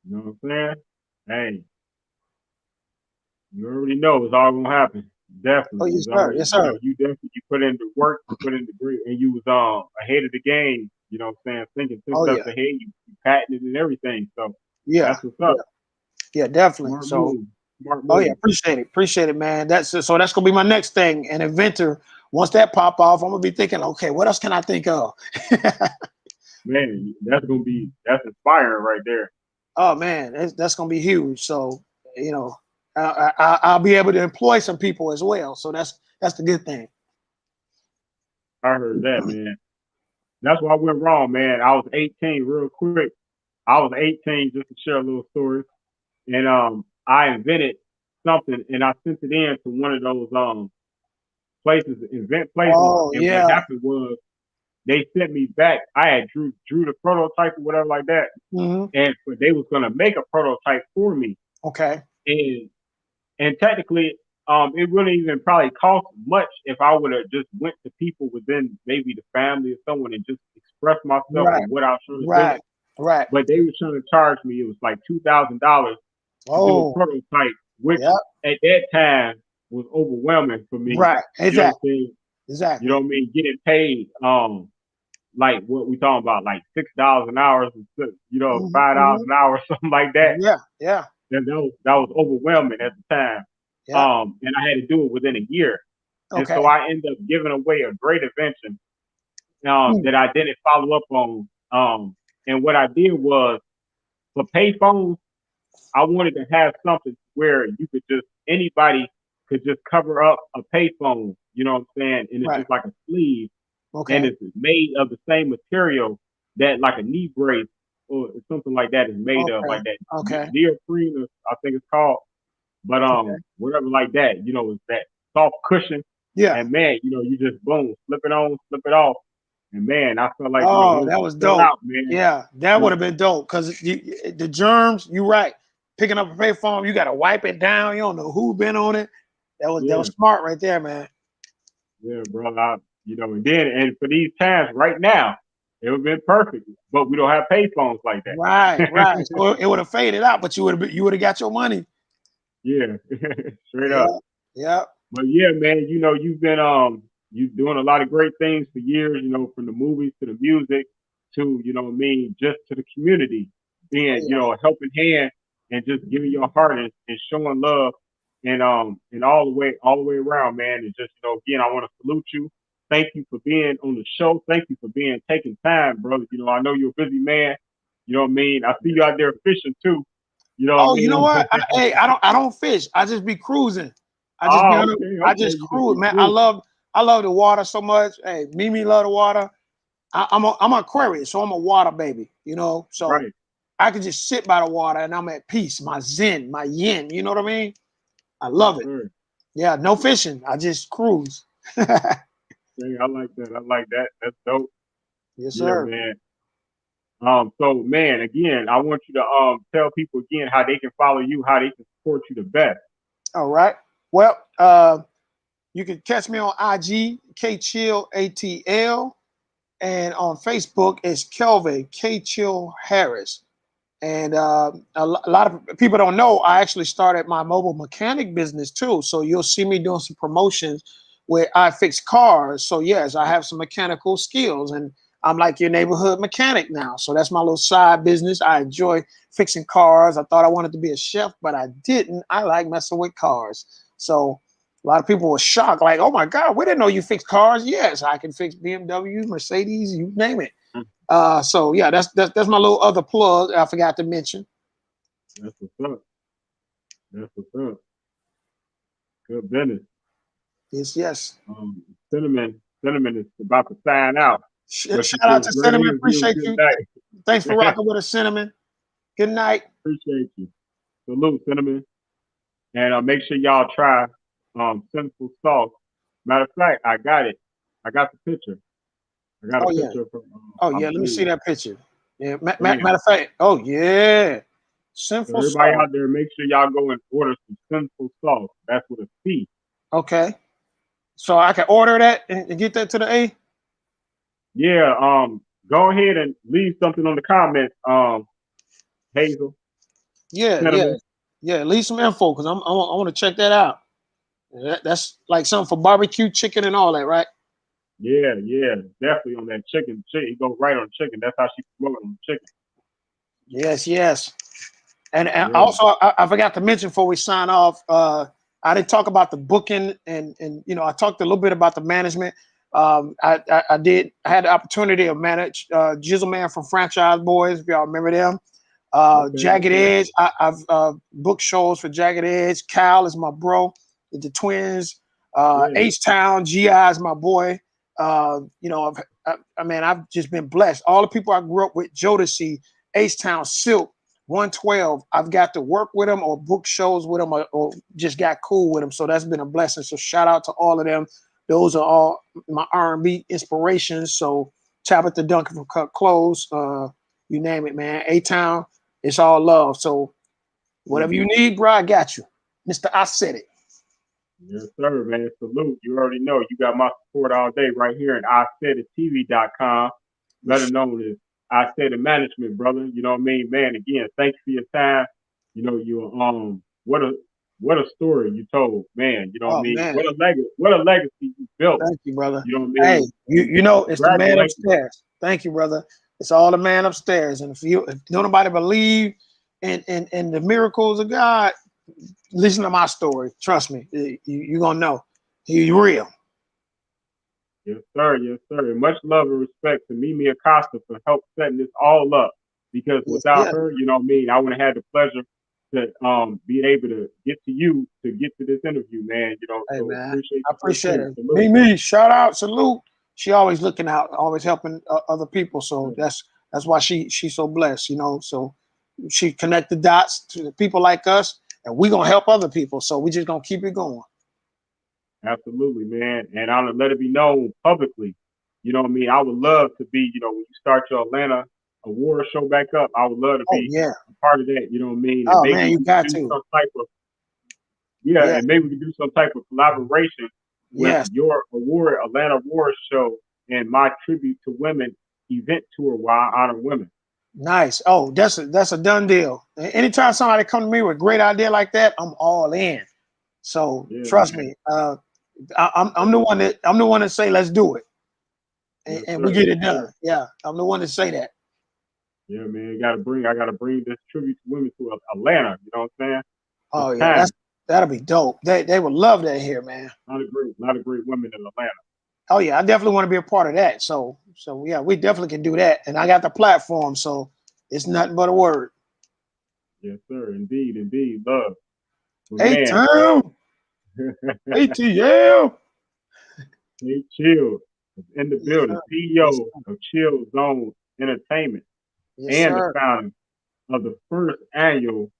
Speaker 2: You know what I'm saying? Hey, You already know it's all gonna happen.
Speaker 1: Oh,
Speaker 2: Definitely.
Speaker 1: yes,
Speaker 2: It's
Speaker 1: sir.
Speaker 2: already,
Speaker 1: Yes, sir.
Speaker 2: you definitely you put in the work, you put in the grit, and you was ahead of the game. You know what I'm saying? Thinking 10
Speaker 1: Oh,
Speaker 2: steps
Speaker 1: yeah.
Speaker 2: ahead, you patented and everything. So
Speaker 1: Yeah.
Speaker 2: that's what's
Speaker 1: Yeah.
Speaker 2: up.
Speaker 1: Yeah, definitely.
Speaker 2: Smart
Speaker 1: So,
Speaker 2: move. Smart
Speaker 1: oh yeah,
Speaker 2: move.
Speaker 1: appreciate it, man. So that's gonna be my next thing, an inventor. Once that pop off, I'm gonna be thinking, okay, what else can I think of?
Speaker 2: Man, that's inspiring right there.
Speaker 1: Oh man, that's gonna be huge. So you know, I'll be able to employ some people as well. So that's the good thing.
Speaker 2: I heard that, man. That's why I went wrong, man. I was 18 real quick. I was 18 just to share a little story. And I invented something and I sent it in to one of those places, event places.
Speaker 1: Oh
Speaker 2: And what
Speaker 1: yeah.
Speaker 2: happened was they sent me back. I had drew the prototype or whatever like that.
Speaker 1: Hmm.
Speaker 2: And but they was gonna make a prototype for me.
Speaker 1: Okay.
Speaker 2: And technically, it wouldn't even probably cost much if I would have just went to people within maybe the family or someone and just expressed myself
Speaker 1: Right.
Speaker 2: on what I was trying to do.
Speaker 1: Right. Right.
Speaker 2: But they were trying to charge me. It was like $2,000 to do a
Speaker 1: Oh
Speaker 2: prototype, which
Speaker 1: yeah.
Speaker 2: at that time was overwhelming for me.
Speaker 1: Right.
Speaker 2: You know what I'm
Speaker 1: Exactly.
Speaker 2: saying? You
Speaker 1: Exactly.
Speaker 2: know what I mean? Getting paid, like what we talking about, like $6 an hour,
Speaker 1: Hmm.
Speaker 2: $5
Speaker 1: Hmm.
Speaker 2: an hour, something like that.
Speaker 1: Yeah. Yeah.
Speaker 2: That was overwhelming at the time.
Speaker 1: Yeah.
Speaker 2: And I had to do it within a year. And
Speaker 1: Okay.
Speaker 2: so I ended up giving away a great invention
Speaker 1: Mm.
Speaker 2: that I didn't follow up on. And what I did was for payphones, I wanted to have something where you could just anybody could just cover up a payphone. You know what I'm saying? And it's
Speaker 1: Right.
Speaker 2: just like a sleeve, and
Speaker 1: Okay.
Speaker 2: it's made of the same material that like a knee brace or something like that is made of,
Speaker 1: Okay.
Speaker 2: like that
Speaker 1: Okay.
Speaker 2: neoprene, I think it's called. But
Speaker 1: Okay.
Speaker 2: whatever like that, it's that soft cushion.
Speaker 1: Yeah.
Speaker 2: And man, you just boom, slip it on, slip it off. And man, I felt like,
Speaker 1: Oh,
Speaker 2: once
Speaker 1: that
Speaker 2: you
Speaker 1: was
Speaker 2: pull it
Speaker 1: dope.
Speaker 2: out, man,
Speaker 1: Yeah, that would
Speaker 2: it,
Speaker 1: have been dope because the germs. You right. Picking up a payphone, you got to wipe it down. You don't know who been on it. That was
Speaker 2: yeah,
Speaker 1: smart right there, man.
Speaker 2: yeah, bro. And for these times right now, it would have been perfect. But we don't have payphones like
Speaker 1: Right,
Speaker 2: that.
Speaker 1: right. So it would have faded out, but you would have got your money.
Speaker 2: Yeah, straight up.
Speaker 1: Yeah, yeah.
Speaker 2: But yeah, man, you've been you doing a lot of great things for years, from the movies to the music to, what I mean, just to the community,
Speaker 1: Oh
Speaker 2: being,
Speaker 1: yeah.
Speaker 2: a helping hand and just giving your heart and showing love and all the way around, man. And just, again, I want to salute you. Thank you for being on the show. Thank you for taking time, brother. I know you're a busy man. You know what I mean? I see you out there fishing too. You know what I
Speaker 1: Oh, you know
Speaker 2: mean?
Speaker 1: what? Hey, I don't fish. I just be cruising. I just be
Speaker 2: Oh,
Speaker 1: on.
Speaker 2: okay,
Speaker 1: I
Speaker 2: okay.
Speaker 1: just
Speaker 2: You just
Speaker 1: cruise,
Speaker 2: be
Speaker 1: man. I
Speaker 2: cruising.
Speaker 1: love I love the water so much. Hey, Mimi love the water. I'm an Aquarius, so I'm a water baby. So
Speaker 2: Right.
Speaker 1: I can just sit by the water and I'm at peace. My zen, my yin. You know what I mean? I
Speaker 2: Yes,
Speaker 1: love it.
Speaker 2: sir.
Speaker 1: Yeah, no fishing. I just cruise.
Speaker 2: Hey, I like that. I like that. That's dope.
Speaker 1: Yes,
Speaker 2: Yeah,
Speaker 1: sir.
Speaker 2: man. So man, again, I want you to tell people again how they can follow you, how they can support you the best.
Speaker 1: All right. Well, you can catch me on IG, KChill ATL, and on Facebook it's Kelvin KChill Harris. And a lot of people don't know I actually started my mobile mechanic business too. So you'll see me doing some promotions where I fix cars. So yes, I have some mechanical skills, and I'm like your neighborhood mechanic now. So that's my little side business. I enjoy fixing cars. I thought I wanted to be a chef, but I didn't. I like messing with cars. So a lot of people were shocked, like, "Oh my God, we didn't know you fix cars." Yes, I can fix BMWs, Mercedes, you name it.
Speaker 2: Mm.
Speaker 1: So yeah, that's my little other plug I forgot to mention.
Speaker 2: That's what's up. That's what's up. Good business.
Speaker 1: Yes, yes.
Speaker 2: Cinnamon is about to sign out. But
Speaker 1: Shout
Speaker 2: you
Speaker 1: out
Speaker 2: did a
Speaker 1: to
Speaker 2: great
Speaker 1: Cinnamon.
Speaker 2: interview.
Speaker 1: Appreciate
Speaker 2: Good
Speaker 1: you.
Speaker 2: night.
Speaker 1: Thanks for rocking with us, Cinnamon. Good night.
Speaker 2: Appreciate you. Salute, Cinnamon. And make sure y'all try Sinful Sauce. Matter of fact, I got it. I got the picture. I got a
Speaker 1: Oh yeah.
Speaker 2: picture from
Speaker 1: Oh
Speaker 2: I
Speaker 1: yeah. Let me see
Speaker 2: believe.
Speaker 1: that picture. Yeah. Matter
Speaker 2: Bam.
Speaker 1: of fact. Oh yeah.
Speaker 2: So
Speaker 1: Sinful
Speaker 2: everybody
Speaker 1: salt.
Speaker 2: out there, make sure y'all go and order some Sinful Sauce. That's with a C.
Speaker 1: Okay. So I can order that and get that to the A.
Speaker 2: Yeah. Go ahead and leave something on the comments. Hazel,
Speaker 1: Yeah. Yeah.
Speaker 2: Cinnamon.
Speaker 1: Yeah, leave some info because I want to check that out. That's like something for barbecue chicken and all that, right?
Speaker 2: Yeah, yeah, definitely on that chicken. Chicken, go right on chicken. That's how she promoted on the chicken.
Speaker 1: Yes, yes. And
Speaker 2: Yeah,
Speaker 1: also, I forgot to mention before we sign off, I didn't talk about the booking and I talked a little bit about the management. I had the opportunity to manage Jizzle Man from Franchise Boys, if y'all remember them.
Speaker 2: okay,
Speaker 1: Jagged
Speaker 2: okay.
Speaker 1: Edge, I've booked shows for Jagged Edge. Cal is my bro, the twins.
Speaker 2: Yeah,
Speaker 1: H Town, GI is my boy. I've just been blessed. All the people I grew up with, Jodeci, H Town, Silk, 112. I've got to work with them or book shows with them or just got cool with them. So that's been a blessing. So shout out to all of them. Those are all my R&B inspirations. So Tabitha Duncan from Cut Clothes, you name it, man. A Town, it's all love. So whatever you need, bro, I got you. Mr. I said it.
Speaker 2: yes, sir, man. Salute. You already know you got my support all day right here at IsaidItTV.com. Better known as Isaidit Management, brother. You know what I mean? Man, again, thanks for your time. You what a story you told, man. You know what I
Speaker 1: Oh
Speaker 2: mean?
Speaker 1: man.
Speaker 2: What a legacy you built.
Speaker 1: Thank you, brother.
Speaker 2: You know what I
Speaker 1: Hey,
Speaker 2: mean?
Speaker 1: it's the man
Speaker 2: Congratulations.
Speaker 1: upstairs. Thank you, brother. It's all the man upstairs. And if nobody believe in the miracles of God, listen to my story. Trust me, you're gonna know. He's real.
Speaker 2: Yes, sir. Yes, sir. And much love and respect to Mimi Acosta for help setting this all up. Because
Speaker 1: Yes,
Speaker 2: without
Speaker 1: yes.
Speaker 2: her, you know what I mean, I wouldn't have had the pleasure to be able to get to you to get to this interview, man.
Speaker 1: Hey
Speaker 2: So
Speaker 1: man,
Speaker 2: appreciate
Speaker 1: I
Speaker 2: you for
Speaker 1: appreciate
Speaker 2: sure.
Speaker 1: it.
Speaker 2: Salute.
Speaker 1: Me, shout out, salute. She always looking out, always helping other people. So that's why she's so blessed, So she connect the dots to the people like us, and we gonna help other people. So we just gonna keep it going.
Speaker 2: Absolutely, man. And I'll let it be known publicly. You know what I mean? I would love to be, when you start your Atlanta award show back up, I would love to
Speaker 1: Oh
Speaker 2: be
Speaker 1: yeah.
Speaker 2: a part of that, you know what I mean? And
Speaker 1: Oh
Speaker 2: maybe
Speaker 1: man, you
Speaker 2: we can
Speaker 1: got
Speaker 2: do
Speaker 1: to.
Speaker 2: some type of yeah,
Speaker 1: Yeah.
Speaker 2: and maybe we can do some type of collaboration with
Speaker 1: Yes.
Speaker 2: your award, Atlanta Award show, and my tribute to women event tour while I honor women.
Speaker 1: Nice. Oh, that's a done deal. Anytime somebody come to me with a great idea like that, I'm all in. So
Speaker 2: Yeah,
Speaker 1: trust
Speaker 2: man.
Speaker 1: me. I'm the one that say let's do it,
Speaker 2: Yes,
Speaker 1: and we
Speaker 2: sir.
Speaker 1: get
Speaker 2: Yes,
Speaker 1: it done.
Speaker 2: sir.
Speaker 1: Yeah, I'm the one to say that.
Speaker 2: Yeah, man. I gotta bring this tribute to women to Atlanta. You know what I'm saying? It's
Speaker 1: Oh yeah,
Speaker 2: time.
Speaker 1: that'll be dope. They would love that here, man.
Speaker 2: A lot of great women in Atlanta.
Speaker 1: Oh yeah, I definitely want to be a part of that. So yeah, we definitely can do that. And I got the platform, so it's nothing but a word.
Speaker 2: Yes, sir. Indeed, indeed. Love. But
Speaker 1: Hey
Speaker 2: man,
Speaker 1: town, ATL.
Speaker 2: hey, Chill is in the
Speaker 1: Yes,
Speaker 2: building.
Speaker 1: sir. Yes,
Speaker 2: CEO
Speaker 1: sir.
Speaker 2: of Chillzone Entertainment
Speaker 1: Yes,
Speaker 2: and the
Speaker 1: sir.
Speaker 2: founder of the first annual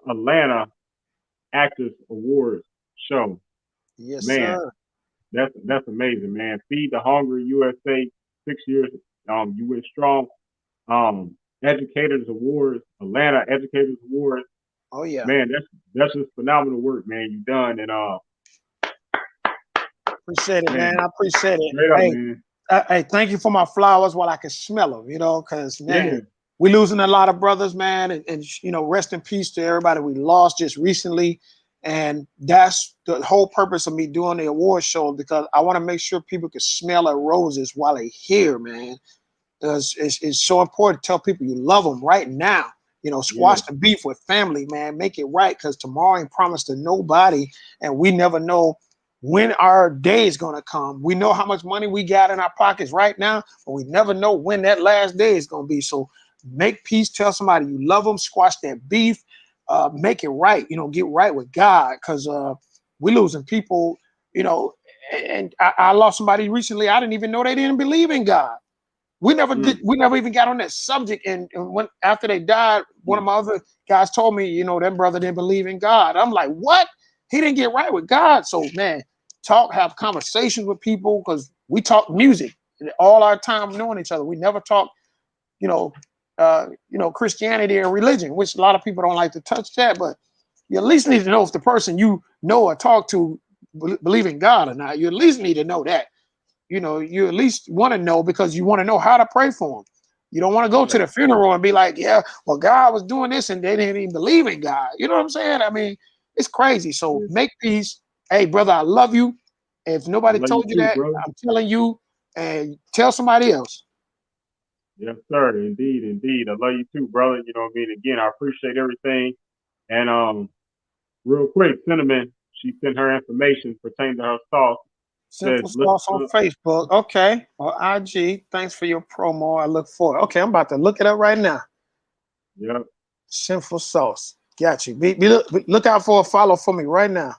Speaker 2: Atlanta Actors Awards show.
Speaker 1: Yes,
Speaker 2: Man,
Speaker 1: sir.
Speaker 2: that's amazing, man. Feed the Hungry USA, 6 years. You went strong. Educators Awards, Atlanta Educators Awards.
Speaker 1: Oh yeah.
Speaker 2: Man, that's just phenomenal work, man. You done and
Speaker 1: Appreciate it, man.
Speaker 2: man,
Speaker 1: I appreciate it.
Speaker 2: straight up, man.
Speaker 1: Hey, thank you for my flowers while I can smell them, because, man,
Speaker 2: Yeah,
Speaker 1: we losing a lot of brothers, man. And rest in peace to everybody we lost just recently. And that's the whole purpose of me doing the award show, because I want to make sure people can smell our roses while they're here, man. Because it's so important to tell people you love them right now.
Speaker 2: yeah,
Speaker 1: Squash the beef with family, man. Make it right, because tomorrow ain't promised to nobody, and we never know when our day is going to come. We know how much money we got in our pockets right now, but we never know when that last day is going to be. So make peace. Tell somebody you love them. Squash that beef. Make it right. Get right with God, because we losing people. And I lost somebody recently. I didn't even know they didn't believe in God. We never did.
Speaker 2: mm,
Speaker 1: We never even got on that subject. And when after they died, one of
Speaker 2: mm,
Speaker 1: my other guys told me, that brother didn't believe in God. I'm like, what? He didn't get right with God. So man, have conversations with people, because we talk music all our time knowing each other. We never talk, you know, Christianity and religion, which a lot of people don't like to touch that. But you at least need to know if the person you know or talk to believe in God or not. You at least need to know that. You at least want to know, because you want to know how to pray for them. You don't want to go to the funeral and be like, yeah, well, God was doing this and they didn't even believe in God. You know what I'm saying? I mean, it's crazy. So make peace. Hey, brother, I love you. If nobody told you
Speaker 2: too,
Speaker 1: that,
Speaker 2: brother.
Speaker 1: I'm telling you, and tell somebody else.
Speaker 2: Yes, sir. Indeed, indeed. I love you too, brother. You know what I mean? Again, I appreciate everything. And real quick, Cinnamon, she sent her information pertaining to her sauce. Says,
Speaker 1: Simple Sauce on Facebook. Okay. Or IG. Thanks for your promo. I look forward. Okay, I'm about to look it up right now.
Speaker 2: Yep.
Speaker 1: Simple Sauce. Got you. Look out for a follow for me right now.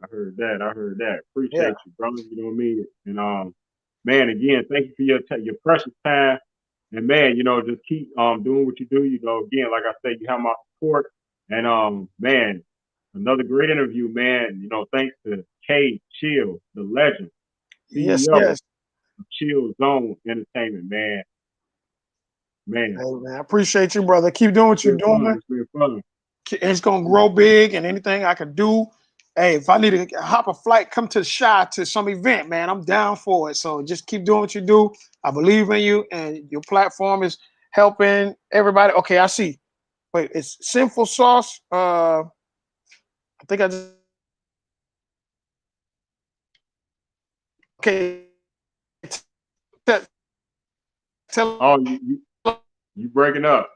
Speaker 2: I heard that. I heard that. Appreciate you, brother. You know what I mean? And man, again, thank you for your precious time. And man, you know, just keep doing what you do. You know, again, like I said, you have my support. And man, another great interview, man. You know, thanks to K Chill, the legend,
Speaker 1: Yes,
Speaker 2: CEO
Speaker 1: yes.
Speaker 2: of Chillzone Entertainment, man. Man.
Speaker 1: Hey, man, I appreciate you, brother. Keep doing what you're doing.
Speaker 2: It's been fun.
Speaker 1: It's gonna grow big, and anything I can do. Hey, if I need to hop a flight, come to the Shy to some event, man, I'm down for it. So just keep doing what you do. I believe in you, and your platform is helping everybody. Okay, I see. Wait, it's Sinful Sauce. I think I just okay. Tell
Speaker 2: Oh, you breaking up.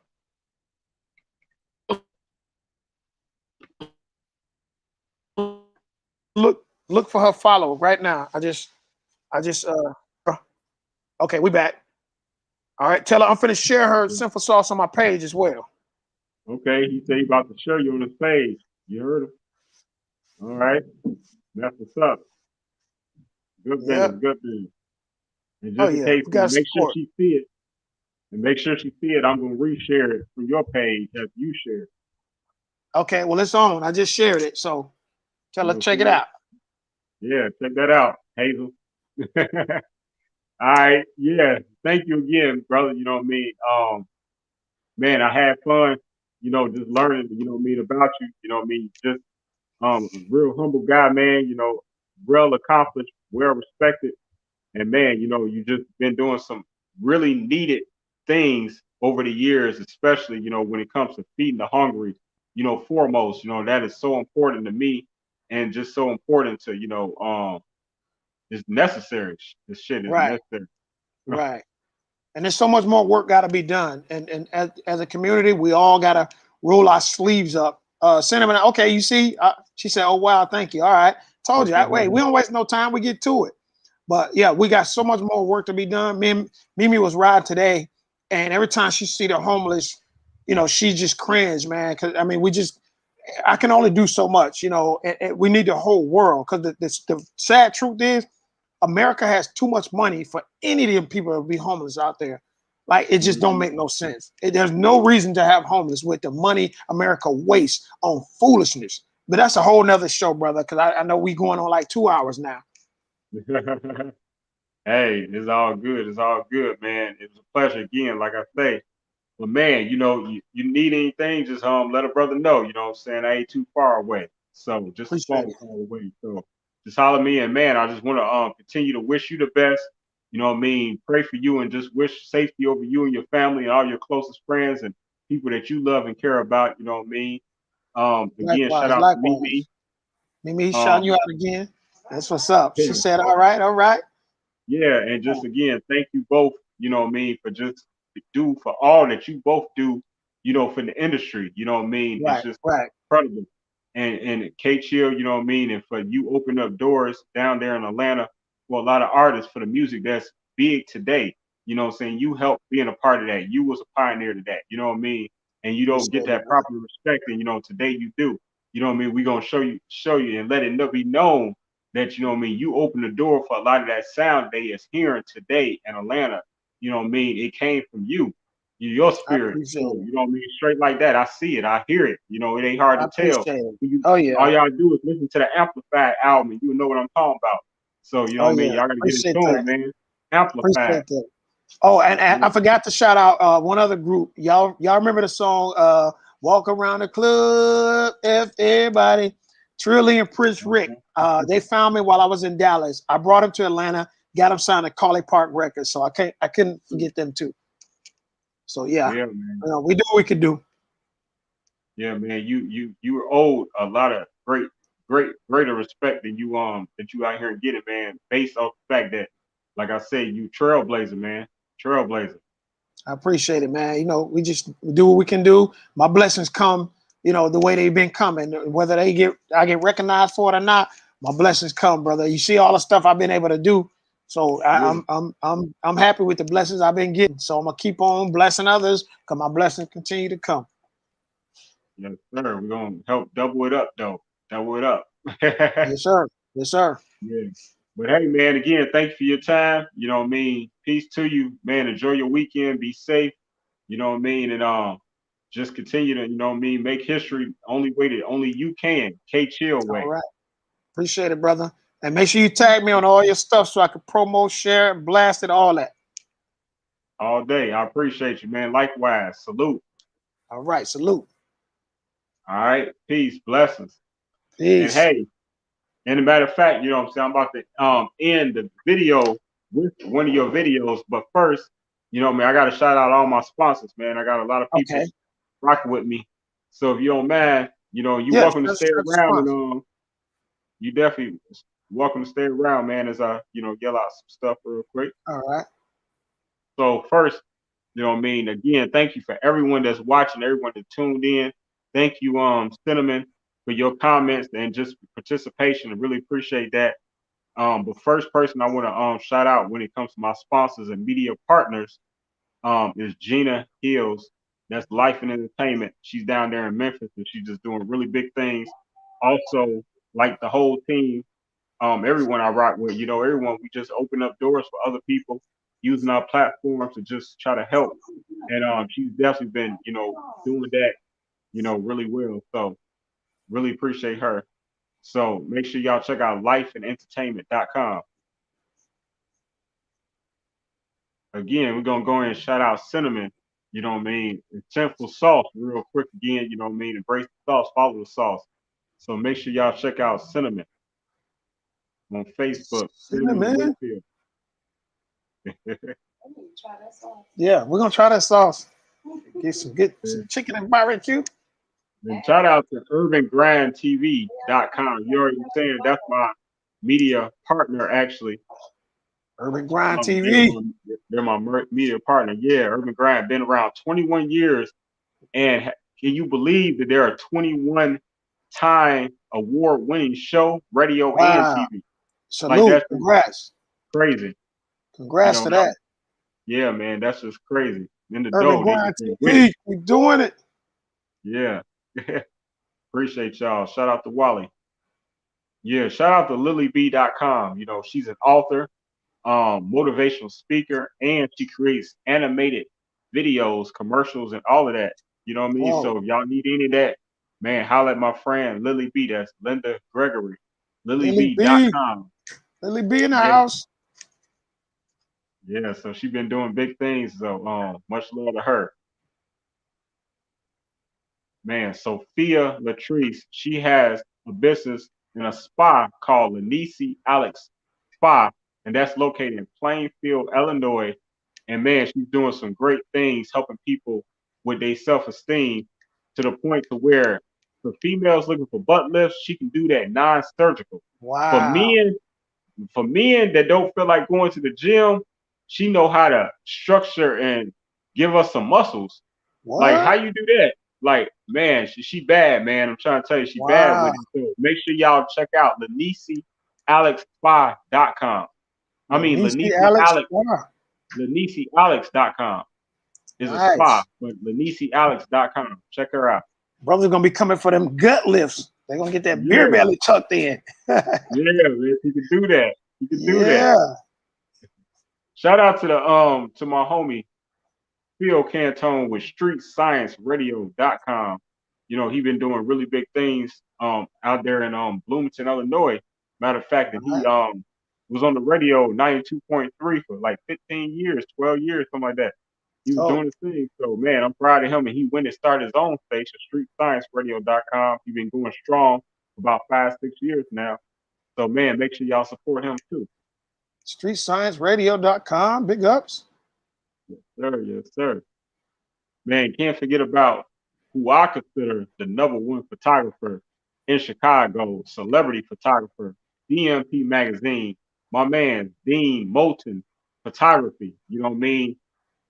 Speaker 1: look for her follow right now. I just okay, we back. All right, tell her I'm finna share her Simple Sauce on my page as well.
Speaker 2: Okay, he said he about to show you on the stage. You heard him. All right, that's what's up. Good business, good business. And
Speaker 1: Oh
Speaker 2: just in
Speaker 1: yeah,
Speaker 2: case,
Speaker 1: we got
Speaker 2: make sure
Speaker 1: support.
Speaker 2: she see it. And make sure she see it. I'm gonna reshare it from your page as you share.
Speaker 1: Okay, well it's on. I just shared it, so tell her check it out.
Speaker 2: Yeah, check that out, Hazel. All right, yeah. Thank you again, brother. You know what I mean? Man, I had fun, you know, just learning, you know what I mean, about you. You know what I mean? Just real humble guy, man, you know, well accomplished, well respected. And man, you know, you just been doing some really needed things over the years, especially, you know, when it comes to feeding the hungry, you know, foremost, you know, that is so important to me and just so important to, it's necessary. This shit is
Speaker 1: Right,
Speaker 2: necessary.
Speaker 1: right. And there's so much more work got to be done. And as a community, we all got to roll our sleeves up. Cinnamon, okay, you see, she said, "Oh wow, thank you." All right, told you. Wait, we don't waste no time. We get to it. But yeah, we got so much more work to be done. Mimi was riding today, and every time she see the homeless, you know, she just cringe, man. Because I mean, I can only do so much, you know. And we need the whole world. Because the sad truth is, America has too much money for any of them people to be homeless out there. Like it just don't make no sense. There's no reason to have homeless with the money America wastes on foolishness. But that's a whole nother show, brother. Because I know we going on like 2 hours now.
Speaker 2: Hey, it's all good. It's all good, man. It was a pleasure again, like I say. But man, you know, you need anything, just let a brother know. You know what I'm saying? I ain't too far away. So just a
Speaker 1: Appreciate
Speaker 2: phone
Speaker 1: it.
Speaker 2: call away. So just holler at me, and man, I just want to continue to wish you the best. You know what I mean? Pray for you and just wish safety over you and your family and all your closest friends and people that you love and care about. You know what I mean? Again, shout
Speaker 1: Likewise,
Speaker 2: out to Mimi.
Speaker 1: likewise. Mimi shouting you
Speaker 2: Um,
Speaker 1: out again. That's what's up. She
Speaker 2: yeah,
Speaker 1: said, all right, all right.
Speaker 2: yeah, and just again, thank you both. You know what I mean, for just do for all that you both do. You know, for the industry. You know what I mean? It's
Speaker 1: Right,
Speaker 2: just
Speaker 1: right.
Speaker 2: incredible. And K Chill, you know what I mean, and for you open up doors down there in Atlanta for a lot of artists for the music that's big today. You know what I'm saying? You helped being a part of that. You was a pioneer to that. You know what I mean? And you don't get
Speaker 1: Appreciate it,
Speaker 2: that
Speaker 1: man.
Speaker 2: proper respect, and today you do. You know what I mean? We're gonna show you and let it be known that you know what I mean, you open the door for a lot of that sound they is hearing today in Atlanta. You know what I mean? It came from you, your
Speaker 1: I
Speaker 2: spirit.
Speaker 1: appreciate
Speaker 2: So,
Speaker 1: it.
Speaker 2: you know what I mean? Straight like that. I see it, I hear it. You know, it ain't hard
Speaker 1: I
Speaker 2: to tell.
Speaker 1: appreciate it.
Speaker 2: You,
Speaker 1: Oh yeah.
Speaker 2: all y'all do is listen to the Amplified album and you know what I'm talking about. So, you know
Speaker 1: Oh
Speaker 2: what I mean?
Speaker 1: yeah.
Speaker 2: Y'all gotta get
Speaker 1: Appreciate
Speaker 2: into it,
Speaker 1: that.
Speaker 2: man. Amplified.
Speaker 1: Appreciate that. Oh, and I
Speaker 2: Yeah.
Speaker 1: forgot to shout out one other group. Y'all remember the song Walk Around the Club, Everybody. Trilly and Prince Rick.
Speaker 2: Okay.
Speaker 1: They found me while I was in Dallas. I brought them to Atlanta. got them signed to Carly Park Records. So I couldn't forget them too. So yeah,
Speaker 2: Yeah, man.
Speaker 1: we do what we could do.
Speaker 2: Yeah, man. You were owed a lot of greater respect than you out here getting, man, based off the fact that, like I said, you trailblazer, man. Trailblazer.
Speaker 1: I appreciate it, man. We just do what we can do. My blessings come, the way they've been coming. Whether I get recognized for it or not, my blessings come, brother. You see all the stuff I've been able to do. So I'm happy with the blessings I've been getting. So I'm gonna keep on blessing others because my blessings continue to come.
Speaker 2: Yes, sir. We're gonna help double it up, though. Double it up.
Speaker 1: Yes, sir. Yes, sir.
Speaker 2: Yeah. But hey, man, again, thank you for your time. You know what I mean? Peace to you, man. Enjoy your weekend. Be safe. You know what I mean? And just continue to, make history only you can. Chill way.
Speaker 1: All right. Appreciate it, brother. And make sure you tag me on all your stuff so I can promote, share, blast it, all that.
Speaker 2: All day. I appreciate you, man. Likewise. Salute.
Speaker 1: All right. Salute.
Speaker 2: All right. Peace. Blessings.
Speaker 1: Peace.
Speaker 2: And hey, and a matter of fact, you know what I'm saying? I'm about to end the video with one of your videos. But first, man, I gotta shout out all my sponsors, man. I got a lot of people rocking with me. So if you don't mind, you're welcome to stay around, and you definitely welcome to stay around, man, as I, yell out some stuff real quick.
Speaker 1: All right.
Speaker 2: So first, again, thank you for everyone that's watching, everyone that tuned in. Thank you, Cinnamon, for your comments and just participation. I really appreciate that. But first person I want to shout out when it comes to my sponsors and media partners is Gina Hills. That's Life and Entertainment. She's down there in Memphis, and she's just doing really big things. Also, like the whole team, everyone I rock with, everyone, we just open up doors for other people using our platforms to just try to help. And she's definitely been, doing that, really well. So really appreciate her. So make sure y'all check out lifeandentertainment.com. Again, we're gonna go in and shout out Cinnamon, you know what I mean, and Sinful Sauce real quick again, you know what I mean, embrace the sauce, follow the sauce. So make sure y'all check out Cinnamon on Facebook.
Speaker 1: Cinnamon. Yeah, we're gonna try that sauce. Get some chicken and barbecue.
Speaker 2: And shout out to urbangrindtv.com. You already saying that's my media partner, actually.
Speaker 1: Urban Grind TV.
Speaker 2: They're my media partner. Yeah, Urban Grind been around 21 years. And can you believe that they're a 21-time award-winning show, radio and TV?
Speaker 1: Salute. Like, congrats.
Speaker 2: Crazy.
Speaker 1: Congrats to that.
Speaker 2: Yeah, man, that's just crazy. In the
Speaker 1: Urban Grind TV, we doing it.
Speaker 2: Yeah. Appreciate y'all. Shout out to Wally. Yeah, shout out to LilyB.com. She's an author, motivational speaker, and she creates animated videos, commercials, and all of that. You know what I mean? Whoa. So if y'all need any of that, man, holler at my friend Lily B. That's Linda Gregory. LilyB.com.
Speaker 1: Lily B in the house.
Speaker 2: Yeah, so she's been doing big things. So much love to her. Man, Sophia Latrice, she has a business in a spa called Layzie Alex Spa, and that's located in Plainfield, Illinois. And man, she's doing some great things, helping people with their self-esteem to the point to where for females looking for butt lifts, she can do that non-surgical.
Speaker 1: Wow.
Speaker 2: For men that don't feel like going to the gym, she know how to structure and give us some muscles. What? Like how you do that? Like, man, she bad, man. I'm trying to tell you, she bad with it. So make sure y'all check out LanieCeAlexSpa.com. I mean, LanieCeAlex.com is a spa, but LanieCeAlex.com. Check her out.
Speaker 1: Brother's gonna be coming for them gut lifts. They're gonna get that beer belly tucked in.
Speaker 2: Yeah, man, you can do that. You can do that. Shout out to to my homie Phil Cantone with StreetScienceRadio.com. He been doing really big things out there in Bloomington, Illinois. Matter of fact, that he was on the radio 92.3 for like 15 years, 12 years, something like that. He was doing his thing. So man, I'm proud of him. And he went and started his own station, StreetScienceRadio.com. He's been going strong for about 5-6 years now. So man, make sure y'all support him too.
Speaker 1: StreetScienceRadio.com. Big ups.
Speaker 2: Sir, yes, sir. Man, can't forget about who I consider the #1 photographer in Chicago, celebrity photographer, DMP Magazine. My man, Dean Moulton Photography. You know what I mean?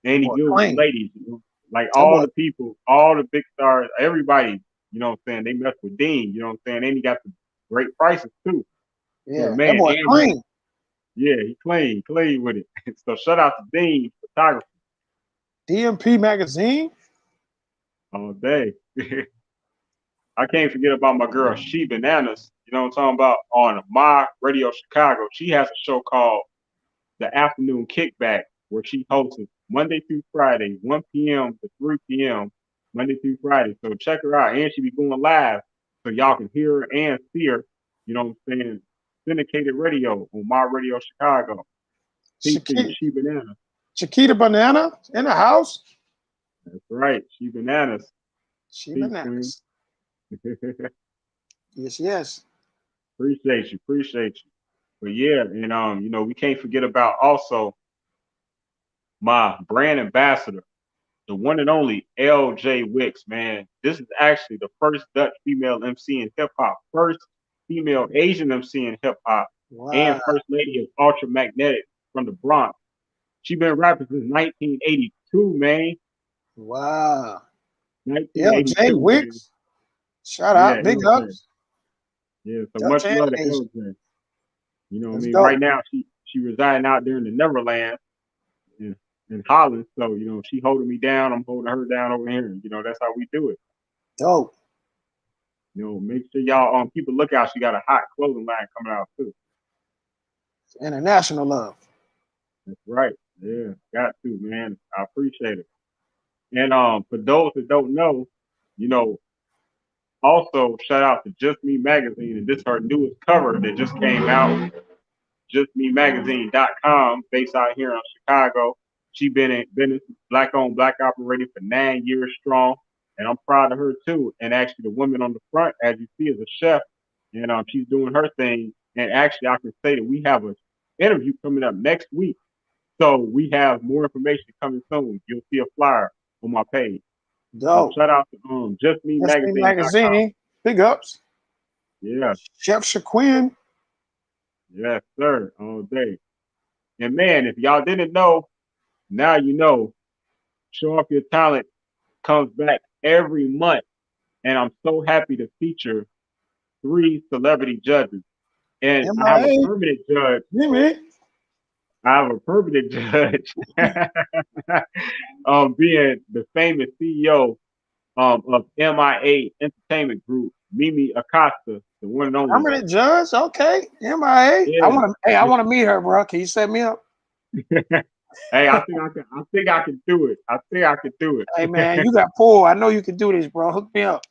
Speaker 1: That
Speaker 2: And he
Speaker 1: boy
Speaker 2: good with the
Speaker 1: clean.
Speaker 2: ladies. You know? Like
Speaker 1: That
Speaker 2: all
Speaker 1: boy,
Speaker 2: the people, all the big stars, everybody, you know what I'm saying? They mess with Dean, you know what I'm saying? And he got the great prices too. So
Speaker 1: yeah, that
Speaker 2: man,
Speaker 1: boy
Speaker 2: and
Speaker 1: clean.
Speaker 2: yeah, he clean with it. So shout out to Dean Photography
Speaker 1: DMP Magazine.
Speaker 2: all day. I can't forget about my girl She Bananas. You know what I'm talking about? On My Radio Chicago. She has a show called The Afternoon Kickback, where she hosts it Monday through Friday, 1 p.m. to 3 p.m. Monday through Friday. So check her out. And she be going live so y'all can hear her and see her. You know what I'm saying? Syndicated radio on My Radio Chicago. Peace to you,
Speaker 1: Chiquita,
Speaker 2: She Bananas.
Speaker 1: Chiquita Banana in the house.
Speaker 2: That's right. She Bananas.
Speaker 1: She
Speaker 2: Peace, Queen.
Speaker 1: Bananas. Yes, yes.
Speaker 2: Appreciate you. Appreciate you. But yeah, and we can't forget about also my brand ambassador, the one and only LJ Wicks, man. This is actually the first Dutch female MC in hip hop, first female Asian MC in hip hop, and
Speaker 1: Wow.
Speaker 2: first lady of Ultra Magnetic from the Bronx. She been rapping since 1982, man.
Speaker 1: Wow. LJ
Speaker 2: 1982, man.
Speaker 1: Wicks. Shout
Speaker 2: Yeah,
Speaker 1: out. Big
Speaker 2: LJ.
Speaker 1: ups.
Speaker 2: Yeah, so
Speaker 1: Dutch
Speaker 2: much
Speaker 1: and
Speaker 2: love to
Speaker 1: Asian.
Speaker 2: LJ. You know what I
Speaker 1: Let's
Speaker 2: mean? Right
Speaker 1: go.
Speaker 2: now, she residing out there in the Neverland in Holland. So, she holding me down. I'm holding her down over here. That's how we do it.
Speaker 1: Dope.
Speaker 2: Make sure y'all keep a lookout. She got a hot clothing line coming out too.
Speaker 1: International love.
Speaker 2: That's right. Yeah, got to, man. I appreciate it. And for those that don't know, you know, also shout out to Just Me Magazine, and this is her newest cover that just came out. JustMeMagazine.com, based out here in Chicago. She been in business, black owned, black operated for 9 years strong, and I'm proud of her too. And actually, the woman on the front, as you see, is a chef, and she's doing her thing. And actually, I can say that we have an interview coming up next week, so we have more information coming soon. You'll see a flyer on my page. So
Speaker 1: Dope.
Speaker 2: shout out to
Speaker 1: That's me
Speaker 2: JustMeMagazine.com.
Speaker 1: magazine. Big ups.
Speaker 2: Yeah,
Speaker 1: Chef Shaquin.
Speaker 2: yes, sir, all day. And man, if y'all didn't know, now you know. Show Off Your Talent comes back every month, and I'm so happy to feature 3 celebrity judges. And I have a
Speaker 1: MIA.
Speaker 2: permanent judge.
Speaker 1: Jimmy.
Speaker 2: I have a permanent judge, being the famous CEO of MIA Entertainment Group, Mimi Acosta, the one and only.
Speaker 1: Permanent judge. Okay. MIA. I
Speaker 2: Yeah.
Speaker 1: want to. Hey, I want to meet her, bro. Can you set me up?
Speaker 2: Hey, I think I can. I think I can do it. I think I can do
Speaker 1: Hey, man, you got pull. I know you can do this, bro. Hook me up.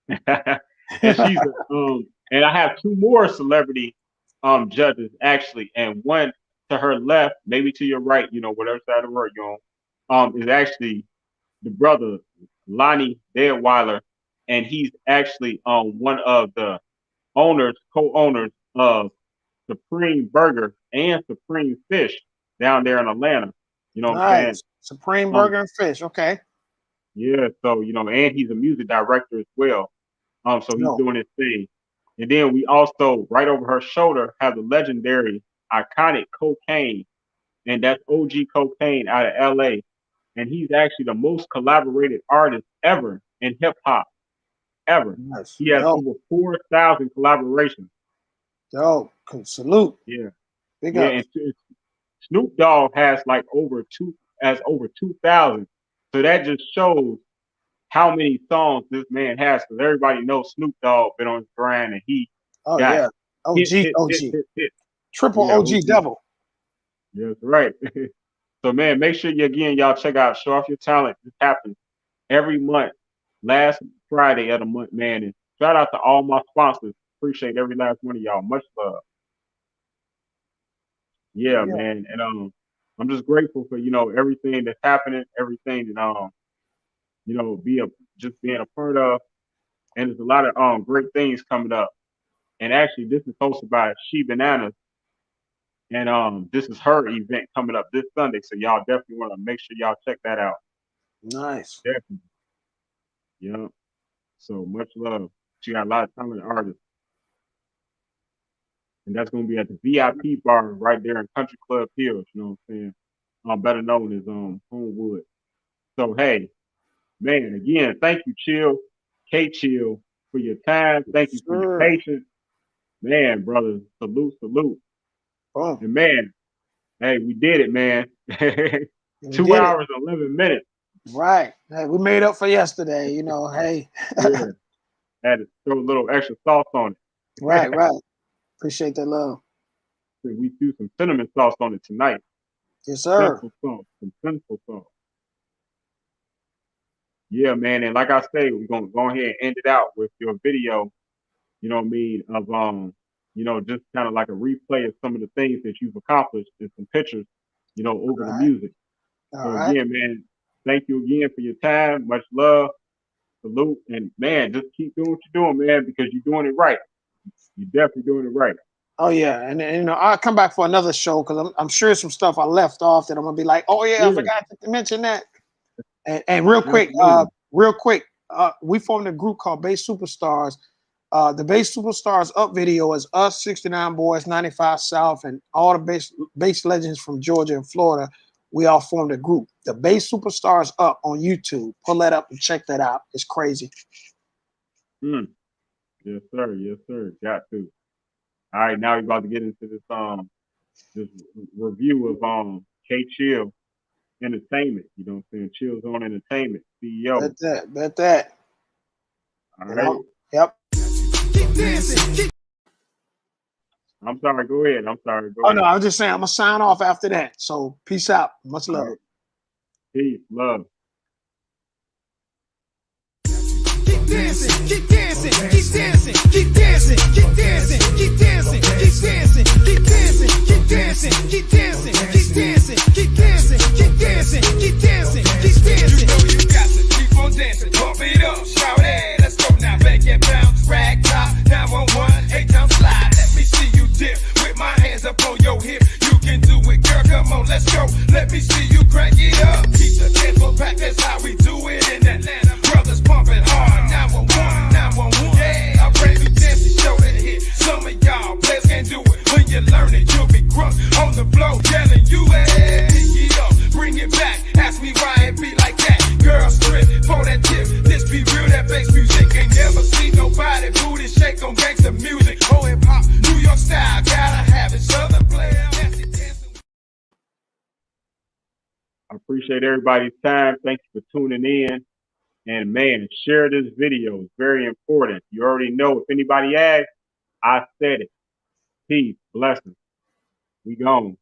Speaker 2: it. And she's and I have 2 more celebrity judges actually, and one to her left, maybe to your right, whatever side of the road you're on, is actually the brother Lonnie Deadweiler, and he's actually one of the co-owners of Supreme Burger and Supreme Fish down there in Atlanta. You know what I'm saying?
Speaker 1: Nice. Supreme
Speaker 2: Um,
Speaker 1: burger and fish. Okay.
Speaker 2: yeah, so and he's a music director as well. So he's
Speaker 1: No.
Speaker 2: doing his thing. And then we also, right over her shoulder, have the legendary, iconic Cocaine, and that's OG Cocaine out of LA. And he's actually the most collaborated artist ever in hip hop, ever.
Speaker 1: Nice.
Speaker 2: He has
Speaker 1: Dope.
Speaker 2: over 4,000 collaborations.
Speaker 1: Dope. Salute.
Speaker 2: Yeah,
Speaker 1: Big
Speaker 2: yeah.
Speaker 1: up.
Speaker 2: And Snoop Dogg has like over 2,000. So that just shows how many songs this man has, because everybody knows Snoop Dogg been on his grind, and he
Speaker 1: Oh
Speaker 2: got
Speaker 1: yeah. OG. OG.
Speaker 2: hit.
Speaker 1: Triple
Speaker 2: Yeah,
Speaker 1: OG double.
Speaker 2: Yeah, that's right. So man, make sure y'all check out Show Off Your Talent. This happens every month, last Friday of the month, man. And shout out to all my sponsors. Appreciate every last one of y'all. Much love. Yeah,
Speaker 1: Yeah.
Speaker 2: man. And I'm just grateful for everything that's happening, everything that just being a part of. And there's a lot of great things coming up. And actually, this is hosted by She Bananas. And this is her event coming up this Sunday. So y'all definitely want to make sure y'all check that out.
Speaker 1: Nice.
Speaker 2: Definitely. Yeah. So much love. She got a lot of talented artists. And that's gonna be at the VIP bar right there in Country Club Hills, you know what I'm saying? Better known as Homewood. So hey, man, again, thank you, Chill, for your time. Thank you for your
Speaker 1: Sure.
Speaker 2: patience. Man, brother, salute.
Speaker 1: Boom.
Speaker 2: And man, hey, we did it, man.
Speaker 1: We
Speaker 2: 2
Speaker 1: did it.
Speaker 2: hours, 11 minutes.
Speaker 1: Right. Hey, we made up for yesterday, you know. Hey.
Speaker 2: Yeah. Had to throw a little extra sauce on it.
Speaker 1: Right, right. Appreciate that love.
Speaker 2: We threw some cinnamon sauce on it tonight.
Speaker 1: Yes, sir.
Speaker 2: Some sensible sauce. Yeah, man. And like I say, we're gonna go ahead and end it out with your video, you know what I mean, of just kind of like a replay of some of the things that you've accomplished and some pictures, over the music.
Speaker 1: All
Speaker 2: So
Speaker 1: right.
Speaker 2: again, man, thank you again for your time. Much love, salute, and man, just keep doing what you're doing, man, because you're doing it right. You're definitely doing it right.
Speaker 1: Oh yeah, and I'll come back for another show because I'm sure some stuff I left off that I'm gonna be like, oh yeah, I forgot to mention that. And real quick, we formed a group called Bass Superstars. The Bass Superstars Up video is us, 69 Boys, 95 South, and all the bass legends from Georgia and Florida. We all formed a group. The Bass Superstars Up on YouTube. Pull that up and check that out. It's crazy.
Speaker 2: Yes, sir. Yes, sir. Got to. All right, now we're about to get into this review of Chill Entertainment. You know what I'm saying? Chillzone Entertainment CEO.
Speaker 1: Bet that.
Speaker 2: All right.
Speaker 1: Yep.
Speaker 3: Keep dancing.
Speaker 2: I'm sorry. Go ahead. I'm sorry. Go
Speaker 1: Oh
Speaker 2: ahead.
Speaker 1: no, I was just saying I'm gonna sign off after that. So peace out. Much love.
Speaker 2: Right. Peace, love.
Speaker 3: Keep dancing, keep dancing, keep dancing, keep dancing, keep dancing, keep dancing, keep dancing, keep dancing, keep dancing, keep dancing, keep dancing, keep dancing, keep dancing, keep dancing, keep dancing. You know you got to keep on dancing, pump it up, shout it, let's go now, back and bounce, rag top, 911, 8-time slide. Let me see you dip with my hands up on your hip. You can do it, girl, come on, let's go. Let me see you crank it up. Keep the tempo packed, that's how we do it in Atlanta. Brothers pumping hard, 911, 911. Yeah, I brand new dancing show that hit. Some of y'all players can't do it. When you learn it, you'll be crunk on the floor, telling you, hey, pick it up, bring it back. Ask me why it be like that. Girl, strip for that tip. This be real, that bass music. Ain't never seen nobody booty shake on gangsta music. Oh, hip hop, New York style, gotta have it. Southern player, dancing.
Speaker 2: I appreciate everybody's time. Thank you for tuning in. And man, share this video. It's very important. You already know. If anybody asks, I said it. Peace, blessings. We gone.